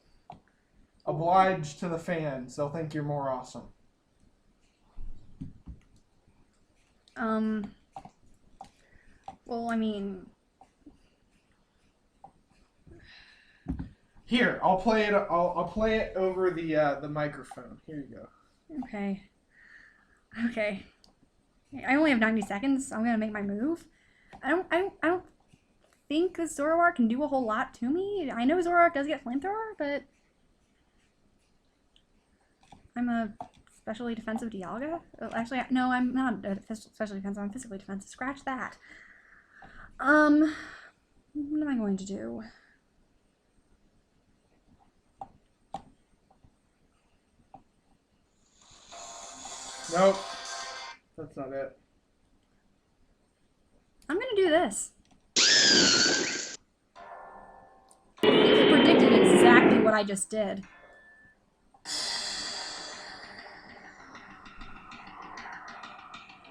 Oblige to the fans. They'll think you're more awesome. Well, I mean, here, I'll play it. I'll play it over the microphone. Here you go. Okay. Okay. I only have 90 seconds. So I'm gonna make my move. I don't think that Zoroark can do a whole lot to me. I know Zoroark does get flamethrower, but I'm a specially defensive Dialga. Oh, actually, no, I'm not specially defensive. I'm physically defensive. Scratch that. What am I going to do? Nope. That's not it. I'm gonna do this. I think he predicted exactly what I just did.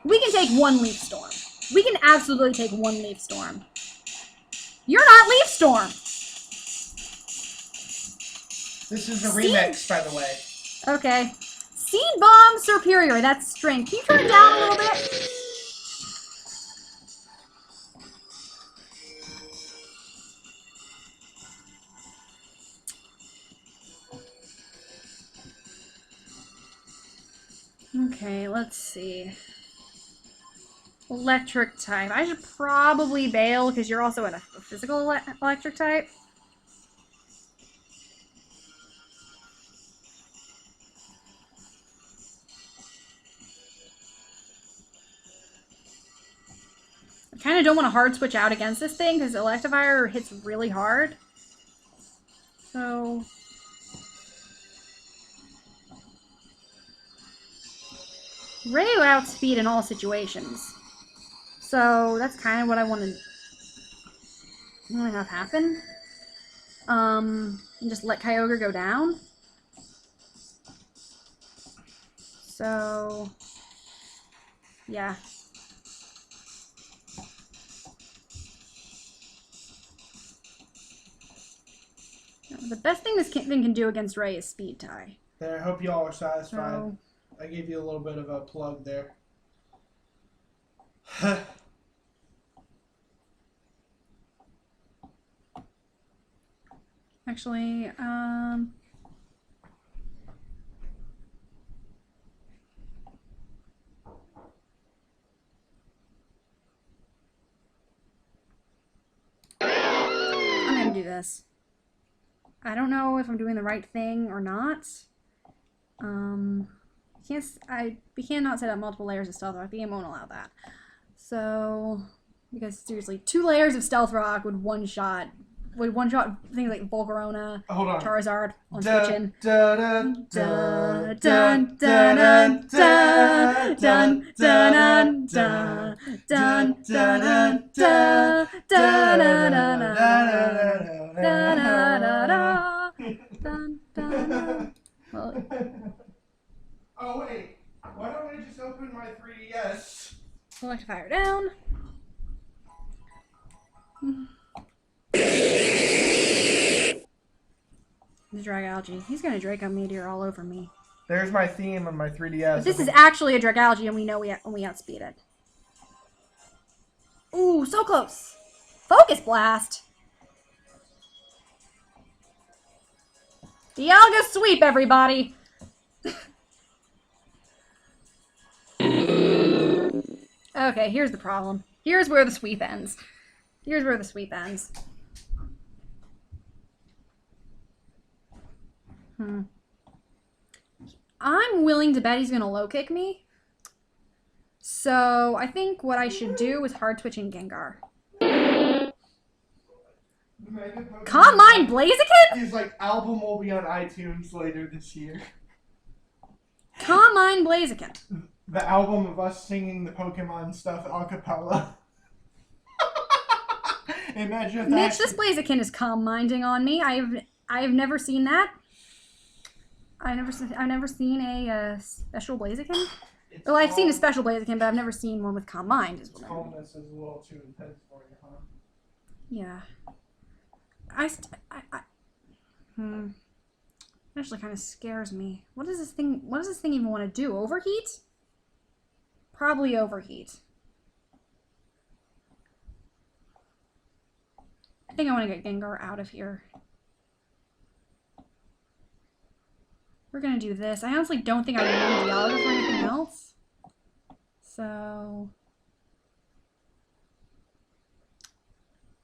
We can take one Leaf Storm. We can absolutely take one Leaf Storm. You're not Leaf Storm! This is a remix, by the way. Okay. Seed Bomb Superior, that's strength. Can you turn it down a little bit? Okay, let's see. Electric type. I should probably bail because you're also in a physical electric type. I kind of don't want to hard switch out against this thing because Electivire hits really hard. So Rayo outspeed in all situations. So that's kind of what I want to have happen. And just let Kyogre go down. So yeah. The best thing this thing can do against Ray is speed tie. I hope y'all are satisfied. So, I gave you a little bit of a plug there. Actually, I'm gonna do this. I don't know if I'm doing the right thing or not. We cannot set up multiple layers of stealth rock. The game won't allow that. So, because seriously, 2 layers of stealth rock would one shot things like Volcarona, Hold on. Charizard on Da, switching. da, da, da, Dun, dun, da, dun, dun, dun, dun, dun, dun, dun, dun, dun, dun. Well, Oh wait, why don't I just open my 3DS? select fire down. The Dragalge. He's gonna Draco Meteor all over me. There's my theme on my 3DS. But this is actually a Dragalge, and we know we outspeed it. Ooh, so close! Focus Blast! Dialga Sweep, everybody! Okay, here's the problem. Here's where the sweep ends. Here's where the sweep ends. I'm willing to bet he's gonna low kick me. So I think what I should do is hard twitching Gengar. Calm Mind Blaziken? His album will be on iTunes later this year. Calm Mind Blaziken. The album of us singing the Pokemon stuff a cappella. Imagine if Mitch, this Blaziken is calm minding on me. I've never seen that. I've never seen a special Blaziken. Well, I've seen a special Blaziken, but I've never seen one with calm mind. Calmness is a little too intense for you, huh? Yeah. Actually kind of scares me. What does this thing even want to do? Overheat? Probably overheat. I think I want to get Gengar out of here. We're gonna do this. I honestly don't think I need Dialga for anything else. So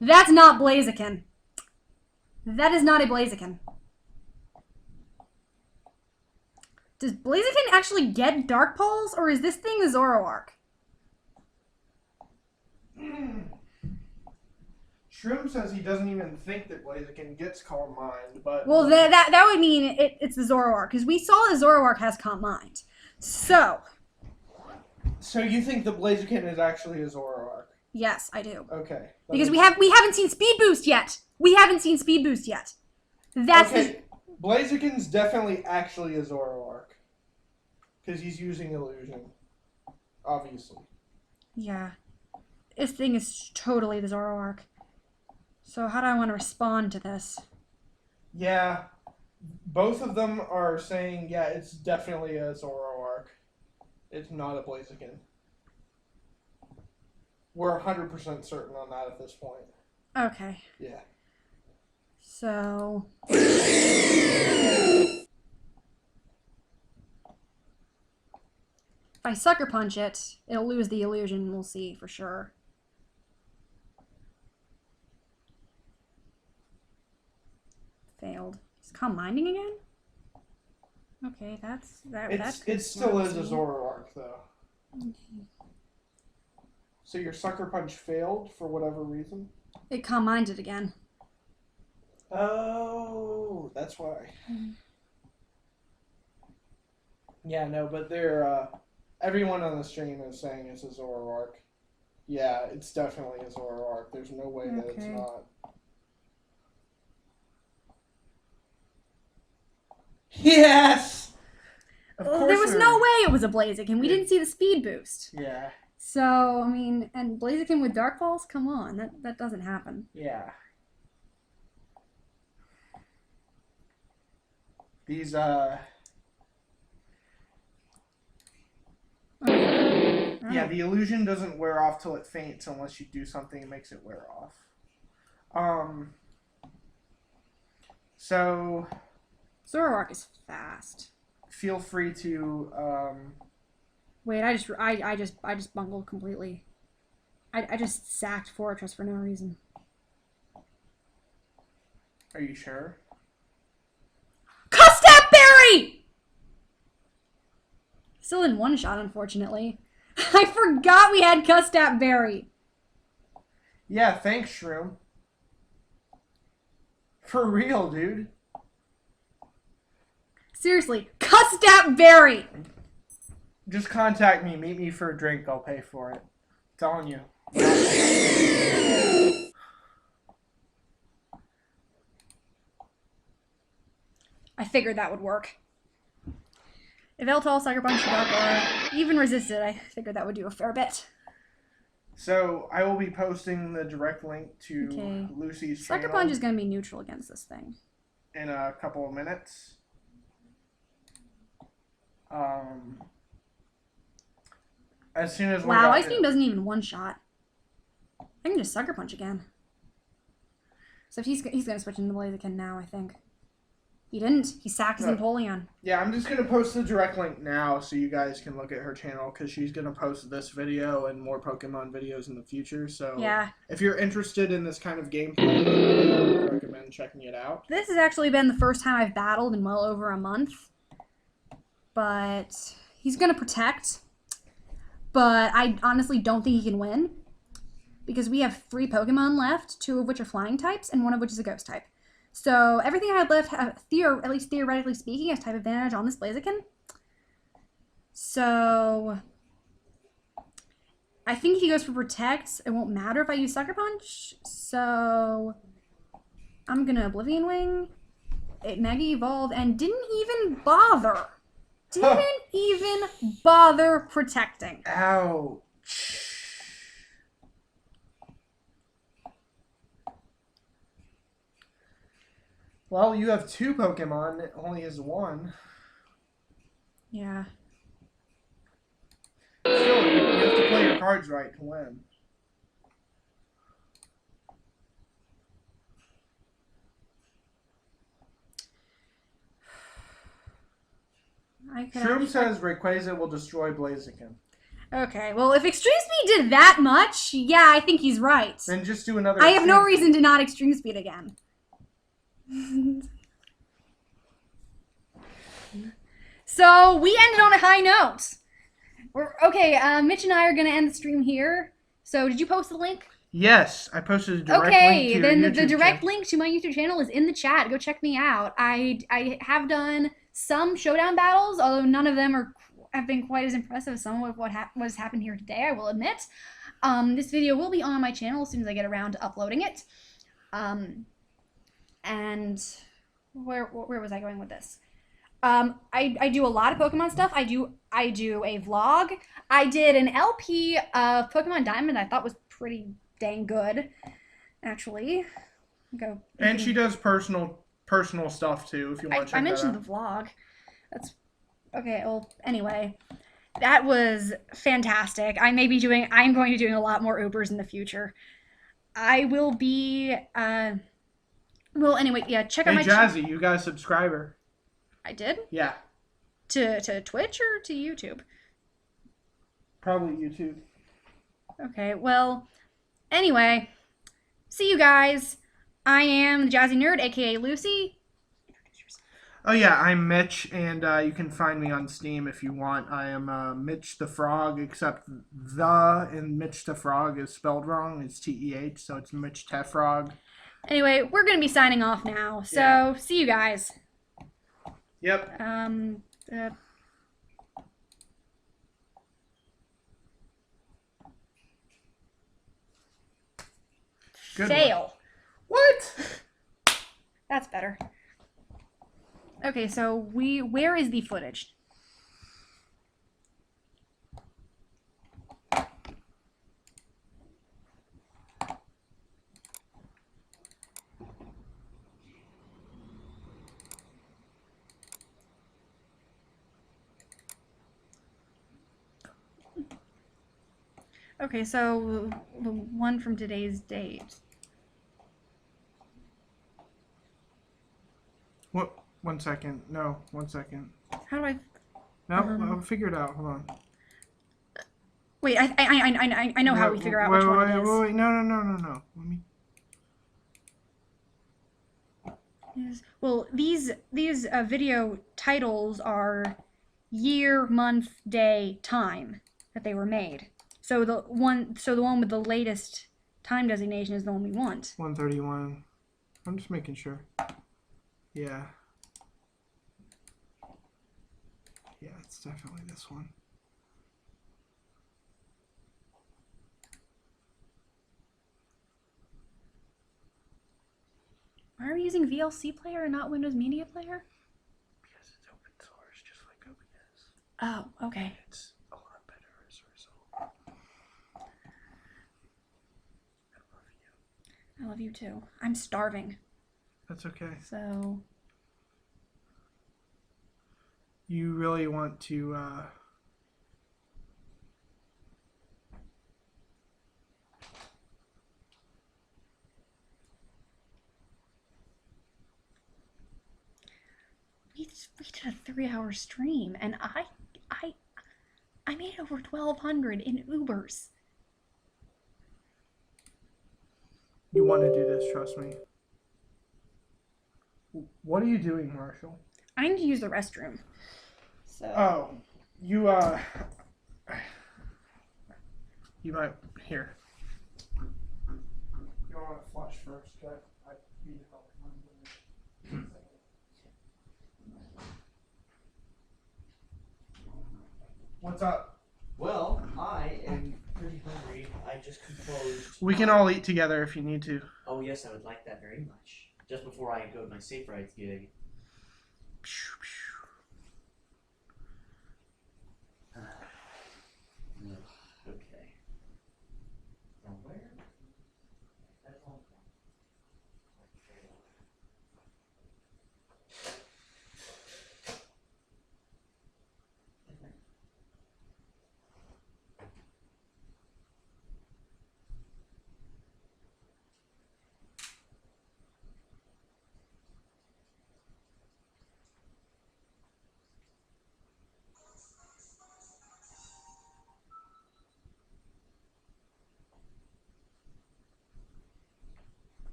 that's not Blaziken. That is not a Blaziken. Does Blaziken actually get Dark Pulse, or is this thing a Zoroark? Shroom says he doesn't even think that Blaziken gets Calm Mind, but... Well, that would mean it's the Zoroark, because we saw the Zoroark has Calm Mind. So you think the Blaziken is actually a Zoroark? yes, I do. Okay. Because we haven't seen Speed Boost yet. We haven't seen Speed Boost yet. That's okay. Blaziken's definitely actually a Zoroark. Because he's using illusion. Obviously. yeah. This thing is totally the Zoroark. So how do I want to respond to this? Yeah. Both of them are saying, yeah, it's definitely a Zoroark. It's not a Blaziken. We're 100% certain on that at this point. Okay. Yeah. So if I Sucker Punch it, it'll lose the illusion. We'll see for sure. Failed. Is Calm Minding again? Okay, It still is a Zoroark, though. So your Sucker Punch failed for whatever reason? It Calm Minded again. Oh, that's why. Yeah, no, but they're, everyone on the stream is saying it's a Zoroark. Yeah, it's definitely a Zoroark. There's no way that it's not. Yes! Of course There was no way it was a Blaziken. We didn't see the speed boost. Yeah. So, I mean, and Blaziken with Dark Pulse? Come on, that doesn't happen. Yeah. These, Oh. yeah, the illusion doesn't wear off till it faints unless you do something that makes it wear off. So Zoroark is fast. feel free to. Wait, I just bungled completely. I just sacked Fortress for no reason. Are you sure? Custap Berry! Still in one shot, unfortunately. I forgot we had Custap Berry. Yeah, thanks, Shroom. For real, dude. Seriously, Custap Berry! Just contact me. Meet me for a drink. I'll pay for it. I'm telling you. I figured that would work. If Eltall, Sucker Punch, Dark Aura even resisted, I figured that would do a fair bit. So I will be posting the direct link to Okay. Lucy's Sucker channel Punch is going to be neutral against this thing. in a couple of minutes. As soon as we're Wow, done- Ice Beam doesn't even one-shot. I can just Sucker Punch again. So he's going to switch into Blaziken now, I think. He didn't. He sacked his No. Empoleon. Yeah, I'm just gonna post the direct link now so you guys can look at her channel because she's gonna post this video and more Pokemon videos in the future. So Yeah. if you're interested in this kind of gameplay, I recommend checking it out. This has actually been the first time I've battled in well over a month. But he's going to protect. But I honestly don't think he can win. Because we have 3 Pokemon left, 2 of which are flying types, and 1 of which is a ghost type. So everything I have left, at least theoretically speaking, has type advantage on this Blaziken. So I think if he goes for Protect, it won't matter if I use Sucker Punch. So I'm going to Oblivion Wing. It Mega Evolved and didn't even bother. Didn't even bother protecting. Ouch. Well, you have 2 Pokemon. It only has 1. Yeah. Still, you have to play your cards right to win. Shroom says Rayquaza will destroy Blaziken. Okay, well, if Extreme Speed did that much, yeah, I think he's right. Then just do another. I have no Extreme reason to not Extreme Speed again. So, we ended on a high note. Okay, Mitch and I are going to end the stream here. So, did you post the link? Yes, I posted a direct link to Okay, your then the YouTube direct channel. link to my YouTube channel is in the chat. Go check me out. I have done some showdown battles, although none of them have been quite as impressive as some of what has happened here today, I will admit. This video will be on my channel as soon as I get around to uploading it. And where was I going with this? I do a lot of Pokemon stuff. I do a vlog. I did an LP of Pokemon Diamond I thought was pretty dang good, actually. And she does personal stuff too. If you want to check I mentioned that out. the vlog. That's okay. Well, anyway, that was fantastic. I'm going to be doing a lot more Ubers in the future. I will be. Well, anyway, yeah. Check out my. Hey Jazzy, you got a subscriber? I did. Yeah. To Twitch or to YouTube? Probably YouTube. Okay. Well, anyway, see you guys. I am the JazzieNerd, aka Lucy. Oh yeah, I'm Mitch, and you can find me on Steam if you want. I am Mitch the Frog, except the in Mitch the Frog is spelled wrong. It's TEH, so it's Mitch Tefrog. Anyway, we're gonna be signing off now. So Yeah. see you guys. Yep. Good Fail. What? That's better. Okay, so where is the footage? Okay, so the one from today's date. What? 1 second. No, 1 second. How do I? No, I'll figure it out. Hold on. Wait, I know how we figure out which one it is. Wait. No. Let me. Well, these video titles are year, month, day, time that they were made. So the one with the latest time designation is the one we want. 131. I'm just making sure. Yeah. Yeah, it's definitely this one. Why are we using VLC Player and not Windows Media Player? Because it's open source, just like OBS. Oh, okay. It's a lot better as a result. I love you. I love you too. I'm starving. That's okay. So. You really want to we did a 3-hour stream, and I made over 1,200 in Ubers. you want to do this, trust me. What are you doing, Marshall? I need to use the restroom. So. Oh, you might here. You want to flush first? I need help. What's up? Well, I am pretty hungry. I just composed. We can all eat together if you need to. Oh yes, I would like that very much. Just before I go to my Safe Rides gig. Okay. From where? That's all.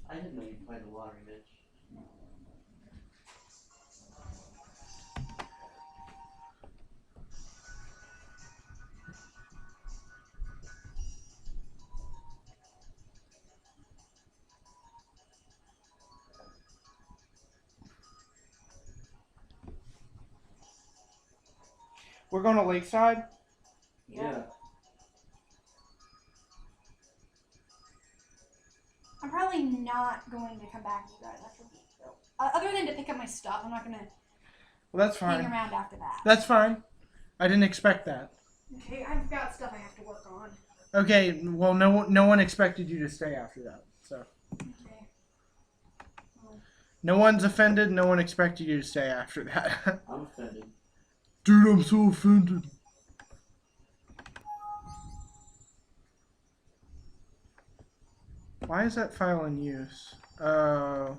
I didn't know you played the lottery, Mitch. We're going to Lakeside. Yeah. I'm probably not going to come back to you guys after week, though. Other than to pick up my stuff, I'm not going to Well, that's hang fine. around after that. That's fine. I didn't expect that. Okay, I've got stuff I have to work on. Okay, well, no one expected you to stay after that, so. Okay. No one's offended. No one expected you to stay after that. I'm offended. Dude, I'm so offended. Why is that file in use? Oh.